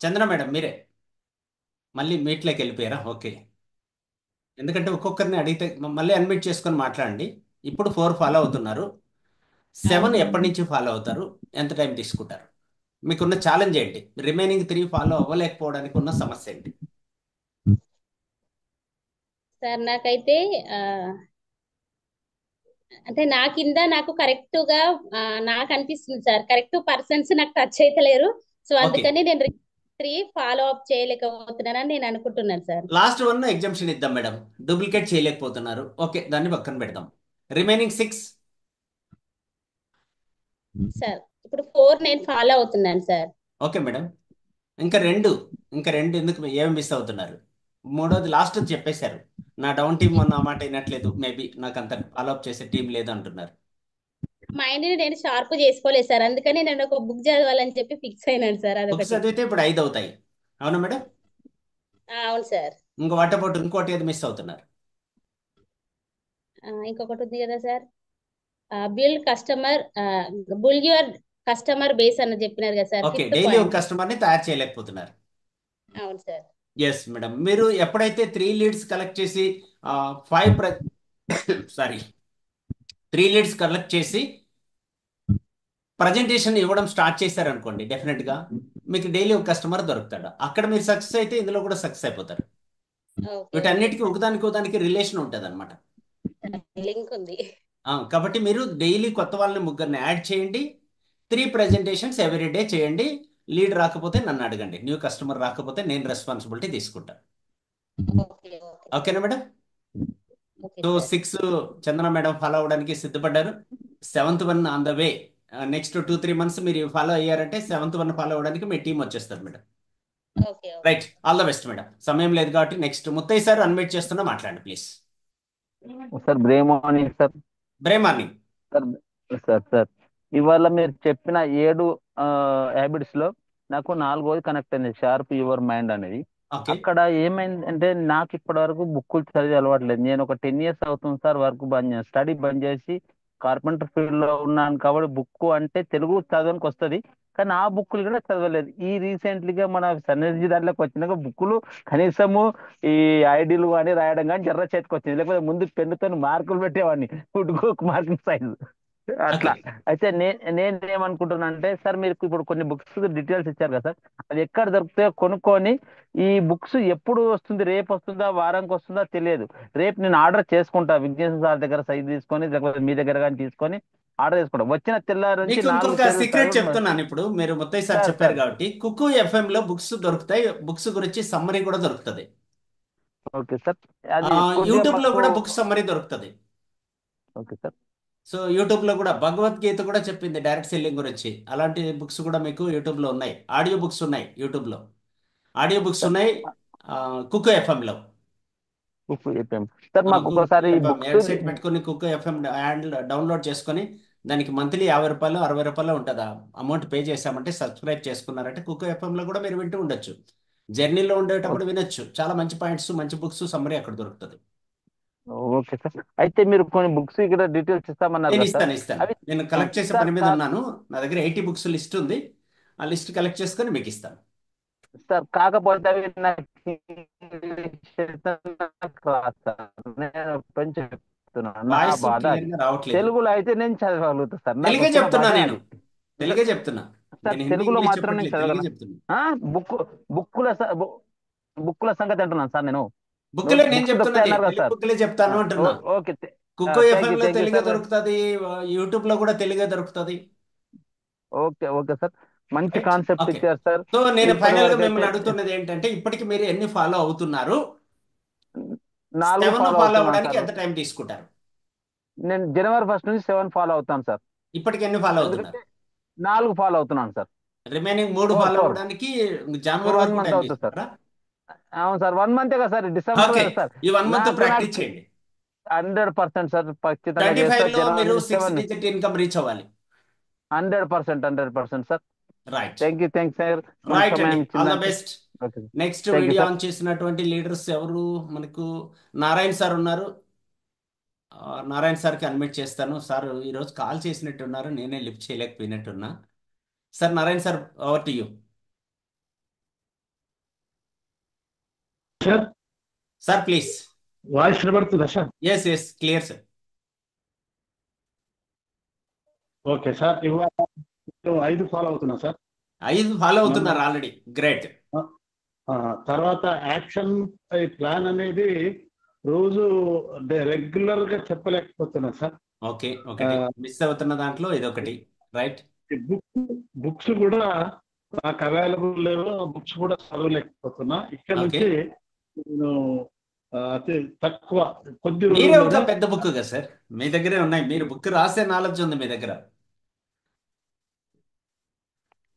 చంద్ర మేడం మీరే మళ్ళీ మీట్లోకి వెళ్ళిపోయారా? ఓకే. ఎందుకంటే ఒక్కొక్కరిని అడిగితే మళ్ళీ అన్మిట్ చేసుకొని మాట్లాడండి. ఇప్పుడు 4 ఫాలో అవుతున్నారు. అవును 7 సార్. ఎప్పటి నుంచి ఫాలో అవుతారు? ఎంత టైం తీసుకుంటారు? మీకున్న ఛాలెంజ్ ఏంటి? రిమైనింగ్ 3 ఫాలో అవ్వలేకపోవడానికి ఉన్న సమస్య ఏంటి? సార్ నాకైతే ఆ, అంటే నా కింద నాకు కరెక్ట్ గా నాకు అనిపిస్తుంది సార్. కరెక్ట్ పర్సన్స్ నాకు టచ్ అయితే లేరు. So okay. అందుకని నేను 3 ఫాలో అప్ చేయలేకపోతున్నానని నేను అనుకుంటున్నాను సార్. లాస్ట్ 1 ఎగ్జామ్షన్ ఇద్దాం మేడం. డూప్లికేట్ చేయలేకపోతున్నారు, ఓకే, దాన్ని పక్కన పెడదాం. రిమైనింగ్ 6. సార్ ఇప్పుడు 4 నేను ఫాలో అవుతున్నాను సార్. Okay madam. ఇంకా రెండు, ఇంకా రెండు ఎందుకు, ఏమి మిస్ అవుతున్నారు? మూడోది లాస్ట్ చెప్పేశారు. నా డౌన్ టీమ్ నా మాట వినట్లేదు, మేబీ నాకు అంత ఫాలోఅప్ చేసే టీం లేదు అంటున్నారు. మైండ్ ని నేను షార్ప్ చేసుకోలేదు సార్. అందుకని నేను ఒక బుక్ చదవాలని చెప్పి ఫిక్స్ అయినాను సార్. బుక్స్ అదొకటి. చదివితే ఇప్పుడు 5 అవుతాయి. అవునా మేడం? అవును సార్. ఇంకో వాట్ అబౌట్ ఇంకోటి ఏది మిస్ అవుతున్నారు? ఇంకొకటి ఉంది కదా sir. Build customer bull your customer base అని చెప్పినారు కదా సార్, ఓకే, ఫిఫ్త్ డైలీ ఒక పాయింట్. కస్టమర్ని తయారు చేయలేకపోతున్నారు. అవును సార్. Yes madam. మీరు ఎప్పుడైతే 3 లీడ్స్ కలెక్ట్ చేసి 5 సారీ 3 లీడ్స్ కలెక్ట్ చేసి ప్రజెంటేషన్ ఇవ్వడం స్టార్ట్ చేశారనుకోండి, డెఫినెట్గా మీకు డైలీ ఒక కస్టమర్ దొరుకుతాడు. అక్కడ మీరు సక్సెస్ అయితే ఇందులో కూడా సక్సెస్ అయిపోతారు. ఓకే ఓకే వీటన్నిటికీ సార్. ఒకదానికి ఒకదానికి రిలేషన్ ఉంటుంది అనమాట. లింక్ ఉంది. కాబట్టి మీరు డైలీ కొత్త వాళ్ళని ముగ్గురిని యాడ్ చేయండి. 3 ప్రెజెంటేషన్స్ ఎవ్రీ డే చేయండి. లీడ్ రాకపోతే నన్ను అడగండి, న్యూ కస్టమర్ రాకపోతే నేను రెస్పాన్సిబిలిటీ తీసుకుంటాను. Okay okay sir. ఓకేనా మేడం? Okay so sir. 6 చందన మేడం ఫాలో అవ్వడానికి సిద్ధపడ్డారు. 7th 1 on the way. Next 2-3 months మీరు ఫాలో అయ్యారంటే 7th 1 ఫాలో అవ్వడానికి మీ టీం వచ్చేస్తారు madam. Okay okay right. All the best madam. సమయం లేదు కాబట్టి నెక్స్ట్ ముత్తయ్య సార్ అన్మ్యూట్ చేస్తున్నా, మాట్లాడండి please. Sir Brave morning sir. Brave morning. Sir sir sir ఇవాళ మీరు చెప్పిన 7 హ్యాబిట్స్ లో నాకు 4వది కనెక్ట్ అయింది, షార్ప్ యువర్ మైండ్ అనేది. ఓకే. అక్కడ ఏమైంది అంటే నాకు ఇప్పటి వరకు బుక్కులు చదివి అలవాట్లేదు. నేను ఒక 10 ఇయర్స్ అవుతుంది సార్ వర్క్ బంద్ చేసి స్టడీ బంద్ చేసి కార్పెంటర్ ఫీల్డ్ లో ఉన్నాను కాబట్టి బుక్ అంటే తెలుగు చదవడానికి వస్తది. కానీ ఆ బుక్కులు కూడా చదవలేదు. ఈ రీసెంట్లీగా మన సన్నెర్జీ దాంట్లోకి వచ్చినాక బుక్కులు కనీసము ఈ ఐడీలు అని రాయడం కానీ జర్ర చేతికి వచ్చింది. లేకపోతే ముందు పెన్నుతో మార్కులు పెట్టేవాడిని ఫుడ్ మార్కింగ్ సైజ్ ఓకే. అట్లా. అయితే నేను ఏమనుకుంటున్నా అంటే సార్ మీరు ఇప్పుడు కొన్ని బుక్స్ డీటెయిల్స్ ఇచ్చారు కదా సార్, అది ఎక్కడ దొరుకుతాయో కొనుక్కొని ఈ బుక్స్ ఎప్పుడు వస్తుంది, రేపు వస్తుందా వారానికి వస్తుందా తెలియదు. రేపు నేను ఆర్డర్ చేసుకుంటా విఘ్నేశ్వర సార్ దగ్గర సైజ్ తీసుకొని లేకపోతే మీ దగ్గర కానీ తీసుకొని ఆర్డర్ చేసుకుంటా. వచ్చిన తెల్లారి నుంచి మీకు నాలుగు ఇంకొక పేర్లు సీక్రెట్ చదవడం చెప్తున్నాను. ఇప్పుడు మీరు ముత్తయ్య సార్ సార్ చెప్పారు సార్ కాబట్టి కుక్కు ఎఫ్ఎం లో బుక్స్ దొరుకుతాయి. బుక్స్ గురించి సమ్మరీ కూడా దొరుకుతుంది. Okay sir. అది కొద్దిగా యూట్యూబ్ లో మాకు కూడా బుక్ సమ్మరీ దొరుకుతుంది. Okay sir. సో యూట్యూబ్ లో కూడా భగవద్గీత కూడా చెప్పింది డైరెక్ట్ సెల్లింగ్ గురించి. అలాంటి బుక్స్ కూడా మీకు యూట్యూబ్ లో ఉన్నాయి. ఆడియో బుక్స్ ఉన్నాయి యూట్యూబ్ లో. ఆడియో బుక్స్ సార్ ఉన్నాయి కుక్కు ఎఫ్ఎం లో. బుక్ చెప్పాము సార్. మాకు కుక్కు ఒక్కోసారి ఈ ఎఫ్ఎం బుక్స్ వెబ్సైట్ పెట్టుకొని కుక్కు ఎఫ్ఎం డౌన్లోడ్ చేసుకొని దానికి మంత్లీ 50 రూపాయలు 60 రూపాయలు ఉంటుంది. అమౌంట్ పే చేశామంటే సబ్స్క్రైబ్ చేసుకున్నారంటే కుక్కు ఎఫ్ఎం లో కూడా మీరు వింటూ ఉండొచ్చు. జర్నీలో ఉండేటప్పుడు వినొచ్చు. చాలా మంచి పాయింట్స్ మంచి బుక్స్ సమ్మరీ అక్కడ దొరుకుతుంది. Okay sir. అయితే మీరు కొన్ని బుక్స్ ఇక్కడ డీటెయిల్స్ ఇస్తామన్నారు నేను కదా సార్. ఇస్తాను ఇస్తాను. అవి నేను కలెక్ట్ చేసే సార్ పని మీద ఉన్నాను. నా దగ్గర 80 బుక్స్ లిస్ట్ ఉంది. ఆ లిస్ట్ కలెక్ట్ చేసుకొని మీకు ఇస్తాను. సార్ కాకపోతే అవి నాకు ఇంగ్లీష్ నాకు రాదు సార్. నేను కొంచెం చెప్తున్నాను నా వాయిస్ బాధ క్లియర్ అది. గా రావట్లేదు. తెలుగులో అయితే నేను చదవగలుగుతా సార్, నాకు తెలుగే వచ్చిన చెప్తున్నా భాష నేను. అది. తెలుగే చెప్తున్నా. సార్ నేను హిందీ తెలుగులో ఇంగ్లీష్ మాత్రం నేను చెప్పట్లేదు, తెలుగే చదవగలను. చెప్తున్నా. ఆ, బుక్ బుక్కుల స- బు- బుక్కుల సంగతి అంటున్నాను సార్ నేను. బుక్లే నేను బుక్స్ దొరుకుతాయి చెప్తున్నది అన్నారు కదా తెలుగు సార్. బుక్లే చెప్తాను అంటున్నా. ఓకే. కుకో థ్యాంక్ ఎఫ్ఎం యూ లో థ్యాంక్ యూ తెలుగే సార్. దొరుకుతుంది. యూట్యూబ్ లో కూడా తెలుగే దొరుకుతుంది. Okay okay sir. మంచి రైట్. Concept okay. ఇచ్చారు సార్. సో నేను ఇప్పటి ఫైనల్ గా వరకు అయితే మిమ్మల్ని అడుగుతున్నది ఏంటంటే ఇప్పటికి మీరు ఎన్ని ఫాలో అవుతున్నారు? 4 7 ఫాలో ఫాలో అవుతున్నాను అవ్వడానికి సార్. ఎంత టైం తీసుకుంటారు? నేను జనవరి 1 నుంచి 7 ఫాలో అవుతాను సార్. ఇప్పటికి ఎన్ని ఫాలో అవుతున్నారు? ఎందుకంటే 4 ఫాలో అవుతున్నాను sir. Remaining 3 four follow four అవ్వడానికి జనవరి వన్ వరకు మంత్ టైం అవుతుంది సార్. తీసుకుంటారా? అవును సార్, 1 మంతే కదా సార్, డిసెంబర్ ఓకే. కదా సార్. ఈ 1 మంత్ నాకు ప్రాక్టీస్ చేయండి. 100% సార్ ఖచ్చితంగా చేస్తా. 25 లో జనవరి మీరు నుంచి 6 7. డిజిట్ ఇన్కమ్ రీచ్ అవ్వాలి. 100% సార్. రైట్. థ్యాంక్స్ సార్, మంచి రైట్ అండి. సమయం ఆల్ ద ఇచ్చిందానికి. Best. Okay. Next thank you video sir. On చేసినటువంటి లీడర్స్ ఎవరు? మనకు నారాయణ సార్ ఉన్నారు. నారాయణ సార్కి అడ్మిట్ చేస్తాను. సార్ ఈరోజు కాల్ చేసినట్టున్నారు, నేనే లిఫ్ట్ చేయలేకపోయినట్టున్నా. Sir Narayana sir, over to you. Sir sir please. Voice వినబడుతుందా sir? Yes yes clear sir. Okay sir. ఇవాళ 5 ఫాలో అవుతున్నా సార్. 5 ఫాలో మొన్న అవుతున్నారు ఆల్రెడీ. గ్రేట్. ఆ, తర్వాత యాక్షన్ ప్లాన్ అనేది రోజు రెగ్యులర్ గా చెప్పలేకపోతున్నా సార్. ఓకే. ఒకటి మిస్ అవుతున్న దాంట్లో ఇదొకటి. రైట్. బుక్స్ కూడా నాకు అవైలబుల్ లేవు. బుక్స్ కూడా చదవలేకపోతున్నా. ఇక్కడ ఓకే. నుంచి నేను అతి తక్కువ కొద్ది మీరే ఒక రోజుల్లోనే పెద్ద బుక్ కదా సార్, మీ దగ్గరే ఉన్నాయి. మీరు బుక్ రాసే నాలెడ్జ్ ఉంది మీ దగ్గర.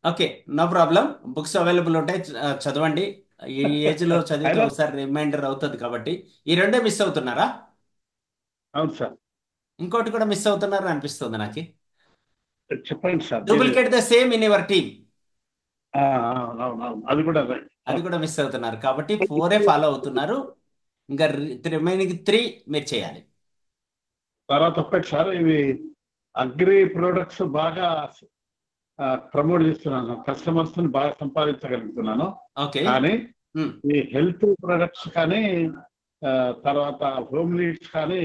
Okay, no problem. Books available ఉంటాయి, చదవండి. ఈ ఏజ్ లో చదివితే అయినా ఒకసారి రిమైండర్ అవుతుంది కాబట్టి. ఈ రెండే మిస్ అవుతున్నారా? అవును సార్. ఇంకోటి కూడా మిస్ అవుతున్నారని అనిపిస్తుంది నాకు. చెప్పండి సార్ మీరు. Duplicate the same in your team. అవును, అది కూడా right. అది కూడా మిస్ అవుతున్నారు కాబట్టి 4 ఫాలో అవుతున్నారు. ఇంకా రిమైనింగ్ 3 మీరు చేయాలి. తర్వాత ఒకటి సార్, ఇవి అగ్రి ప్రొడక్ట్స్ బాగా ప్రమోట్ చేస్తున్నాను. కస్టమర్స్ ని బాగా సంపాదించగలుగుతున్నాను. ఓకే. కానీ ఉమ్. ఈ హెల్త్ ప్రొడక్ట్స్ కానీ తర్వాత హోమ్ నీడ్స్ కానీ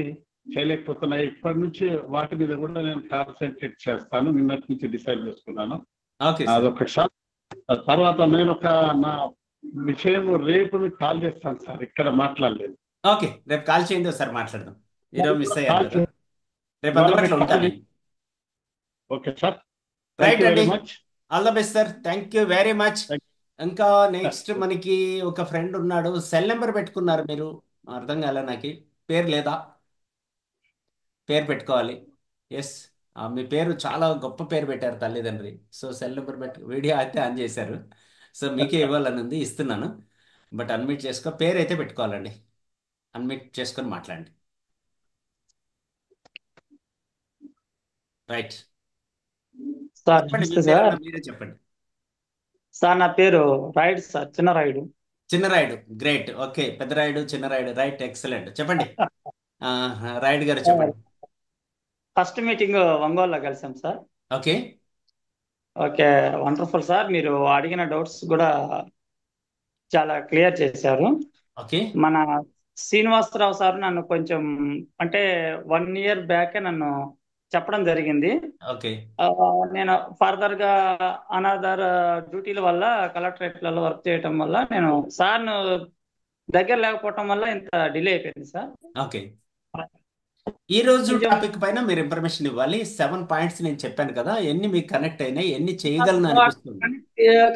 చేయలేకపోతున్నాయి. ఇప్పటి నుంచి వాటి మీద కూడా నేను కాన్సన్ట్రేట్ చేస్తాను. నిన్నటి నుంచి డిసైడ్ చేసుకున్నాను. Okay sir. అదొకటి సార్. తర్వాత నేను నా విషయం రేపు మీకు కాల్ చేస్తాను సార్, ఇక్కడ మాట్లాడలేదు. ఓకే, రేపు కాల్ చేయండి సార్, మాట్లాడదాం. ఈరోజు మిస్ అయ్యారు కాల్ కదా. రేపు ఇవాళ అందుబాటులో మీకు కాల్ ఉంటాను. చేసి okay sir. Thank right you అండి. Very much. All the best sir. Thank you very much. ఇంకా నెక్స్ట్ మనకి ఒక ఫ్రెండ్ ఉన్నాడు. సెల్ నెంబర్ పెట్టుకున్నారు మీరు? అర్థం కాలే నాకు. పేరు లేదా? పేరు పెట్టుకోవాలి. ఎస్. మీ పేరు చాలా గొప్ప పేరు పెట్టారు తల్లిదండ్రి. సో సెల్ నెంబర్ పెట్టు. వీడియో అయితే ఆన్ చేశారు. సో మీకే ఇవ్వాలని ఉంది, ఇస్తున్నాను. బట్ అన్మ్యూట్ చేసుకో, పేరు అయితే పెట్టుకోవాలండి. అన్మ్యూట్ చేసుకొని మాట్లాడండి. రైట్. సార్ చెప్పండి, మీ నమస్తే సార్. పేరు మీరే చెప్పండి. సార్ నా పేరు రాయుడు సార్, చిన్న రాయుడు. చిన్న రాయుడు గ్రేట్. ఓకే, పెద్ద రాయుడు చిన్న రాయుడు రైట్, ఎక్సలెంట్. చెప్పండి. ఆ, రాయుడు గారు చెప్పండి. ఫస్ట్ మీటింగ్ ఒంగోలులో కలిసాం sir. Okay. Okay, wonderful sir. మీరు అడిగిన డౌట్స్ కూడా చాలా క్లియర్ చేశారు. ఓకే. మన శ్రీనివాసరావు సార్ నన్ను కొంచెం అంటే 1 year బ్యాకే నన్ను చెప్పడం జరిగింది. ఓకే. ఆ, నేను ఫర్దర్ గా అనదర్ డ్యూటీల వల్ల కలెక్టరేట్లలో వర్క్ చేయటం వల్ల నేను సార్ను దగ్గర లేకపోవటం వల్ల ఇంత డిలే అయిపోయింది సార్. ఓకే. ఈ రోజు కొంచెం టాపిక్ పైన మీరు ఇన్ఫర్మేషన్ ఇవ్వాలి. 7 పాయింట్స్ నేను చెప్పాను కదా, ఎన్ని మీకు కనెక్ట్ అయినాయి, ఎన్ని చేయగలను అనిపిస్తుంది?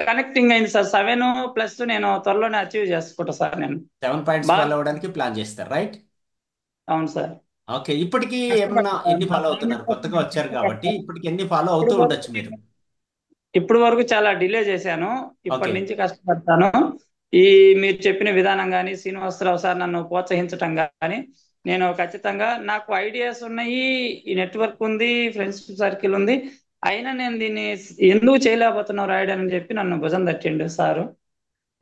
కనెక్టింగ్ అయింది సార్. 7+ నేను త్వరలోనే అచీవ్ చేసుకుంటా సార్. నేను 7 పాయింట్స్ బాగా ఫాలో అవ్వడానికి ప్లాన్ చేస్తారు, రైట్? అవును సార్. ఓకే. ఇప్పటికి ఏమన్నా కష్టపడతా ఎన్ని మా ఫాలో ఫ్యామిలీ అవుతున్నారు? కోసం కొత్తగా నేను వచ్చారు కాబట్టి కష్టపడతాను. ఇప్పటికి ఎన్ని ఫాలో ఇప్పుడు అవుతూ వరకు ఉండొచ్చు మీరు? ఇప్పుడు వరకు చాలా డిలే చేశాను. ఇప్పటి ఓకే. నుంచి కష్టపడతాను. ఈ మీరు చెప్పిన విధానం కానీ శ్రీనివాసరావు సార్ నన్ను ప్రోత్సహించటం కానీ నేను ఖచ్చితంగా నాకు ఐడియాస్ ఉన్నాయి, ఈ నెట్వర్క్ ఉంది, ఫ్రెండ్స్ సర్కిల్ ఉంది. అయినా నేను దీన్ని ఎందుకు చేయలేకపోతున్నావు రాయడం అని చెప్పి నన్ను భుజం తట్టిండు సారు.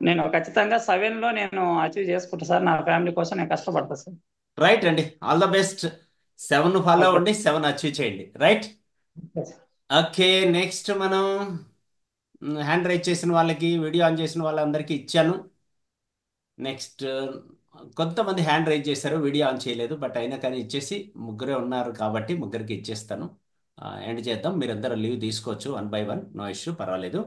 నేను ఖచ్చితంగా 7లో నేను అచీవ్ చేసుకుంటా సార్. నా ఫ్యామిలీ కోసం నేను కష్టపడతా సార్. రైట్ అండి, all the best. 7 follow okay అవ్వండి, 7 అచీవ్ చేయండి, రైట్? ఓకే. నెక్స్ట్ మనం హ్యాండ్ రైజ్ చేసిన వాళ్ళకి, వీడియో ఆన్ చేసిన వాళ్ళందరికీ ఇచ్చాను. నెక్స్ట్ కొంతమంది హ్యాండ్ రైజ్ చేశారు, వీడియో ఆన్ చేయలేదు, బట్ అయినా కానీ ఇచ్చేసి ముగ్గురే ఉన్నారు కాబట్టి ముగ్గురికి ఇచ్చేస్తాను. ఎండ్ చేద్దాం. మీరందరూ లీవ్ తీసుకోవచ్చు 1 by 1, నో ఇష్యూ, పర్వాలేదు.